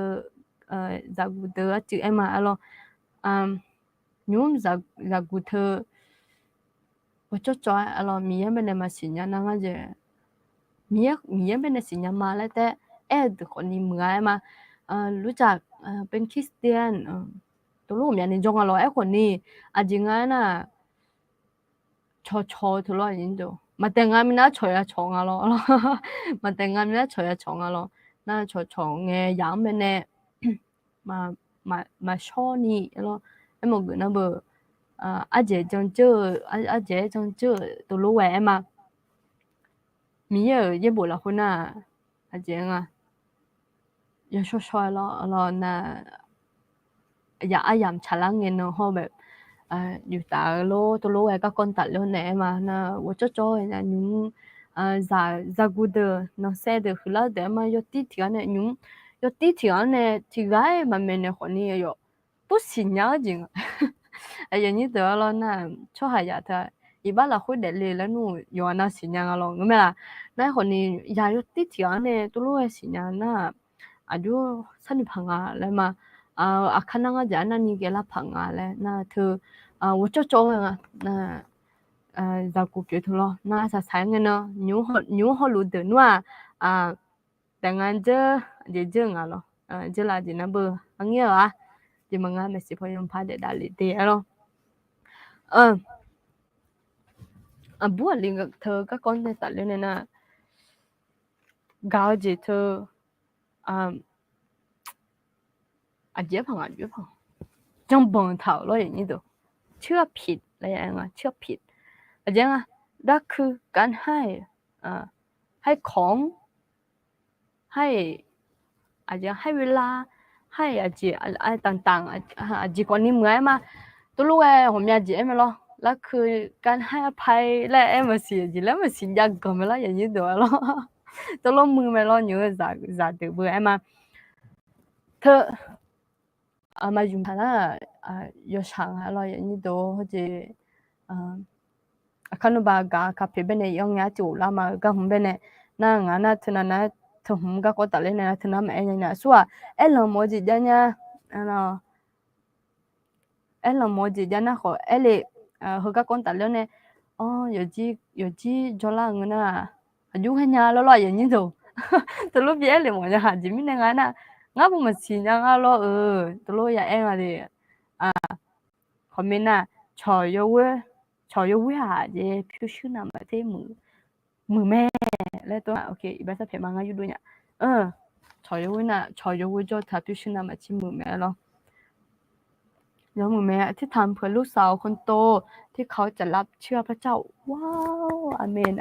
เอ็มเรายุ่งจากกูเธอว่าจ่อเรามีอะไรไม่ได้มาสิญญาณงั้นเจมีไม่ได้สิญญามาแล้วแต่คนนี้เหมือนมารู้จักเป็นคริสเตียนตัวลูกมีในจงเราคนนี้จริงๆน่ะชอตัวเราอย่างนี้มาแต่งงานไม่น่าชอยชงเรามาแต่งงานไม่น่าชอยชงเราน่าชอยชงเงี้ยยังไม่เนี่ยมาชอนี่เราไอ้หมกนั่นเบอร์อาเจจังเจอตัวลูกมามี也不了婚啊，阿姐啊，也说出了那ยามฉลังเงินเนาะแบบอยู่ตาโลตัวโลก็คนตัดแล้วแหนมานะว่าจ่อๆนะยุ่งzaกูเดเนาะเสดคือแล้วแต่มายติที่อันเนี่ยยุ่งยติที่อันเนี่ยที่ไงมันเป็นเนี่ยคนนี้อยู่不行呀จริงอย่างนี้เดี๋ยวเราน่ะชอบหายาเธออีบ้านเราคุยเด็ดเลยแล้วหนูอยู่อันนั้นสิญญาเราเงี้ยไหมล่ะนั่นคนนี้ยาอยู่ติดที่อันเนี่ยตัวโลสิญญาน่ะอายุสันนิพังอ่ะแล้วมา아카나가 자나니게라 방아래 나그 어쩌쩌가 나 자꾸 뼈들어 나사 사용해너 뉴홀루드 누아 당한저 제정알로 jel아지나 뭐 ang이야 지망아 메시 포용 파데 달리데로 bữa liền thơ các con này tại lên nè gạo gì thơ dễ phòng trong bồn thảo loอย่างนี้ดูเชื่อผิดอะไรอย่างเงี้ยเชื่อผิดอะไรอย่างเงี้ยนั่นคือการให้ของให้อะไรให้เวลาให้อะไรต่างๆจีคนนี้เหมือนมาตัวลูกผมอยากจีไม่หรอแล้วคือการให้อภัยและมาเสียจีแล้วมาสิยากก็ไม่ละอย่างนี้ดูหรอตัวลูกมือไม่หรออยู่จะเดือดเบื่อมาเธอมายุ่งท่าน่ะยศช่างอะไรอย่างนี้ดูเขาจะคันบ่ากาคาเฟ่เป็นยังไงจู่ละมาก็หุ่นเป็นนั่งน่ะเท่านั้นนะถึงหุ่นก็ตัดเลยนะเท่านั้นไม่ยังไงส่วนเราโมจิจันเนี่ยเราโมจิจันนะเขาเลยเขาก็ตัดเลยเนี่ยอยู่ที่จอละเงินน่ะอยู่แค่นี้แล้วอย่างนี้ดูตัวลูกพี่เลยมั้งฮะจิมินยังไงน่ะงั้นผมมาสิยังงั้นตัวลูกอยากอะไรคอมเมนต์น่ะชอยวิหารเย่พิชนามาเทมือแม่แล้วตัวโอเคอีบ้าจะเพียงงั้นอยู่ด้วยเนี่ยชอยวิน่ะชอยวิจอดทับพิชนามาที่มือแม่หรอแล้วมือแม่ที่ทำเพื่อลูกสาวคนโตที่เขาจะรับเชื่อพระเจ้าว้าวอาเมน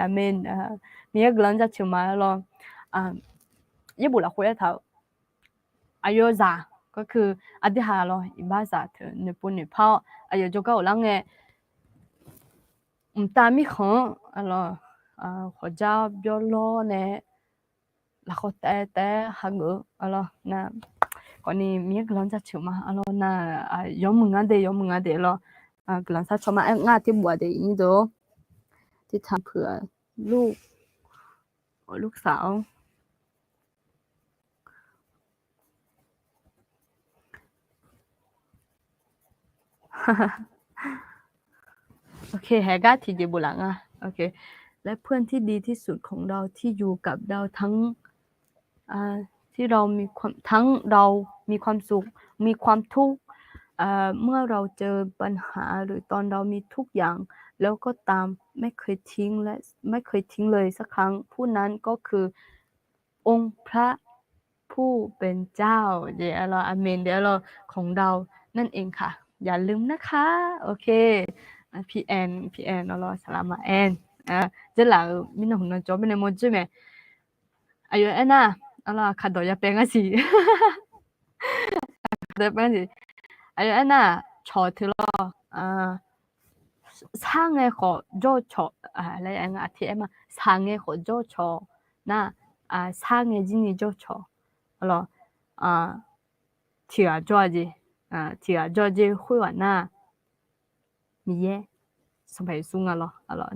มีกำลังจะถึงมาแล้วญี่ปุ่นเราคุยกับเขาอายุจ่าก็คืออธิษฐานเราอีบ้าจ่าเธอในปุ่นในพ่ออายุจะก็หลังเงี้ยตามีของอะไรข้าเจ้าเบียร์ล้อเนี่ยแล้วเขาแต่หักอะไรนะก่อนนี้มีกำลังจะถึงมาอะไรนะยอมมึงอ่ะเดี๋ยวเรากำลังจะชมงานที่บัวเดี๋ยวนี้ดูที่ทำเผื่อลูกสาวโอเคแฮกาที่จะบุหลังโอเคและเพื่อนที่ดีที่สุดของเราที่อยู่กับเราทั้งที่เรามีความทั้งเรา มีความสุขมีความทุกข์เมื่อเราเจอปัญหาหรือตอนเรามีทุกอย่างแล้วก็ตามไม่เคยทิ้งเลยสักครั้งผู้นั้นก็คือองค์พระผู้เป็นเจ้าเดี๋ยวเราอาเมนเดี๋ยวเราของเรานั่นเองค่ะอย่าลืมนะคะโอเคพี่แอนเราสลามาแอน这两个闽南话做咩呢？么子咩？哎呦，安娜，阿拉看到一边个是，对边是，哎呦，安娜错掉咯，生嘅學咗錯你講阿鐵嘛，生嘅學咗錯，那生嘅真係咗錯，好咯，跳咗啫，跳咗啫會話那，咪嘢。สมัยสูงอะ咯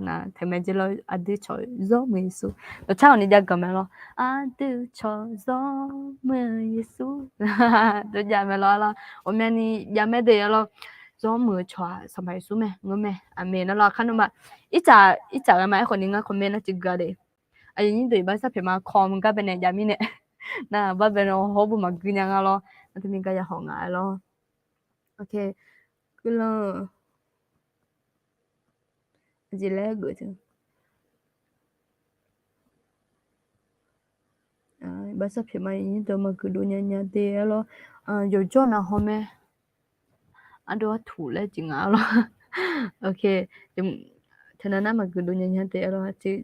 นะทำไมจะเราอดีตชอยโซมือสูเราเช่านี่จะกันไหมล่ะอดีตชอยโซมือสูตัวอย่างไหมล่ะ我们นี่ยังไม่ได้เราโซมือชอยสมัยสูงไหมงั้นไหมอเมนเราคันว่าอีจ่ากันไหมคนนี้งั้นคนเมนน่าจะกันเลยอันนี้ตัวบ้านสับเพียมาคอมกันเป็นเนี่ยยังมีเนี่ยนะบ้านเป็นเราหัวบุมากินยังไงล่ะนั่นที่มีกันยังหงายล่ะโอเคก็เลยgì lẽ gửi chứ bác sắp phải mày như tao mà cứ đua nhà tê lo rồi cho nào hôm nay anh đua thủ lấy chừng áo lo ok thế nên mà cứ đua nhà tê lo chứ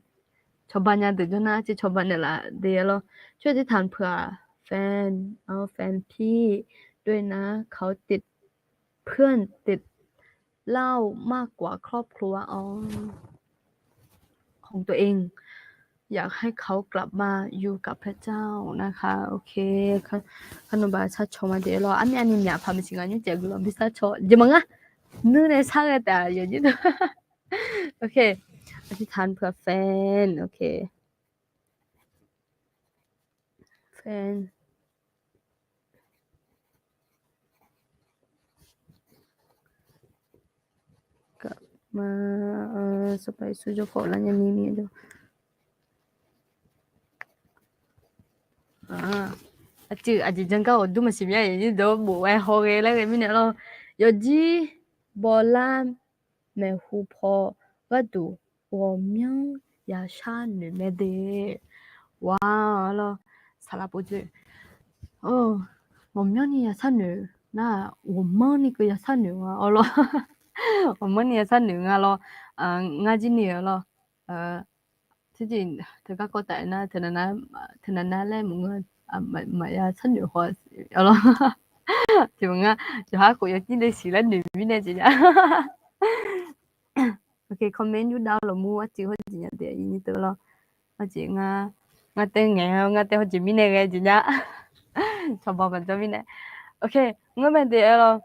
cho bạn nhà tê cho na chứ cho bạn này là tê loช่วยที่ทานเผื่อแฟนพี่ด้วยนะเขาติดเพื่อนติดเล่ามากกว่าครอบครัวของตัวเองอยากให้เขากลับมาอยู่กับพระเจ้านะคะโอเคขนมบาชาชมาเดี๋ยวรออันนี้เนี่ยพาไปสิงานยุ่งเจ๋งลองพิซซ่าโชจะมั้งอ่ะนู่นในช่างแต่อย่างนี้โอเคอธิษฐานเพื่อแฟนโอเคแฟนมาสไปซูโจโกแล้วยังมีอยู่อาจจะจังก็ดูมาสิมีอย่างนี้เดี๋ยวบัวหอยแล้วก็มีเนี่ยเรา有几波浪没湖泊我ดู我们要下女没得哇了萨拉不知我们你要下女那我们你个要下女啊了我们也是女啊咯，我今年咯，最近大家覺得呢，聽那咧冇個唔係啊，親女話咯，就咁就下個有啲啲事咧，女面咧就，OK comment อยู่ดาว咯，冇我只好只人哋呢度咯，我只我對眼我對好似面咧嘅就呀，全部問咗面咧，OK 我咪哋咯。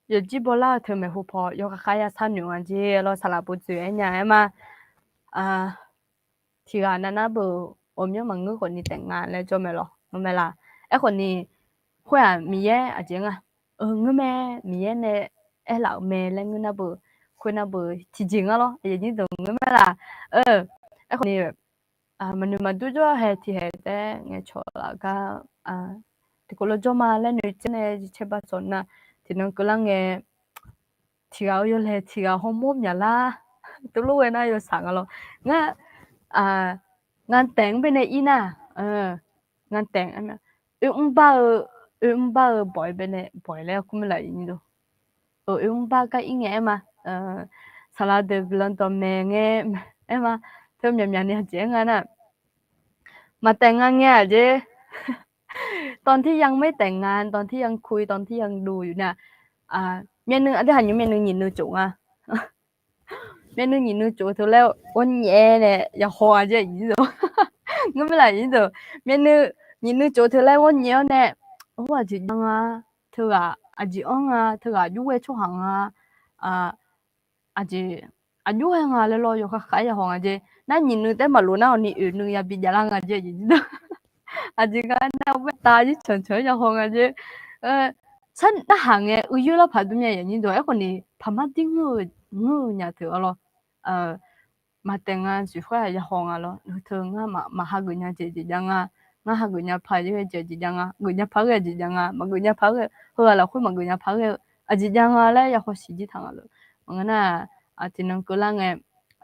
有几波啦，特别湖泊，有个海呀产牛啊，这咯萨拉不住哎呀嘛，ทีละนั้นนะบุอมยังมังก็คนนี้แต่งงานแล้วจบไหมล่ะงั้นไหมล่ะไอ้คนนี้คุยมีแย่อาจจะงั้นงั้นแม่มีแย่เนี่ยไอ้เหล่าแม่แล้วงั้นนะบุคุยนะบุที่จริงอ่ะล่ะอย่างนี้ตรงงั้นไหมล่ะไอ้คนนี้แบบมันมาดูจ้าเหตุที่เหตุแต่เงี้ยชอละก็ที่คนเราจบมาแล้วนึกจะเนี่ยเชื่อบ้านสนนะที่นั่นก็ลังเงี้ยที่เราอยู่เลยที่เราห้องมุมอย่าละตัวลูกเองนะอยู่สั่งอ่ะล่ะงั้นงานแต่งเป็นไอ้น่ะงานแต่งอันน่ะบ้าบ่อยเป็นไอ้บ่อยแล้วก็ไม่ไหลนี่ดูบ้าก็อีไงมาสลัดเดบลันตัวแม่ไงมาเธอมีเนี่ยเจ๋งอ่ะนะมาแต่งงานเงี้ยเจ๊ตอนที่ยังไม่แต่งงานตอนที่ยังคุยตอนที่ยังดูอยู่เนี่ยเมียนึงอันที่หันอยู่เมียนึงnhìn nữ chủอ่ะnên nó nhìn nó chỗ thôi leo ôn nhẹ nè giờ hòa chứ gì rồi nó mới là gì rồi nên nó nhìn nó chỗ thôi leo ôn nhẹ nè ủa chị đang thưa chị ông thưa chú quê chú hàng chị chú hàng lên lo cho khai giờ hoàng chị nó nhìn nó tới mà luôn nào nhìn nó ya bị già lăng chứ gì đó chị cái nào biết ta chứ chần chừ giờ hoàng chứ 참 나 항에 의유라 받으면 연인도 에코니 파마딩 nhà thừa lo mà tên chủ khoa là hòn lo thường mà hai người nhà chị đang nga ha gunya pha je je ji janga gunya pha ge ji janga ma gunya pha ge ho la khu ma gunya pha ge a ji janga la ya ho si ji thang lo nga na a tin nang ko la nge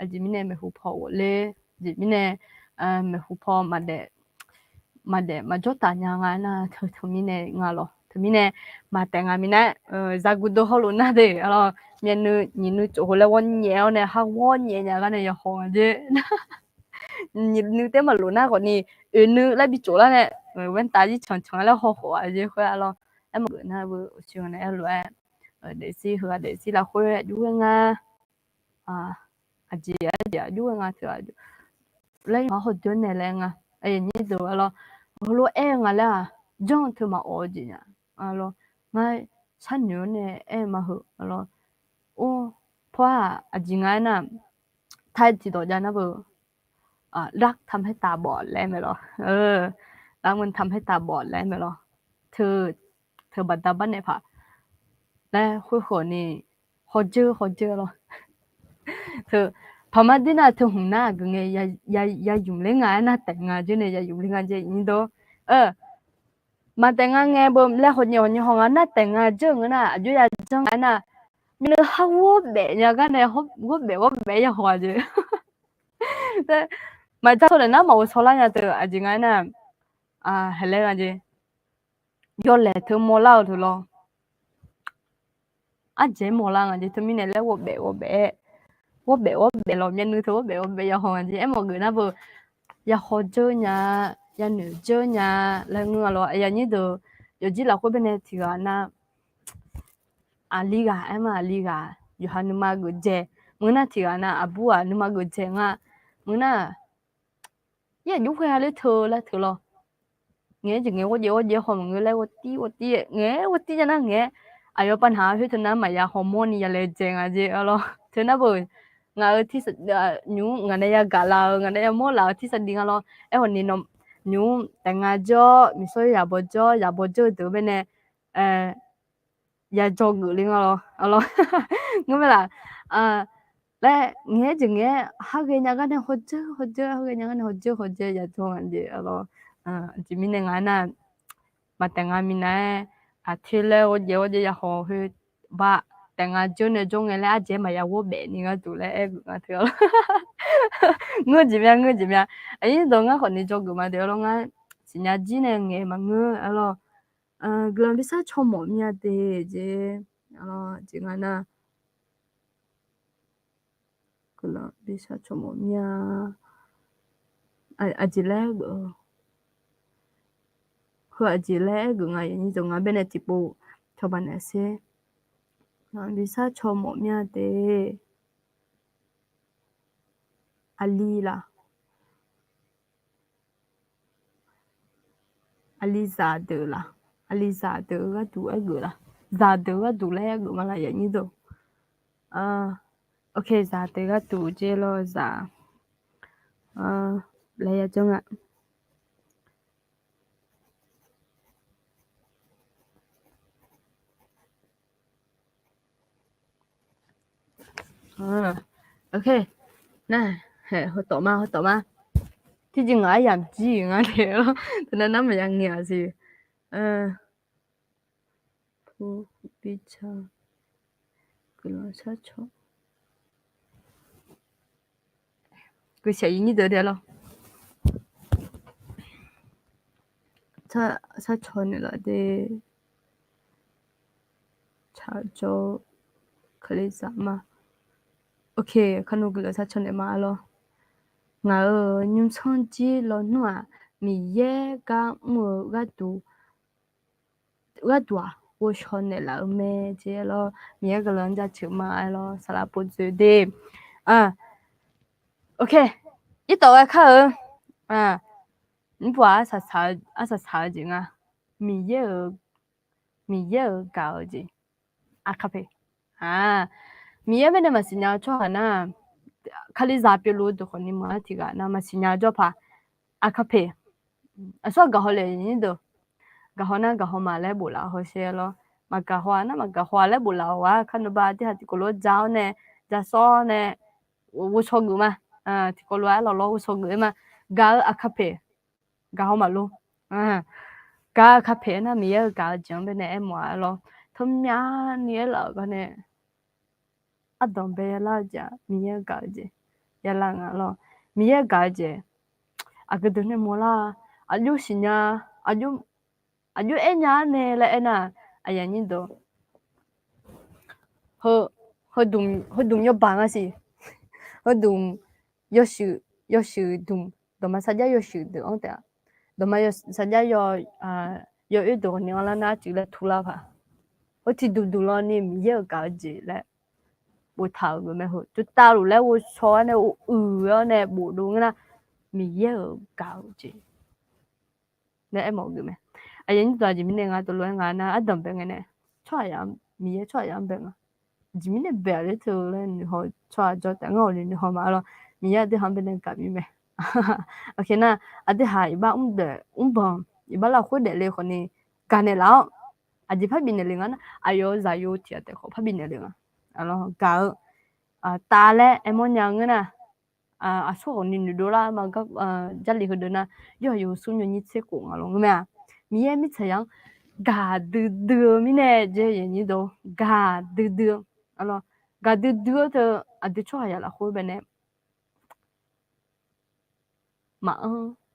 a ji mi ne me hu pho le ji mi ne me hu pho ma jo ta nya nga na thu mi ne nga lo thu mi ne ma ta nga mi na za gu do ho lo na de alo mien nu ni nu cho ho la won nye ne ha won nye nya ga ne ya ho je nhìn nữ tế mà lúa na còn nì nữ lại bị chỗ là nè vẫn tại vì chọn chọn là họ họ à chứ khơi alo em mà na vừa trường này lúa để xí hứa để xí là khơi du nga à chị du nga thì lấy họ chỗ này là nga ai như đồ alo lúa em nga là trong thứ mà ở gì nhá alo ngay san nhớ nè em mà hử alo ô phá à chị ngay nè thay chị đồ ra nó vừa รักทำให้ตาบอดแล้วไหมล่ะรักมันทำให้ตาบอดแล้วไหมล่ะเธอบัดตาบันเนี่ยผ่ะและคุยคนนี่เขาเจอหรอเธอพอมาดิน่ะเธอหุ่นหน้าก็ไงอย่ายุ่งเรื่องงานนะแต่งงานเจเนี่ยอย่ายุ่งเรื่องงานเจนี่โตมาแต่งงานไงบ่แล้วคนเนี่ยห้องน่ะแต่งงานเจองั้นน่ะอยู่อย่าจังน่ะมีเรื่องฮัวเบะเนี่ยกันเนี่ยฮัวเบะอย่าหัวเจแต่mà chắc là nó màu số là từ à chị ngay nè hay là gì do lẽ thứ mua lao thôi lo à chị mua lao gì thứ mình này lấy wo bể lo nhân như thứ wo bể giờ hồi gì em mọi người nó vừa giờ hồi chơi nhà giờ nữ chơi nhà là người lo giờ như từ giờ chỉ là cái bên này thì là liga em liga giờ hắn mà người chơi người na thì là abu mà người chơi nga người na lúc khi lấy thừa lo nghe chừng nghe quá dễ hồi mọi người lấy quá tí nghe cho nó nghe ai ở bên hà thì nó mà ya hormone ya lấy chèn à gì lo thế nó bự ngài thì nhú ngài này gà la ngài này mua la thì sao đi ngài lo em hồi nó nhú tại ngài cho mình nói ya bố cho từ bên này ya cho người liên lo nghe là lẽ nghe chừng nghe 하게 나가는 호주 하게 나가는 호주 ya thôi anh chị alo chị mình nghe na mà tiếng mình này thì là hoje ya ho hu ba tiếng cho nên trong ngày là chị mà ya wo bể ni cái tụ lại cái thứ ngư gì mà ấy đó nghe còn đi cho cái mà điều nghe chị nhà chị này nghe mà ngư alo 그럼 bisa 처음 뭐냐 돼 이제 chị nghe na 그럼 bisa 처음 뭐냐 아직 아직 ngay như giống ngay bên này tipo cho bạn này sẽ bisa 처음 뭐냐 돼 알리라 알리자드라 알리자드가 두 애구라 자드가 두 애구 mà là vậy như đâu ok 자드가 두 제로 자 lấy cho ngạ ok nè hồi tổ ma thì chừng ai làm gì ngã thế đó cho nên nó mà đang nghe gì 비차 그런 사초 그 샤인이 되려 사초는 어디 차조 클리자마 오케이 카노글 사초네 말로 ngờ nhung son chi lo nua mi ye ga mu ga du wo shon ne la me je lo mi ye ga lon ja chu ma lo sala pu zu de ok ít tổ ka你不啥ji nga mi ye ga ji akape mi ye me ma sinya cho na khali za pe lo de khoni ma ti ga na ma sinya jo pha akape aso ga hole ni do ga hona ga homa le bola ho she lo ma ga hwa na ma ga hwa le bola wa khan ba ti ha ti ko lo jao ne ja so ne wo cho gu ma ti ko lo lo wo cho gu ma ga akape ga homa lo cả cà phê na mi cả chẳng bên này em mua lo thơm nhá nhớ là cái này à đồng bé là chả mi cả gì ya là ngà lo mi cả gì à cái đứa này mua là à chú xin nhá à chú em nhá này là em à à ya nhìn đó hơi đúng nhau bằng gì hơi đúng有时đúng đó mà sao有时的ông ta đó mà sao有一多年了那就来吐了吧我提嘟嘟了你没有搞gì来我头个没好就到了来我说呢我了呢不懂那没有搞gì nè em một người mẹ ai những tòa gì mình nghe tụi lối nghe na ở đồng bên này cho em bên à chỉ mình bé đấy thôi lên họ cho tặng họ lên họ mà lo mình ở đây hàng bên này cả mẹ ok na ở đây hai ba bom ba là khối để lên họ này cái này lão à chỉ phải bên này lên à yo za yo thiệt đấy họ phải bên này lên alors cả ta lẽ em muốn nhang nè à số nghìn đô la mà các gia đình hơn na yo số nhiều như thế cũng along mẹ mi em thấy rằng gà đưa mi nè je như đó gà đưa alors gà đưa thì à để cho hay là khối bên này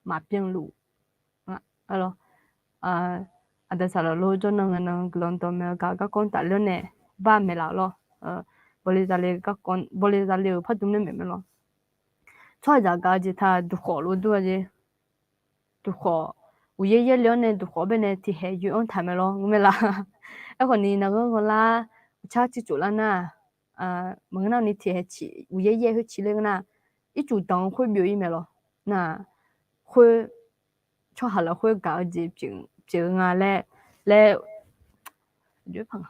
mà biến lụ alors à để sao lo cho năng lần đó mẹ các con tại luôn nè ba mẹ lo boleh zale phát đúng nên mẹ lo cho ra cái gì ta du khó luôn đua gì du khó uye ye lion này du khó bên này thì hệ yu on tham lo nghe là em còn đi nào có là cha chỉ chủ là na mà nào ni thì hệ chỉ uye ye hơi chỉ lên na ít chủ động hơi biểu ý mẹ lo na hơi cho hà là hơi cái gì chuyện lẽ dễ bằng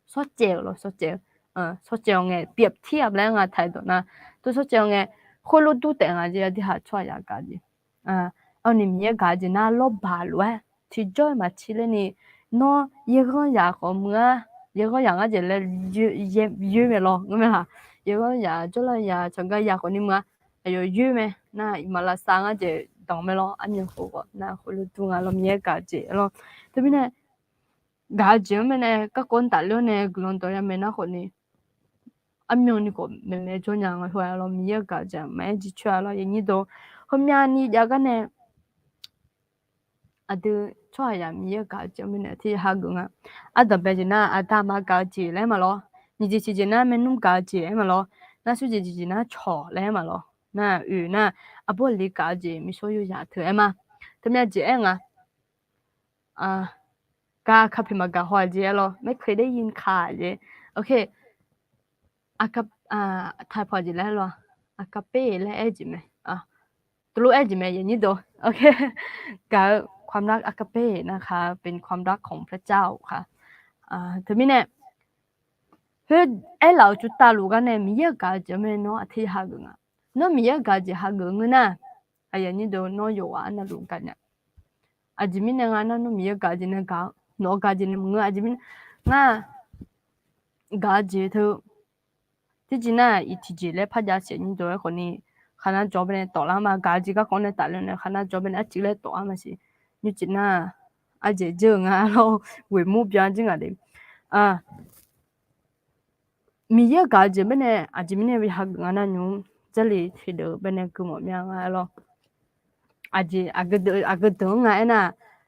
số chèo lo số chèo nghe เปรียบเทียบแล้วไทยตัวนะตัวsố chèo nghe khối lô tu tiền à gì thì hạt cho ya cái gì ông niệm nhớ cái gì na lo bà luôn thì chơi mà chỉ lên ni nó yêu con ya có mưa yêu con ya cái gì là yêu mẹ lo nghe hả yêu con ya cho là ya chẳng cái ya có ni mưa yêu yêu mẹ na mà là sáng cái gì đồng mẹ lo anh nhớ khổ na khối lô tu ngà lo nhớ cái gì lo thế bên này cái gì bên này các con tại luôn này luôn tôi ya mẹ na khổ ni anh nhớ ni có mẹ cho nhà người hoa lo mi cái gì mẹ chỉ cho lo những đó hôm nay ni giờ cái này à được cho ya mi cái gì mình thì hai người à đặc biệt là à ta mà cái gì lấy mà lo你只是那门弄个gì mà lo那是只那炒来嘛lo那那啊不理个gì mi so有呀头嘛他们几啊个咖啡嘛个花gì lo ไม่เคยได้ยินข่าวเลยโอเคถ่ายพอจีแล้วหรออากาเป้และเอจิเมตัวรู้เอจิเมอย่างนี้ดูโอเคกับความรักอากาเป้นะคะเป็นความรักของพระเจ้าค่ะทีนี้เนี่ยเฮ้ยเราจุดตาลูกันเนี่ยมีเยอะกันจะไม่น้อที่หาเงินน้อมีเยอะกันจะหาเงินนะอย่างนี้ดูน้ออยู่ว่านั่นลูกันเนี่ยจิมิเนี่ยงั้นน้อมีเยอะกันจะเนี่ยกันน้อกันจะเนี่ยมึงจิมิน่ะกันจะเธอที่จริงน่ะอีที่จีเล่พัดยาเสียนี่ตัวคนนี้ขณะจบเนี่ยต่อแล้วมากาจีก็คนเนี่ยตัดเลยเนี่ยขณะจบเนี่ยจีเล่ต่อมาสินี่จริงน่ะอาจจะเจออ่ะเราเวมุบยังจริงอ่ะเด็กมีเยอะกาจีเป็นเนี่ยอาจจะมีเนี่ยวิหารงานนั้นอยู่จะเลยที่เดียวเป็นเนี่ยคือหมดยังอ่ะเราอาจจะอาจจะตัวงานน่ะ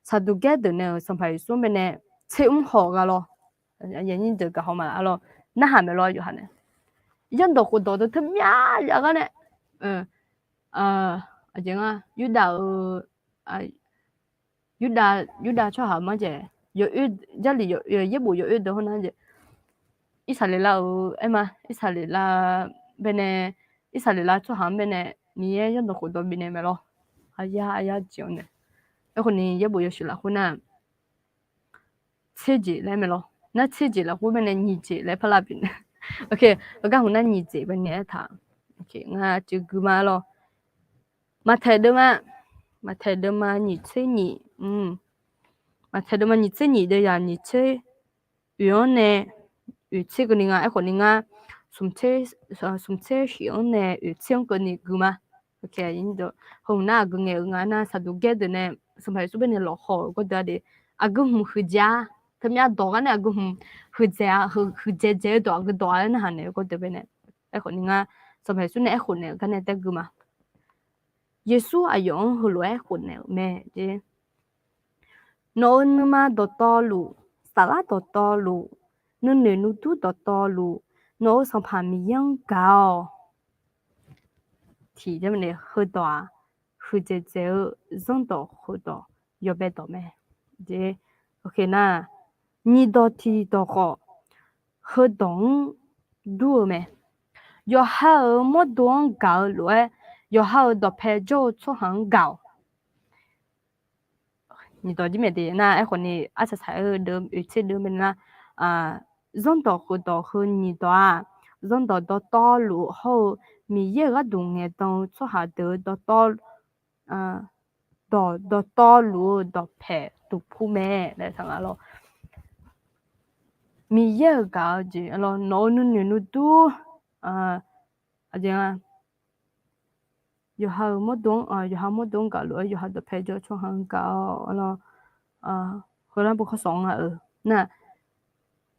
สะดุแก่ตัวเนี่ยสัมผัสส่วนเป็นเนี่ยเชื่อมหัวกันเราอย่างนี้เด็กก็เขามาเราน่าหาไม่รออยู่หันเนี่ยยังดอกตัวทำยาอย่างนั้นเนี่ยอาจารย์ยูดาชอบมาเจอยู่จะหลีอยู่ยี่บุอยู่เดี๋ยวนั้นเจอิสราเอลเอ็มอิสราเอลเป็นอิสราเอลชอบเป็นมียังดอกตัวเป็นไม่รออายาจีเนี่ยแล้วคนนี้ยี่บุอยู่สุดละคนน่ะเชื่อจีเลยไม่รอน่าเชื่อจีละคนเป็นยี่จีเลยพลาบินOK， 我讲那你这边念他 ，OK， 我就干嘛咯？马太的嘛，你吃你，马太的嘛，你吃你的呀，你吃，原来有吃个你啊，可能啊，什么吃香呢？有吃个你干嘛？ โอเคยินโดหงหน้าก็เงงานะสะดุเกดเนี่ยสมัยสุเปเนี่ยหลอกหก็เดดิอากุมคือจ้าทำยาดอกเนี่ยอากุมคือจ้าคือเจดอกก็ดอกนะฮะเนี่ยก็เดเป็นเนี่ยไอ้คนนี้งาสมัยสุเนี่ยไอ้คนเนี่ยกันเนี่ยแต่กูมาเยซูอายุหัวไอ้คนเนี่ยแม่เจโนนมาดอตอลูสาระดอตอลูนนเนนุตุดอตอลูโนสัมพันธ์มียังเก่าที่จะมันเนี่ยคือตัวคือเจส่งต่อคือตัวยอมไปต่อแม่เจโอเคนะนี่ตัวที่ตัวก็คือตรงดูไหมยอหาหมดดวงเก่าเลยยอหาตัวเพจช่วงเก่านี่ตัวที่ไม่ดีนะไอ้คนนี้อาจจะใช้เดิมอีกทีเดิมเป็นนะส่งต่อคือนี่ตัวส่งต่อรู้เขามีเยอะก็ดูเงี้ยต้องช่วยหาเดินต่อต่อรู้ต่อเพจตัวผู้แม่ได้ทั้งนั้น咯มีเยอะก็จีเราโน้นนี่นู่นดูอะไรอ่ะ有好么东有好么东搞了，有好多陪着从很高了荷兰不可送那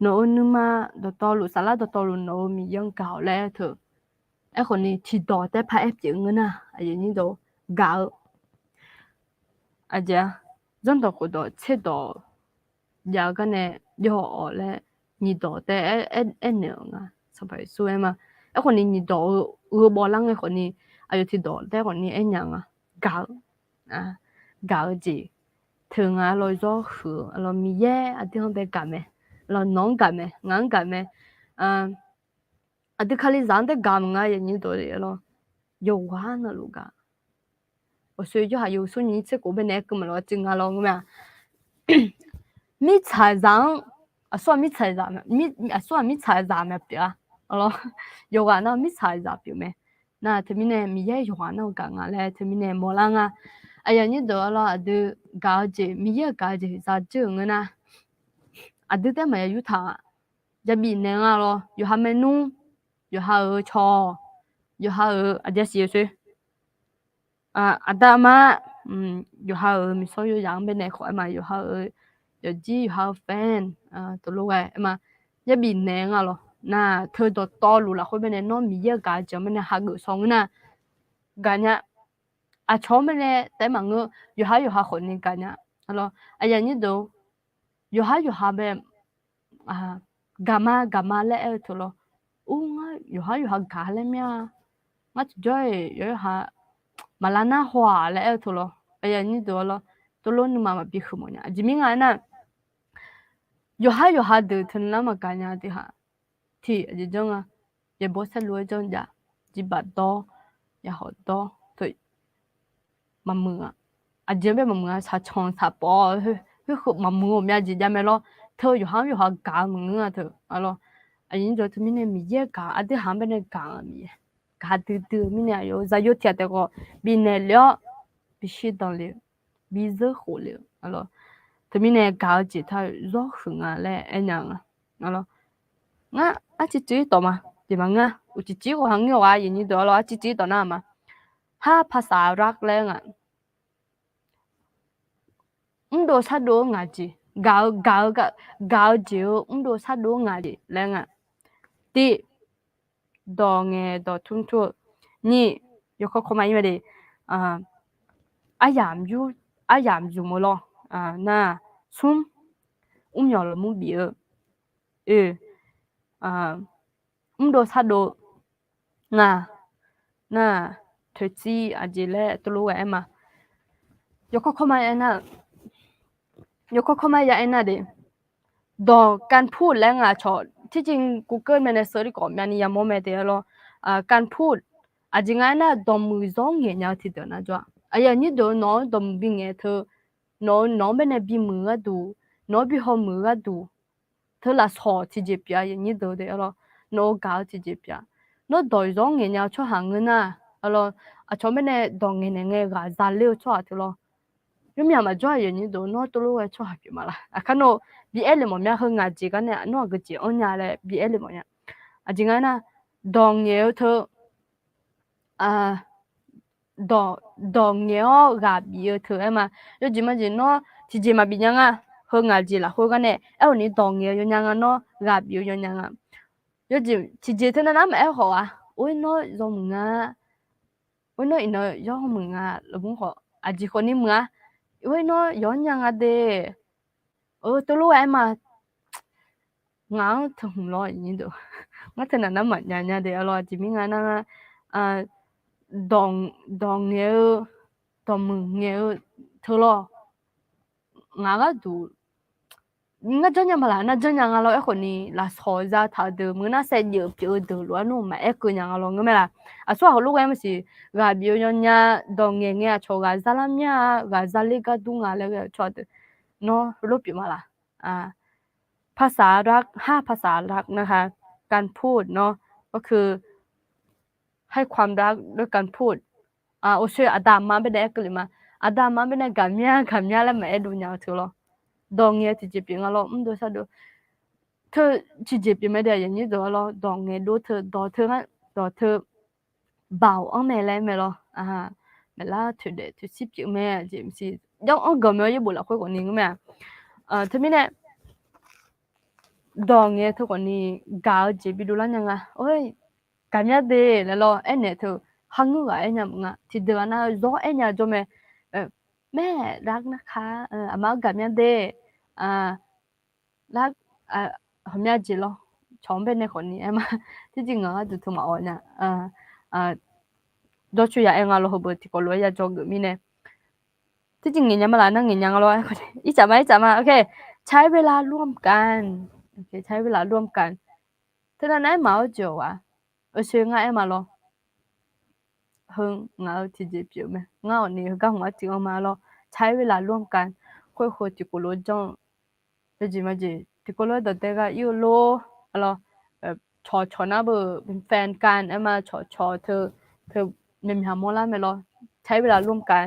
โน้นมาดอตอลุสาระดอตอลุโนมียังเก่าแล้วเถอะไอ้คนนี้ที่ต่อแต่พาเอฟจึงนะไอ้ยันนี่ตัวเก่าอาจจะจนต่อคนต่อเช่ต่อยากันเนี่ยย่อแล้วนี่ต่อแต่เอ็นเนี่ยสบายสวยมาไอ้คนนี้นี่ต่อบอลังไอ้คนนี้อายุที่ต่อแต่คนนี้เอ็นยังเก่าเก่าจีถึงเราจะคือเรามีแย่อาทิตย์ไปกันไหมเราน้องกันไหมงั้นกันไหมอาทิตย์คาลิซันแต่กันงั้นอย่างนี้ตัวเดียวเรา有玩了ลูก啊我所以就还有时候你吃过边那个么咯，真啊咯么呀？米菜上算米菜上算米菜上么别啊？咯，有玩那米菜上别没？那他们呢米也有玩那干啊嘞，他们呢莫啷啊？哎呀，你多了都搞这米也搞这啥整个呢？都在没有他，这边呢啊咯，有还没弄，有还有炒，有还有这些水。ada màอยู่หามีซอยอยู่ยังเป็นในขอยมาอยู่หาอยู่จีอยู่หาแฟนตัวลูกไอ้มาอย่าบินแนงอ่ะหรอน่ะเธอตัวต่อรู้ละคนเป็นในน้องมีเยอะกาจะมันหาเกิดสองน่ะกันเนี่ยชอบมันเลยแต่มันก็อยู่หาคนนี้กันเนี่ยalors ไอ้ยันนี่ดูอยู่หาแบบกามาแล้วตัวละงั้นอยู่หากาแล้วเนี่ยงั้นจะอยู่หามาลานาหัวแล้วตัวละไอ้ยันนี่ตัวละนึกมาบีขโมยเนี่ยจิมิงานน่ะอยู่หาเดือดถึงแล้วมากันเนี่ยที่จิจงอย่าบอกสักรู้จงจ้ะจิบัดต่ออย่าหดต่อตัวมามือจิแบบมามือชาชงชาปอเฮ้ยมามือผมอยากจิจะไม่รอเธออยู่หากามือเธออะไรไอ้ยันตัวที่มีเนี่ยมีเยอะกาที่หาเป็นกามี가드드 미냐 요 자요티아데고 비넬려 비시달레 비즈홀레 알로 드미네 가지 타 로흥아레 에냥아 알로 나 아치찌 또마 디방아 우치찌고 항요와 이니도 알로 아치찌 또나마 하 파사락랭아 도 사도 nga지 가우지 도 사도 nga지 랭아 띠ดอเงดอทุ่งทั่วนี่ยกเข้ามาอีกเลยอายามอยู่มั้งล่ะน่ะซุ่มยอลมุบีโดซาโดน่ะเธอจีอาจจะเล่ตัวรู้ไอ้มายกเข้ามาไอ้น่ะเด้ดอการพูดแล้วชอที่จริง Google มันเสิร์ชก่อนมันยังไม่ได้หรอกการพูดจริงๆนะดอมมือสองเงี้ยที่เดินนะจ้ะอย่างนี้ดูน้องดอมบิงเธอน้องเป็นบีมือดูน้องบีหัวมือดูเธอละสอที่เจ็บยาอย่างนี้ดูเดี๋ยวน้องก้าวที่เจ็บยาน้องดอยสองเงี้ยช่วยหาเงินนะชอบเป็นดองเงี้ยก็จะเลี้ยวช่วยที่หรอยังมีมาจ้ะอย่างนี้ดูน้องตัวรู้ว่าช่วยพี่มาละ看到比埃里么面和俺几个呢，那个几欧年嘞，比埃里么样？今个呢，当年头 đòn nghèo gà bìa thử em mà yo chỉ mà gì nó thì chỉ mà bị nhang à hơn ngà gì là hơn cái này em ni đòn nghèo yo nhang à nó gà bìa yo nhang à yo chỉ thế nào mà em họ à ôi nó do mừng à ôi nó ino do mừng à là muốn họ à chỉ còn ni mừng à ôi nó yo nhang à de tôi lúc em mà ngáo thùng lo như được ngáo thế nào mà nhà de lo chỉ mình ngà na à đòn đòn nghèo đòn mừng nghèo thưa lo ngã đủ ngã cho nhà mà là na cho nhà ngà lo ấy còn ni là soi ra thà được mới na sẽ nhiều kiểu được luôn nó mà ấy cứ nhà ngà lo nghe là à số lúc em là gà biểu nhà đòn nghèo nghe cho gà ra làm nhà gà ra lấy gà đúng ngà lấy cho được nó lúc biểu mà là à ภาษารัก5ภาษารักนะคะการพูดเนาะก็คือให้ความรักด้วยการพูดโอเชอดามมาเป็นได้กลิมาอดามมาเป็นได้กำยาแล้วไม่ดูยาวถือหรอดองเงี้ยที่จะเป็นอะไรดูซะดูเธอที่จะเป็นไม่ได้อย่างนี้ดูหรอดองเงี้ยดูเธอดอเธองั้นดอเธอเบาอันไหนเลยไหมหรอไม่ละถือเด็ดถือสิบจิ๋วแม่จิ๋มสิยังอันก็ไม่ยังบุหรี่คุยกับนิ่งแม่เธอไม่เนี่ยดองเงี้ยทุกคนนี่กาวจีบิดูแลยังไงโอ้ยกันยาเดแล้วรอเอ็นเนี่ยเธอหังงูอ่ะเอ็นยังไงที่เดือนน่ะรอเอ็นยังจอมแม่รักนะคะอาม่ากันยาเดรักหอมยาจีรอชอบเป็นในคนนี้เอ็มที่จริงอ่ะดูทุ่มอ่อนเนี่ยดอช่วยเอ็งอ่ะเราหัวที่ก็รวยยาจงมีเนี่ยที่จริงเงี้ยมาแล้วนั่งเงี้ยยังรออีจับมาโอเคใช้เวลาร่วมกันโอเคใช้เวลาร่วมกันเท่านั้นมาเอาจ่อ่ะเชื่อง่ายมาลอเฮงเงาที่จะเปียวไหมเงาเนี่ยก็หัวจิ๋วมาลอใช้เวลาร่วมกันค่อยๆจิกุโลจังจะจีมาจีจิกุโลแต่เด็กก็ยูโรอะไรชอหน้าเบอร์เป็นแฟนกันมาชอเธอไม่มีหาโมล่าไม่รอใช้เวลาร่วมกัน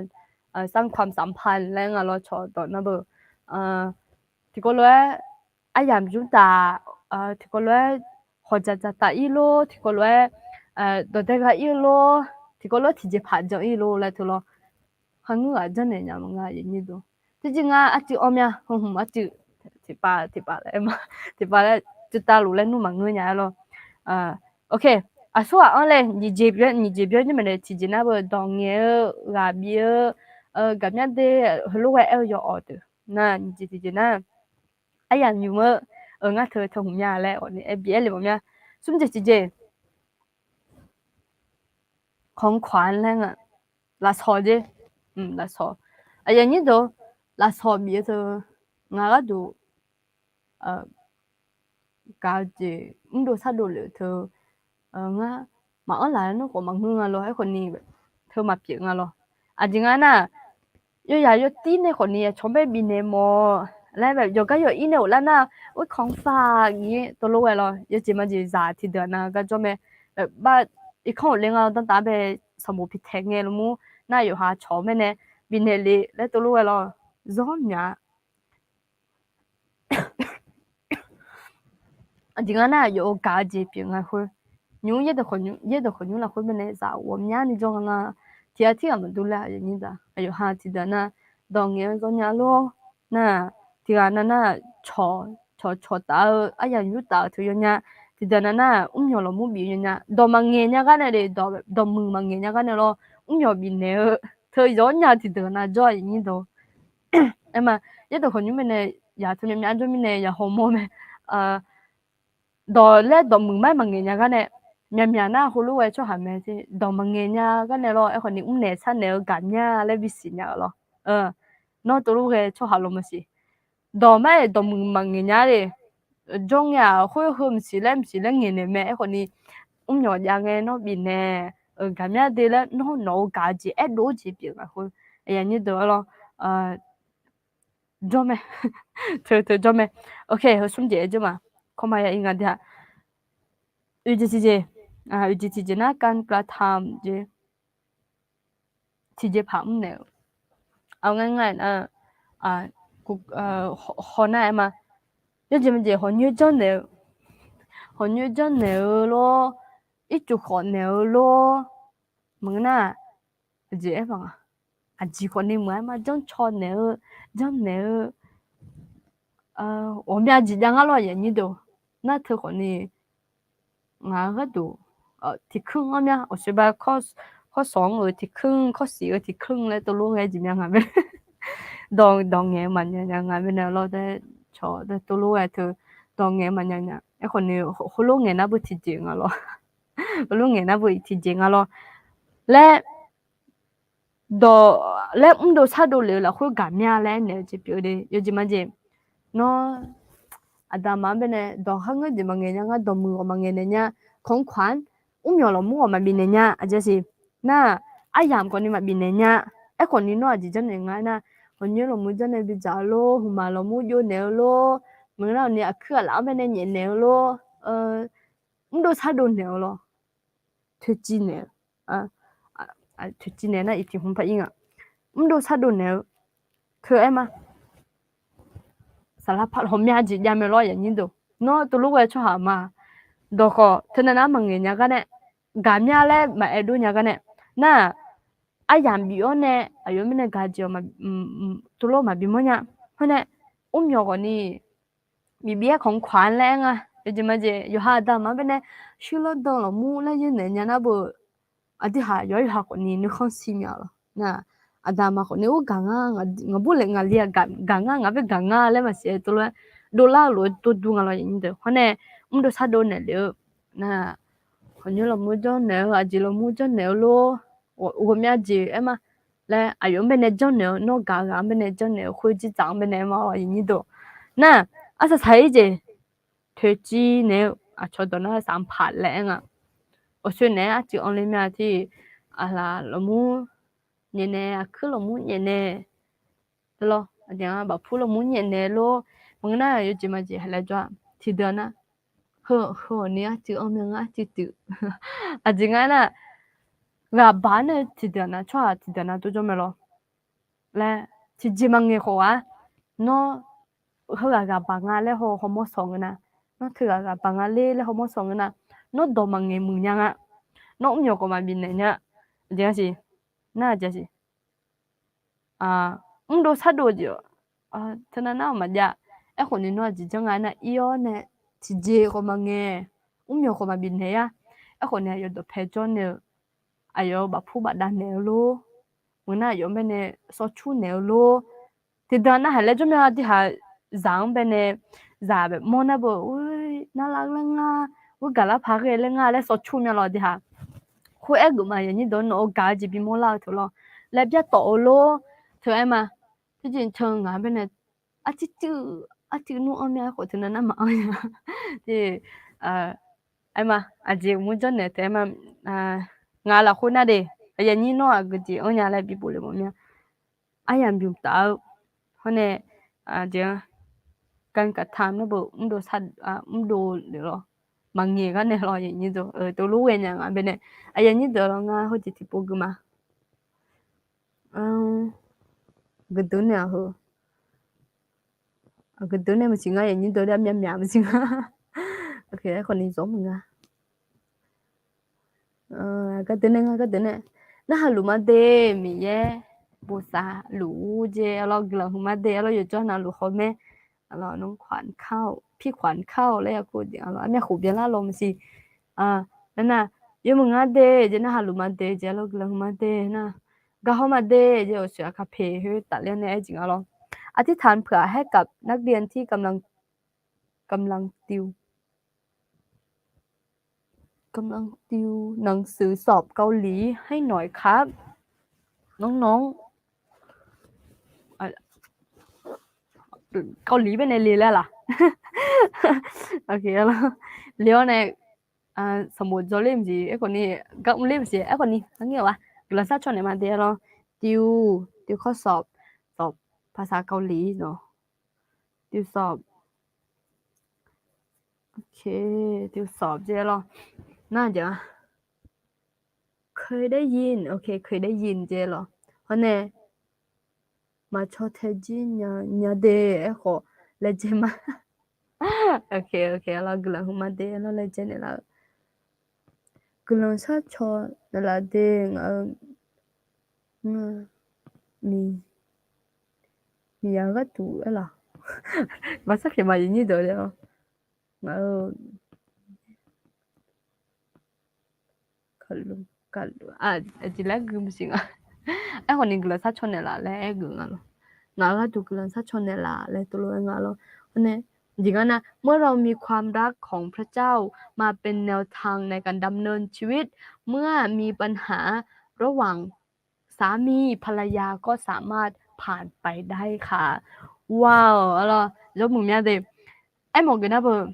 สร้างความสัมพันธ์แล้วก็รอชอต่อหน้าเบอร์ที่ก็เลยยามจุดตาที่ก็เลยหัวใจจะตาอีโลที่ก็เลยตัวเด็กก็อีโลที่ก็เลยที่จะผ่านจากอีโลแล้วทุลหังอ่ะจันเนี่ยยังไงอย่างนี้ดูที่จริงจิอมยาจิที่ป่าเลยมาที่ป่าเลยจุดตาลุเลยนู่นมันเงี้ยแล้วโอเคส่วนอะไรนี่เจ็บนี่มันเลยที่จะน่าเบอร์ดองเงี้ยกาเบียกับเนี่ยเดฮัลโหลเอลยออดน่ะนี่ที่จะน่าอย่างอยู่เมื่องั้นเธอหุ่มยาแล้วนี่เอบีเอเลยผมเนี่ยสุ่มเจของขวัญแล้วลาสอเจลาสออย่างนี้ดูลาสอบีเธองาก็ดูกาเจดูซะดูเลยเธองามาอะไรนั่นก็มาเงื้อเลยไอ้คนนี้แบบเธอมาเปลี่ยนอะไรจริงน่ะยตีในคนนี้ชมไปบินเนโมแล้วแบบก็อีโน่แล้วน่ะอุ้ยของฝากอย่างงี้ตัวรู้ไว้หรอจีมาจีจ่าที่เดือนน่ะก็จะไม่แบบบ้าอีกคนเลี้ยงเราตั้งแต่ไปสมุพิเทงเงี้ยรู้มั้ยน่าอยู่หาชอบไหมเนี่ยบินเนลี่แล้วตัวรู้ไว้หรอร้อนเนี่ยจริงน่ะ有家这边啊会牛也得很牛了会不呢啥我们家那种啊天我们都来人家哎呦哈记得呢当年个年咯那ที่ว่านั่นน่ะชอตาอย่างอยู่ตาเธออยู่เนี่ยที่เดินน่ะยอลมุบีอยู่เนี่ยดอมังเงี้ยกันเลยดอมือมังเงี้ยกันเลย咯ยอบินเนี่ยเธอย้อนเนี่ยที่เดินน่ะจ่อยอย่างนี้ดูมายัดคนอยู่มันเนี่ยอย่าทำอย่างนั้นเนี่ยอย่าโฮโมแม่ดอและดอมือไม่มังเงี้ยกันเนี่ยมีน่ะฮู้รู้ไว้ช่วยหาแม่ที่ดอมังเงี้ยกันเนี่ย咯ไอ้คนนี้เนี่ยฉันเนี่ยกันเนี่ยและบิสิเนี่ย咯นอตัวรู้แค่ช่วยหาลมสิดอไม่ดอมึงมังเงี้ยเลยจงอย่าคุยมสิเล่เงี้ยแม่ไอ้คนนี้หยอดยังไงนอบินแน่กันเนี่ยเดี๋ยวแล้วนอกาจีรู้จีเปียกคุยอย่างนี้ตัว咯จอมเธอจอมโอเคเขาสุ่มเจจ้ะมาเข้ามาอย่างงั้นเดี๋ยวอุจิเจนะการกระทำเจที่เจผ่านเนี่ยเอาง่ายๆ河南嘛，一直咪就河南牛咯，一做河牛咯，มึงน่ะ จีเอฟังอ่ะจีคนนี้เหมือนมาจ้องชอนเนอจ้องเนอ我们即将个老爷你都那头可能俺个都提坑我们我是把ข้อ2ที่ครึ่งข้อ4ที่ครึ่งแล้วตัวลูกไงจิมยังไงไม่ดองเงี้ยมันยังไงไม่เนี่ยเราได้ชอได้ตัวลูกไงเธอดองเงี้ยมันยังไงไอ้คนนี้เขาลูกเงี้ยน่าบุตรจริงอ่ะหรอลูกเงี้ยน่าบุตรจริงอ่ะหรอและและดูซาดูเลยแล้วคุยกันเนี่ยแล้วเนี่ยจะเปลี่ยนเลยอยู่จิมันจะเนาะอามาเป็นเนี่ยดอกข้างเงี้ยจิมันเงี้ยngaดมือมันเงี้ยเนี่ยของขวัญยอมมั่วมันเป็นเนี่ยอาจจะสิน่ะอายามคนนี้มันเป็นเนี่ยไอ้คนนี้เนาะจิจังเนี่ยไงนะคนนี้เรามุ่งจะเนี่ยไปจ่าโลหัวมาเรามุ่งอยู่เนี่ยโลเมื่อเราเนี่ยคือเราเป็นเนี่ยโลดูซาดูเนี่ยโลทุกจีเนี่ยทุกจีเนี่ยนะอีกที่ผมพูดยังดูซาดูเนี่ยคือไอ้มาสารพัดผมอยากจะยามรออย่างนี้ดูเนาะตัวลูกไอ้ชอบหามาดอกก็เท่านั้นนะมังเงี้ยกันเนี่ยกามยาแล้วมาดูเนี่ยกันเนี่ยน่ะอายามบิโอเนี่ยอายุมันเนี่ยกาจิโอมาตัวลูกมาบิโมเนี่ยเพราะเนี่ยยอกันนี่มีเบี้ยของขวัญแรงอ่ะจะมาจะอยู่หาดามาเป็นเนี่ยชิลดองละมูแล้วยังเนี่ยนะบ่อดีหาย่อยหาคนนี้นึกข้องซีเมียละน่ะอาดามาคนนี้กังงบุเลงเลียกังไปกังเลยมาเสียตัวเลยดูล่าหลุดตัวดูงอะไรอย่างนี้เด้อเพราะเนี่ยดูซาโดนเนี่ยเด้อน่ะคนนี้เรามูจอนเนี่ยอาจิเรามูจอนเนี่ยโล我们จีเอ็มและอายุเป็นเนี่ยจอนเนี่ยนอกกาเป็นเนี่ยจอนเนี่ยคุยจีจังเป็นเนี่ยมาอย่างนี้เด้อน่ะอาศัยใช้จีเธอจีเนี่ยชอบตัวนั้นสามพันแรงอ่ะ我说呢，就按里面的啦，老母年呢，去老母年呢，对咯，讲把铺老母年呢咯，我那有几么子还来做，提到呢，好呢，就按名啊，就丢，这个呢，我爸呢提到呢，错提到呢，都做咩咯？来，提几么个好啊？喏，好个爸啊嘞，好么爽个呢？喏，去个爸啊嘞，好么爽个呢？nó đồ mà nghề mừng nhang á nó cũng nhiều của mà bên này nhá giờ gì na giờ gì đồ sát đồ gì thế nên nào mà dạ em còn nói gì chẳng ai na yêu nè chỉ dễ của mà nghe cũng nhiều của mà bên này á em còn này đồ phải cho nè ayo bà phụ bà đàn nè lo bữa nay ayo bên này so chu nè lo thì đó na hay là chúng ta thì hà giảng bên này giảแบบมอนะบ่อุ้ยน่ารักเลยอ่ะว่าการละพักเลยง่ะแล้วสดชุ่มยังรอดิฮะคุยเอ็กมาอย่างนี้โดนโอกาสจะบิมลาเถอะล่ะแล้วจะโตโลเธอไอ้มาที่จริงเธองานเป็นเนี่ยอาทิตย์นู้นเอาเมียขอเธอนั่นมาที่ไอ้มาอาจจะมุ่งจนเนี่ยแต่มางานละคนน่ะเด้อย่างนี้เนาะก็จะเอาอย่างไรบิบุเลยมั้งเนี่ยไอ้ยังบิมตาเพราะเนี่ยเดี๋ยวการกระทำนะบ่ดูสัตว์ดูเดี๋ยวมังเงี้ยกันเนี่ยรออย่างนี้ตัวรู้เองอย่างนั้นเป็นเนี่ยอย่างนี้เดี๋ยวเราง่ายเขาจะที่ปุ๊กมาก็ตัวเนี่ยเหรอก็ตัวเนี่ยมันสิง่ายอย่างนี้ตัวเดียวมีมันสิง่ายโอเคคนนี้สมมึงอ่ะก็ตัวเนี่ยน่ารู้มาเดมีเย่บูซารู้เจเรากลัวมาเดเราอยู่จอน่ารู้เขาไหมเราน้องขวัญเข้าพี่ขวัญเข้าแล้วกูเดี๋ยวเราแม่ขู่เบี้ยละลมสินั่นน่ะยังมึงอ่ะเดเจน่าหารู้มาเดเจเรากลัวมาเดนะก็เขามาเดเจเอาเสือคาเฟ่ให้ตัดเลี้ยงในไอ้จริงเราอธิษฐานเผื่อให้กับนักเรียนที่กำลังติวหนังสือสอบเกาหลีให้หน่อยครับน้องเกาหลีเป็นในเรียนแล้วล่ะโอเคแล้วเลี้ยวในสมุดจอเล่มสิไอ้คนนี้ก็เล่มสิไอ้คนนี้ทั้งเงี้ยวะกลัวซะชนไหนมาเดี๋ยวเราติวข้อสอบภาษาเกาหลีเนาะติวสอบโอเคติวสอบเดี๋ยวเราน่าจะเคยได้ยินโอเคเคยได้ยินเดี๋ยวเราเพราะเนี่ยมาชอบเทจิเนี่ยเดะขอเลเจมาโอเคเรากลังมาเดะเราเลเจเนี่ยเรากลังชอบชอนั่นละเดง mi miyagatu là mà sắp thì mà gì như vậy đó ờ kallu ajila gumsinga ai còn những cái sát chọn này là lẽ gừng alo ngã là tụ cái sát chọn này là lẽ tụ lo ngã loเนี่ยจริงๆนะเมื่อเรามีความรักของพระเจ้ามาเป็นแนวทางในการดำเนินชีวิตเมื่อมีปัญหาระหว่างสามีภรรยาก็สามารถผ่านไปได้ค่ะว้าวอะไรแล้วมึงเนี่ยเด็กไอ้หมอกันนะเบอร์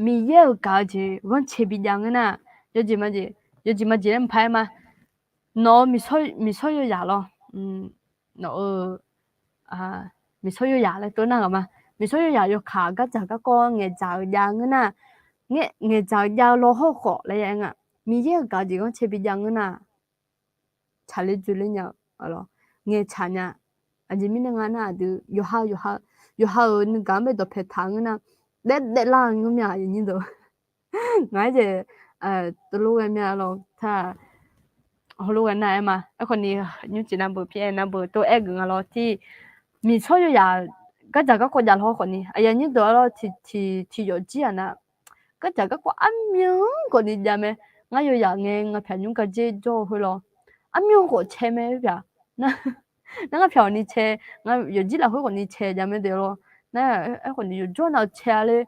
มีเยอะกาจีวันเชบิยังนะเยอะจีมาจีเยอะจีมาจีเล่นไพ่มาnó mi so yo ya lo nó mi so yo ya le to na ma mi so yo ya yo kha ga ja ga ko nge ja yang na nge ja ya lo ho kho le yang a mi ye ga ji ko che bi yang na cha le ju le nya alo nge cha nya a ji mi na na du yo ha ni ga me do phe thang na de la ngu mya yin ni do ngai je to lu we mya lo tha เขารู้กันนะมาไอ้คนนี้ยูจีนัมเบอร์พี่นัมเบอร์ตัวเอ็กกันแล้วที่มีช่วยยาก็จะก็คนยาเขาคนนี้ไอ้ยันนี่ตัวเราที่อยู่จีนะก็จะก็คนอันมิงคนนี้จะไหมงั้นอยู่อย่างเงี้ยงั้นเพียงยุ่งกับเจ้าโจ้ไปหรออันมิงก็เชื่อไหมเปล่านั่นก็เพียงนี่เชื่องั้นอยู่จีแล้วคนนี้เชื่อจะไม่เดี๋ยวนั่นไอ้คนนี้อยู่โจ้น่าเชื่อเลย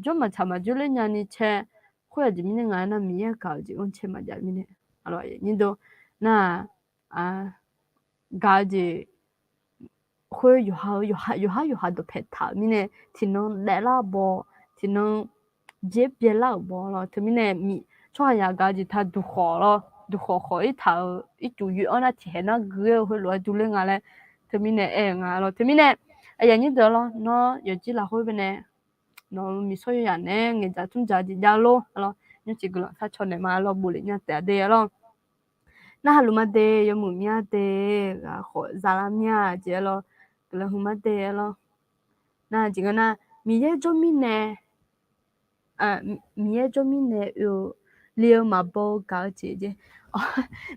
โจ้มาทำมาโจ้เลยยันนี่เชื่อคุยจะมีเงินน่ะมีเก่าจีคนเชื่อมาจะมีเนี่ยอะไรอย่างนี้ดูน่ะกาจีคุยอยู่หาดูเพชรถามีเนี่ยที่น้องเดล่าบอที่น้องเจ็บเยล่าบอแล้วที่มีเนี่ยมีช่วงยากาจีท่าดูขอแล้วดูขออีท่าอีจูอยู่อันนั้นที่เห็นน่ะเกลือคุยรวยดูเรื่องอะไรที่มีเนี่ยแล้วที่มีเนี่ยไอ้อย่างนี้เดี๋ยวแล้วเนาะอยู่จีละคุยไปเนี่ยน้องมีช่วยอย่างเนี่ยเงี้ยจะทุ่มใจจียาโลแล้วนี่จีกลัวถ้าชนเนี่ยมาเราบุหรี่เนี่ยแต่เดียวแล้วน่ารู้มาเดยมุมเนี่ยเดขอซาลามียเจลก็เลยหุมาเดแล้วน่าจริงๆนะมีเยอะจมีเนี่ยมีเยอะจมีเนี่ยอยู่เลี้ยวมาบอกกันเจ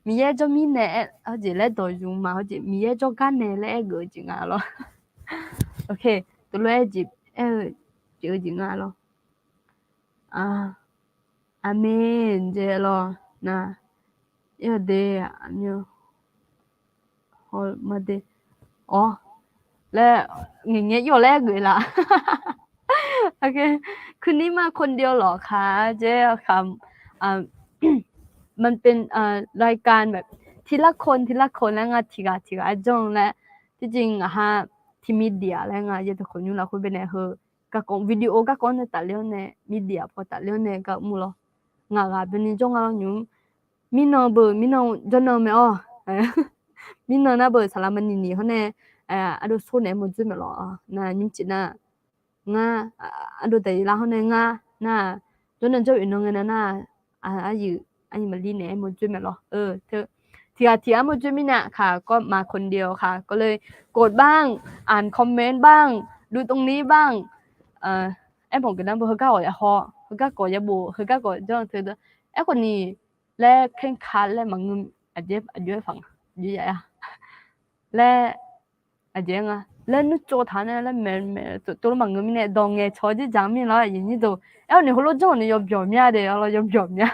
มีเยอะจมีเนี่ยเขาจะเล่นตัวยุ่งมาเขาจะมีเยอะจกันเนี่ยเล่นก็จริงอ่ะแล้วโอเคตัวเล่นจีเจอจริงอ่ะแล้วอาเมนเจแล้วนะ要得啊，好没得哦，แล้วอย่างเงี้ยอยู่แรกเลยล่ะ โอเคคืนนี้มาคนเดียวเหรอคะเจ๊ค่ะมันเป็นรายการแบบทีละคนแล้วงาทีละจงและที่จริงอะฮะที่มีเดียแล้วงาเยอะทุกคนอยู่แล้วคุณเป็นไงเหรอกะกงวิดีโอกะกงเนี่ยตัดเลี้ยวเนี่ยมีเดียพอตัดเลี้ยวเนี่ยก็มูลงาเป็นนี่จงเราอยู่มีน้องจนน้องไม่อ๋อมีน้องนะเบอร์สารมันนี่เขาเนี่ยอะดูโซนเนี่ยมันจะไม่หรอนะยิ่งจีน่ะงาอะดูแต่ละเขาเนี่ยงาน่ะจนนั้นเจ้าอยู่น้องเงินน่ะอายุมาลีเนี่ยมันจะไม่หรอเธอที่มันจะมีเนี่ยค่ะก็มาคนเดียวค่ะก็เลยกดบ้างอ่านคอมเมนต์บ้างดูตรงนี้บ้างไอ้ผมก็นั่งเบอร์ก้าอ๋อฮอเก้าก่อยาบูเก้าก่อจ้องเธอไอ้คนนี้และแข่งขันและมังงุมอาเจ็บฟังยี่ใหญ่อะและอาเจ็บอ่ะและนึกโจทานเนี่ยและตัวมังงุมเนี่ยดองเงยชอจีจางมีแล้วอย่างนี้ดูไอ้คนนี้เขาโลจ้องเนี่ยยอมเนี่ยเดี๋ยวเรายอมเนี่ย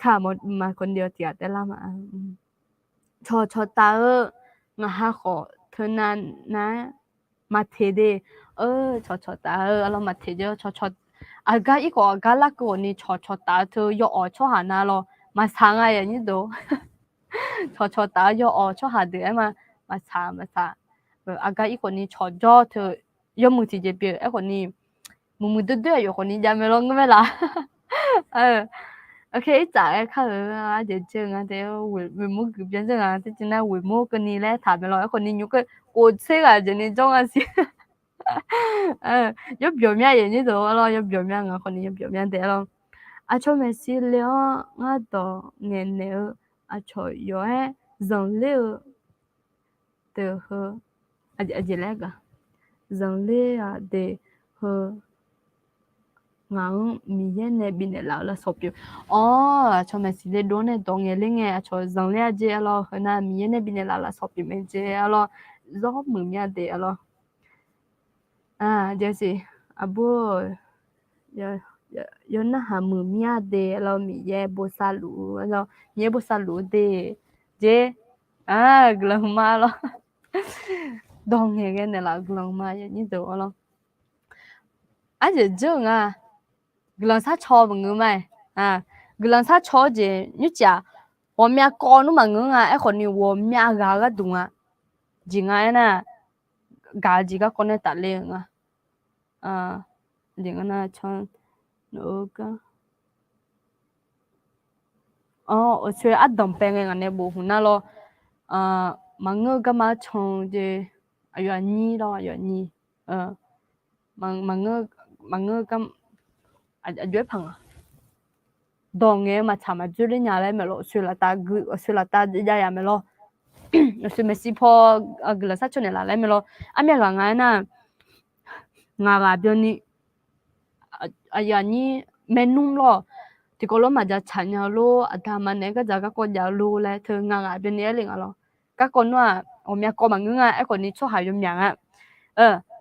ค่ะมาคนเดียวเสียแต่ละมาชอตางาฮะขอเธอนั้นนะมาเทเดชอตาเรามาเทเดชอ아가 이거 아가라고 언니 저다 저 어초하나로 마상아야 니도 저다 요 어초하드 에마 마사 아가 이거 니 저저 저 여무지제 비 에거 니 무무드드 요 거니 자메롱 메라 오케이 자에 카르 아제 증아 데요 위무 급전증아 진짜 위무 거니 레 다메로 에거 니 요거 고체가 제니 정아시 giúp dùm nha vậy như tụi lo giúp dùm nha ngờ con đi giúp dùm nha tụi lo cho mẹ xí liu ngã tổ nghe nếu cho yo he dòng liu từ hơ gì lẽ cả dòng liu để hơ ngang mi ye ne bi ne la so pi oh cho me si de do ne dong ye ling ye cho zang le je alo na mi ye ne bi ne la so pi me je alo zo mu mya de alo je si abu yo na ha mu mya de alo mi ye bo sa lu alo ye bo sa lu de je glang ma lo dong ye ge ne la glang ma ye ni do alo je jung glang sa cho bu ngu mai glang sa cho je ni ja 我命讲侬嘛硬啊，可能我命嘎个动啊，人啊那嘎几个可能打脸人啊那唱那个我说等病个那无混那咯，嘛硬个嘛唱的，原意咯原意，嘛硬个越胖啊。dong nghe mà chả mà chưa đến nhà lấy mẹ lo xưa là ta đi ra nhà mẹ lo xưa mẹ xí po cái là sát cho nên là lấy mẹ lo mẹ là ngay na ngà gà bên ní giờ ní mẹ nung lo thì có lúc mà giờ chả nhà lo ta mà nè cái giờ các con giờ lo lại thường ngà gà bên ní liền lo các con nó mẹ con mà ngưng ai còn ní cho hai giống nhà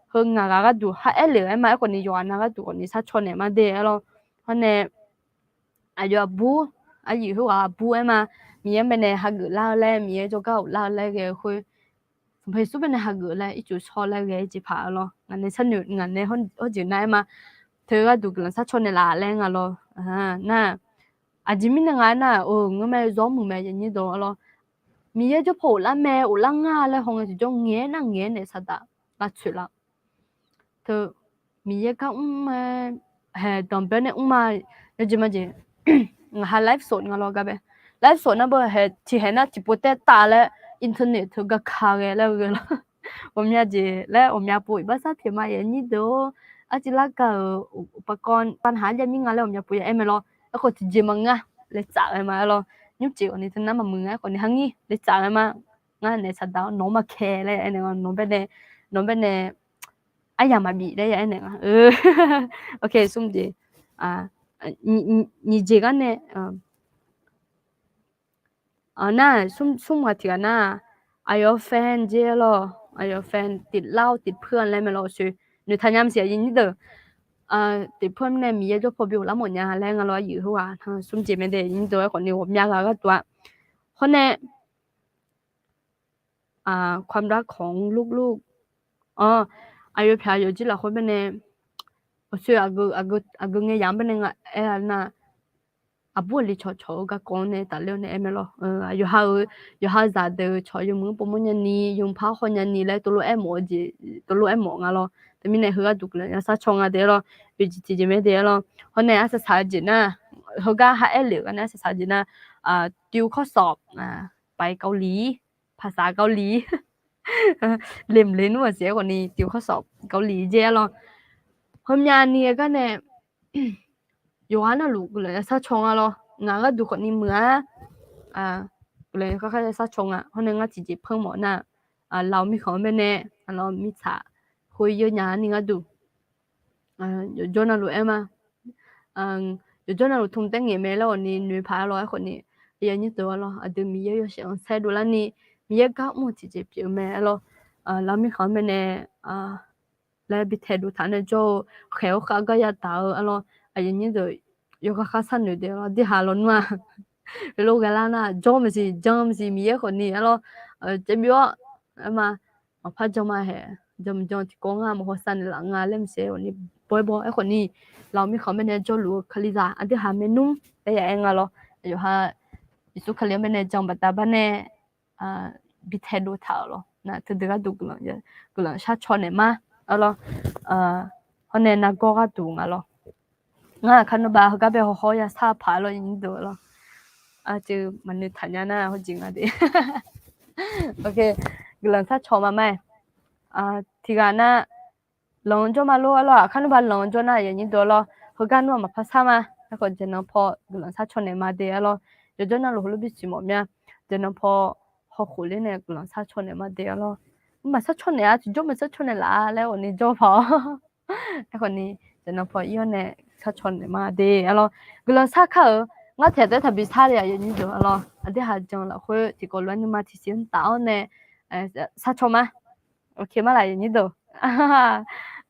hơn ngà gà đủ hai liền mà còn ní giờ ngà đủ còn ní sát cho nên mà để lo hôm nay ayo bu ayi hu bu mà mi em bên ha gửi lao lên mi cho cao lao lên cái khui phải số bên ha gửi lên ít chút cho lên cái chỉ phá lo ngành này sân nhựa ngành này hơn chuyện này mà thứ cái đủ lần sát cho nên là lên lo na chỉ mình ngài na người mẹ giống người mẹ như đó lo mi cho phổ là mẹ ở lăng lên không chỉ trong nghe này sao ta là chuyện là thứ mi cái mà hè tầm bên này mà như mà gì ha live sốt nga lo ga be live sốt na bo he chi he na chi pote ta le internet thu ga kha ge la ge la omya je le omya pui ba sa phe ma ye ni do a chi la ka upakon pan ha ja mi nga le omya pui em lo a ko ti je ma nga le cha ma lo nyu chi oni thna ma mu nga ko ni hangi le cha ma nga ne sa da no ma khe le ene no be ne ai ma bi le ene okay sum je你这个呢那ซุ่มว่าที่น่ะอายุแฟนเจลออายุแฟนติดเหล้าติดเพื่อนอะไรไม่รู้ชื่อหนูทำยามเสียยินนี่เด้อติดเพื่อนเนี่ยมีเยอะพอบิวแล้วหมดเนี่ยแรงอะไรอยู่หัวซุ่มเจไม่ได้ยินตัวคนนี้ผมอยากก็ตัวคนเนี่ยความรักของลูกอายุพายุจีละคนเป็นเนี่ยชื่ออากูเงี้ยยามเป็นเนี่ยน่ะabu li cho ga con ne ta le ne emelo yo ha za de cho yo mu po mo nya ni yung pha ho nya ni le to lo emo ji to lo emo nga lo te mi ne hu ga du le ya sa chong ga de lo bi ji ji me de lo ho ne a sa ji na ho ga ha e le ga na sa ji na tiuข้อสอบไปเกาหลีภาษาเกาหลีเล่มลิ้นว่าเสียกว่านี้ติวข้อสอบเกาหลีเจlo hôm nhà ni ga ne Joanna lu le sa chonga lo nga ga du ko ni mwa le ka ka sa chonga hone nga ji ji phang mo na lao mi khom ne lao mi cha hui yo nya ni nga du Joanna lu ema Joanna lu thum teng ye me lo ni nu pha lo ko ni ye ni to lo adu mi ye yo shang sai du la ni mi ye ga mo ji ji pi me lo lao mi khom ne le bi the du ta ne jo kheo kha ga ya ta lo ai ni do yo ka khasan ne de lo di ha lo nwa lo ga la na jom si mi ye ko ni lo je bio ma pha jom ma he jom ti ko nga mo san la nga lem se ni boy ai ko ni lo mi kho me ne jo lu khali za a di ha me num de ya nga lo yo ha isu khali me ne jom ba ta ba ne bi the do ta lo na tu de ga du gu lo sha cho ne ma lo ho ne na go ga du nga lo nga khanu ba ga be ho ya sa pha lo yin do lo chứ mình đi thanya na ho jing a de okay glan sa cho ma mai thì ga na long jo ma lo lo khanu ba long jo na yin do lo ho ga no ma pha sa ma ko je no pho glan sa cho ne ma de lo jo na lo lo bi si mo mya je no pho ho khu le ne glan sa cho ne ma de lo ma sa cho ne a jo ma sa cho ne la le o ni jo pho ko ni je no pho yo ne 사촌 마데 알로 글로 사카 nga the de thabi sa ya yin do alo ade ha jong la khwe ti ko lwan ma ti sin tao ne sa choma okay ma la yin do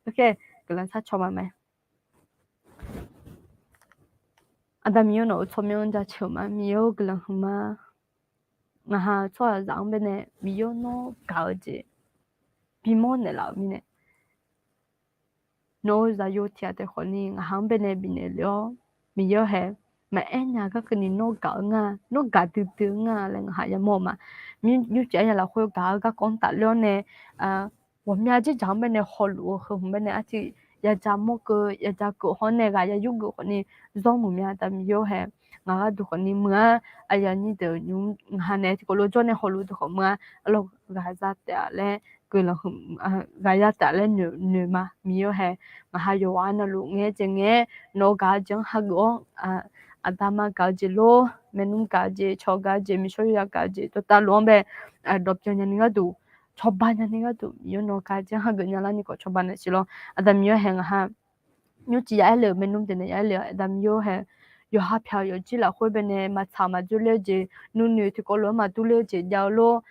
okay 글로 사 choma me adamio no chomyon ja choma mio 글로 huma nga ha cho zang be ne mio no gaoji bimo ne la mi ne no za yo tia de khoni nga hang be ne bi ne lo mio he mà em nhà các cái nó cỡ nga nó cả từ từ nga là hạ ya mò mà như trẻ nhà là khôi cả các con tạ luôn nè à 我们家这长辈呢好路和我们呢而且也家么个也家个好那个也有个好呢让我们家的没有还我都好呢么哎呀你的用哈呢这个路做呢好路都好么了个家的嘞个了个家的嘞女嘛没有还嘛还有玩的路哎这哎 nó cả chẳng ha go adama kaje lo menum kaje chogaje mishoya kaje to ta lombe adoption nya ninga du chobanya ninga du yo no kaje ha go nyala ni ko chobana silo adam yo heng ha nyu ji ya le menum de ne ya le adam yo he yo ha phya yo ji la khwe be ne ma cha ma ju le je nu nu ti ko lo ma tu le je ya lo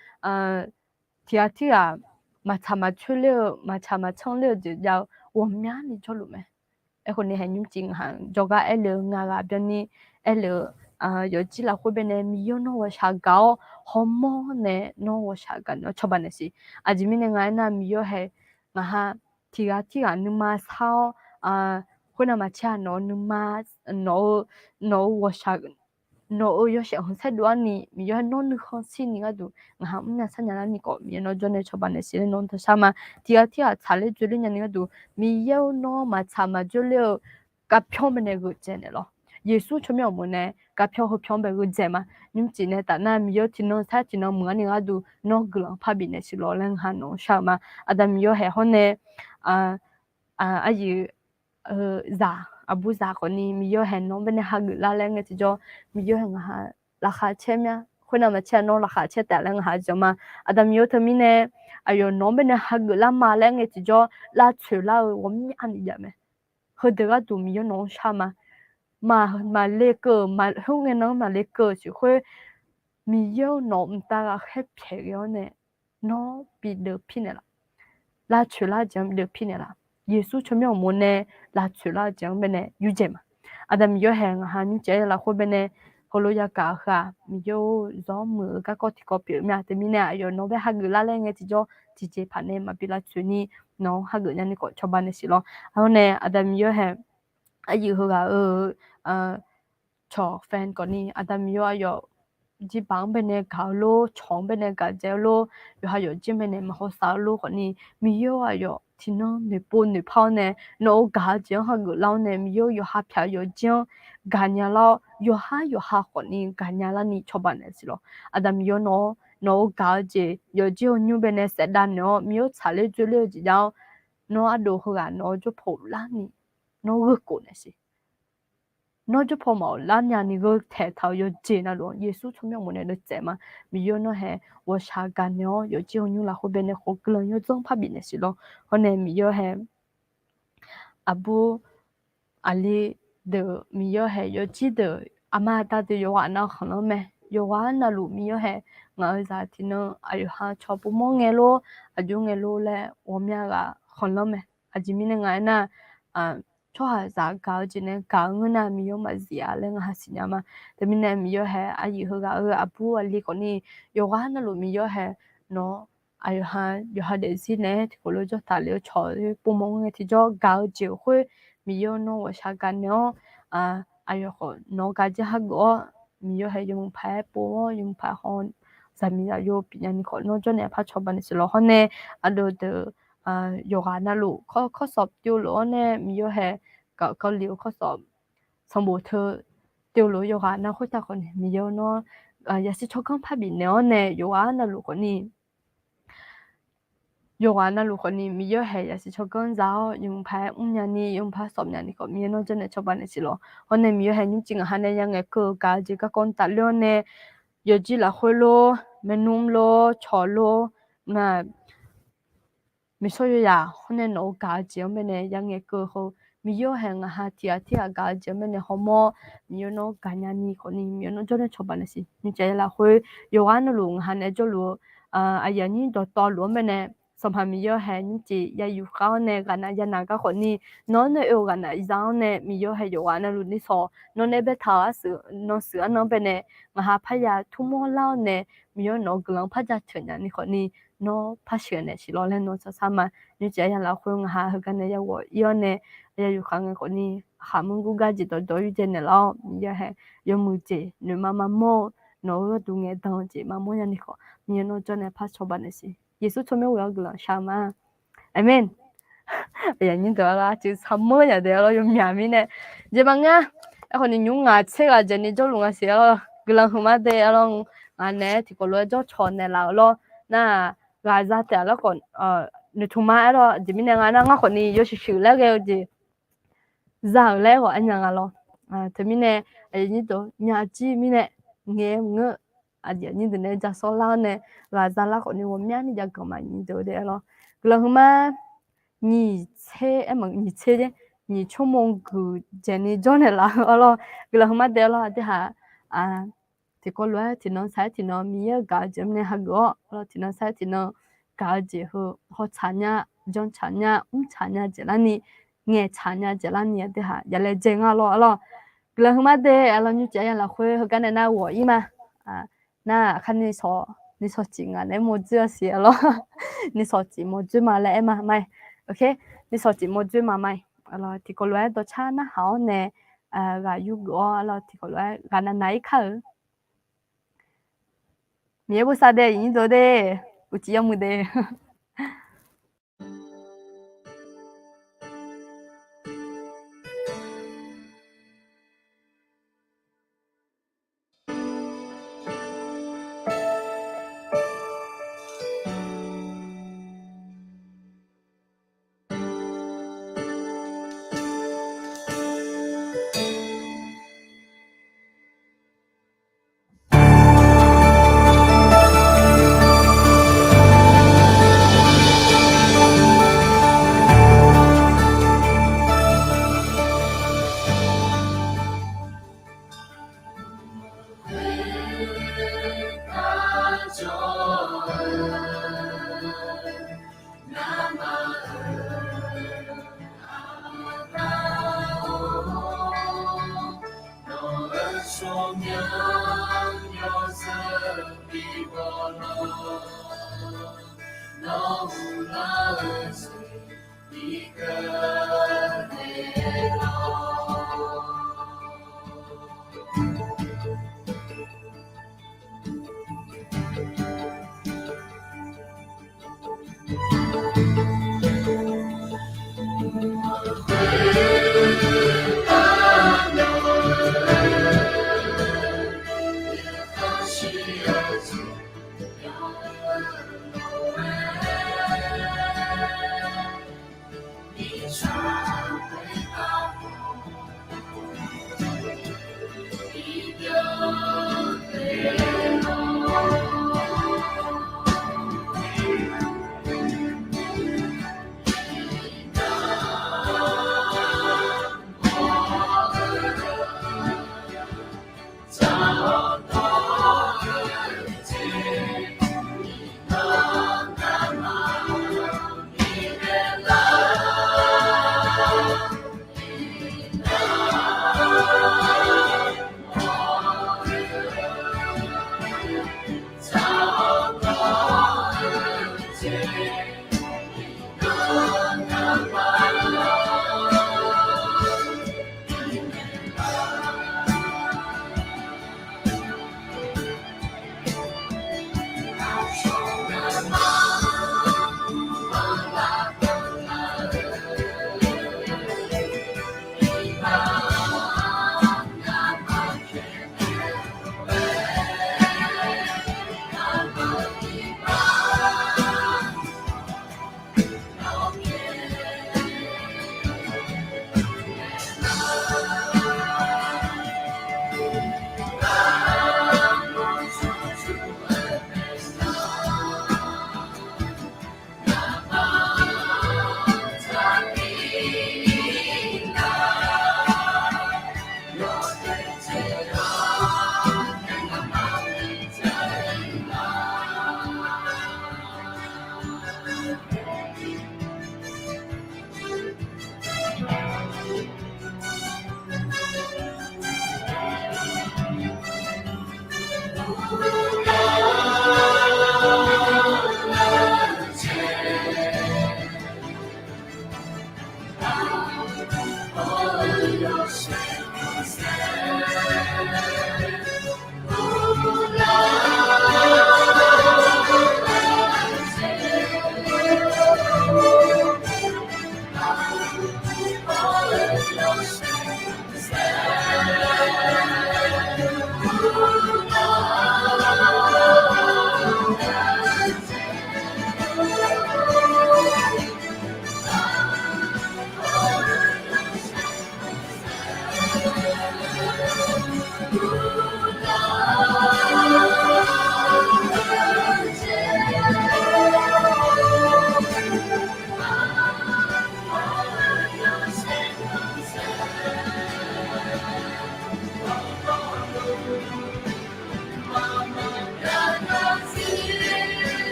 tia tia ma cha ma chu le ma cha ma chong le je ya wo mya ni cho lu me e ko ni ha nyu jing ha joga ele nga ga bya ni ele yo ji la khwe be ne mi yo no wa sha gao homo ne no wa sha ga no choba ne si a ji mi ne nga na mi yo he nga ha ti ga nu ma sao khwe na ma cha no nu ma no wa sha no yo she hon sa do ni mi yo no nu khon si ni ga du nga ha na sa nya la ni ko mi no jo ne choba ne si no ta sa ma ti ga cha le ju le nya ni ga du mi yo no ma cha ma ju le ka phyo me ne gu je ne lo yesu chomyo mo ne ka phyo ho phyo be gu je ma nim chi ne ta na mi yo ti no sa ti no mo ni ga du no glo pha bi ne si lo len ha no sha ma adam yo he ho ne a yi za abu za ko ni mi yo he no be ne ha gu la le nge ti jo mi yo he ha la kha che mya khwe na ma che no la kha che ta le ha jo ma adam yo to mi ne ayo no be ne ha gu la ma le nge ti jo la chue la wo mi an ya me ho de ga du mi yo no sha ma mà lê cờ mà không nghe nói mà lê cờ chỉ khơi mi yêu nó ta là hết phải cái này nó bị được pin này là chuyện là chẳng được pin này là Giêsu cho mình muốn này là chuyện là chẳng bên này yêu gì mà Adam yêu hàng hắn chơi là khơi bên này hồi lúc cả cả mi yêu gió mưa các con thì có biểu mà thì mi này yêu nó bé hai người la lên nghe thì cho chỉ chế phản này mà bị là chuyện này nó hai người này có cho bạn này xí lo hôm nay Adam yêu hàng ai yêu hờ cho fan có ni Adam yêu ayo chỉ bằng bên này cao lô chọn bên này cả dẻo lô rồi hay ở trên bên này mà họ sao lô có ni mi yêu ayo thì nó nửa bún nửa phao nè nó cả dẻo hay người lao nè mi yêu ha phá yêu dẻo cả nhà lao yêu ha có ni cả nhà lao ni cho bạn này xí lo Adam yêu nó cả dẻo dẻo như bên này sẽ đan nó mi yêu xả lên dưới lưỡi gì đâu nó ăn đồ hả nó cho phổ la ni nó gật cổ này xí nó cho phổ màu lan nhà ni gật thể thao yo chế na luôn Giêsu cho mình muốn được chế mà mi yo nó hè wo sa gan yo yo chỉ như là bên này hồ cơ yo giống pháp bị này xí lo hôm nay mi yo hè Abu Ali de mi yo hè yo chỉ de ama ta de yo ana khano me yo ana lu mi yo hè ngờ ra thì nó ayu ha cho bu mo nghe lo ayu nghe lo le wo mya ga khano me aji mi ne ngai na cho ha za ga ji ne ga ngna mi yo ma zia le nga si nya ma de mi ne mi yo he a yi ho ga abu ali ko ni yo ga na lo mi yo he no ayu ha yo ha de si ne ko lo jo ta le cho bu mo nge ti jo ga ji hui mi yo no wa sha ga no ayu ko no ga ji ha go mi yo he yung pa po yung pa hon za mi ya yo pi nya ni ko no jo ne pa cho ba ni si lo ho ne a do de yoga na luข้อสอบติวโลเนี่ยมีอยู่แฮก็เลียวข้อสอบสมบูรณ์เธอติวโลโยกานะคุยตาคนมีอยู่เนาะอย่าสิชอบกันพาบิเนาะเนี่ยโยกานะลูกคนนี้โยกานะลูกคนนี้มีอยู่แฮอย่าสิชอบกันจ้าyungพาญานี่yungพาสอบญานี่ก็มีเนาะจะเนี่ยชอบบ้านสิโลคนเนี่ยมีอยู่แฮจริงๆหันเนี่ยยังไงก็กาจิก็คนตัดเรื่องเนี่ยอยู่จิละคุยโลเมนุ่มโลชอโลน่ะมี所有呀，可能我家姐妹呢，养个狗后， มีโยแหงหาที่กาเจมันเนี่ยฮอมอมีโยโนกาญานีคนนี้มีโยโนจนชอบานสินี่ใจละคุยโยกันลุงหันเนี่ยจลูอายานี่ต่อหลวมมันเนี่ยสมหามีโยแหงจียาอยู่เขาเนี่ยกันนะยานาก็คนนี้นอนเนี่ยเอวกันนะอีจังเนี่ยมีโยให้โยกันลุนี่สอนอนเนี่ยเบท้าสือนอนเสือนอนเป็นเนี่ยมหาพยาทุ่มเล่าเนี่ยมีโยนอกลังพระจันทร์เนี่ยนี่คนนี้นอพระเชื่อเนี่ยสิรอเล่นนอจะสามารถนี่ใจยาละคุยหาเฮกันเนี่ยยาวย้อนเนี่ยยาอยู่ข้างคนนี้หามึงกูกาจิตตัวอยู่เจนแล้วมีเยอะแฮยมือเจหรือมาโมโนดูเงี้ยดังเจมาโมยันนี่ขอมีโนจนเนี่ยพัชชบันนี่สิเยซูชมเอากลังชามาอาเมนอย่างนี้ตัวละจะทำมั่วอย่างเดียวเราอยู่มีมีเนี่ยเจ้าบังอ่ะไอ้คนนี้ยุ่งอ่ะเชื่อเจนี่จะลุงอ่ะเสียแล้วกลังหัวมาเดียวลองอันนี้ที่ก็รู้จะชนเนี่ยแล้วน่ากาซาแต่แล้วก่อนนี่ทุ่มมาแล้วจะมีเนี่ยงานงั้นคนนี้有时修那个就早来我安样咯他们呢你都伢子咪呢我你的呢家说老呢ว่าซาละคนนี้我们你家干嘛你都的咯กลังมา你车你车的你出门个这你做呢啦咯กลังมา的了的哈ที่ก็รู้ที่น้องใช้ที่น้องมีกาจมเนี่ยฮักก็แล้วที่น้องใช้ที่น้องกาจเขาชันยาจงชันยาชันยาเจริญนี่เงี้ยชันยาเจริญนี่เดี๋ยวอย่าเลยเจงแล้วกลังมาเดี๋ยวเราอยู่ใจเราคุยกันในหน้าหัวอีมาหน้าคันนี่สอจริงในโมจิเสียแล้วนี่สอจริงโมจิมาแล้วมาไม่โอเคนี่สอจริงโมจิมาไม่แล้วที่ก็รู้ตัวชาหน้าเขาเนี่ยก็อยู่ก็แล้วที่ก็รู้กันไหนเขามีบุษาเดย์ยินโดเดย์อุจิยามุเดย์ Thank you.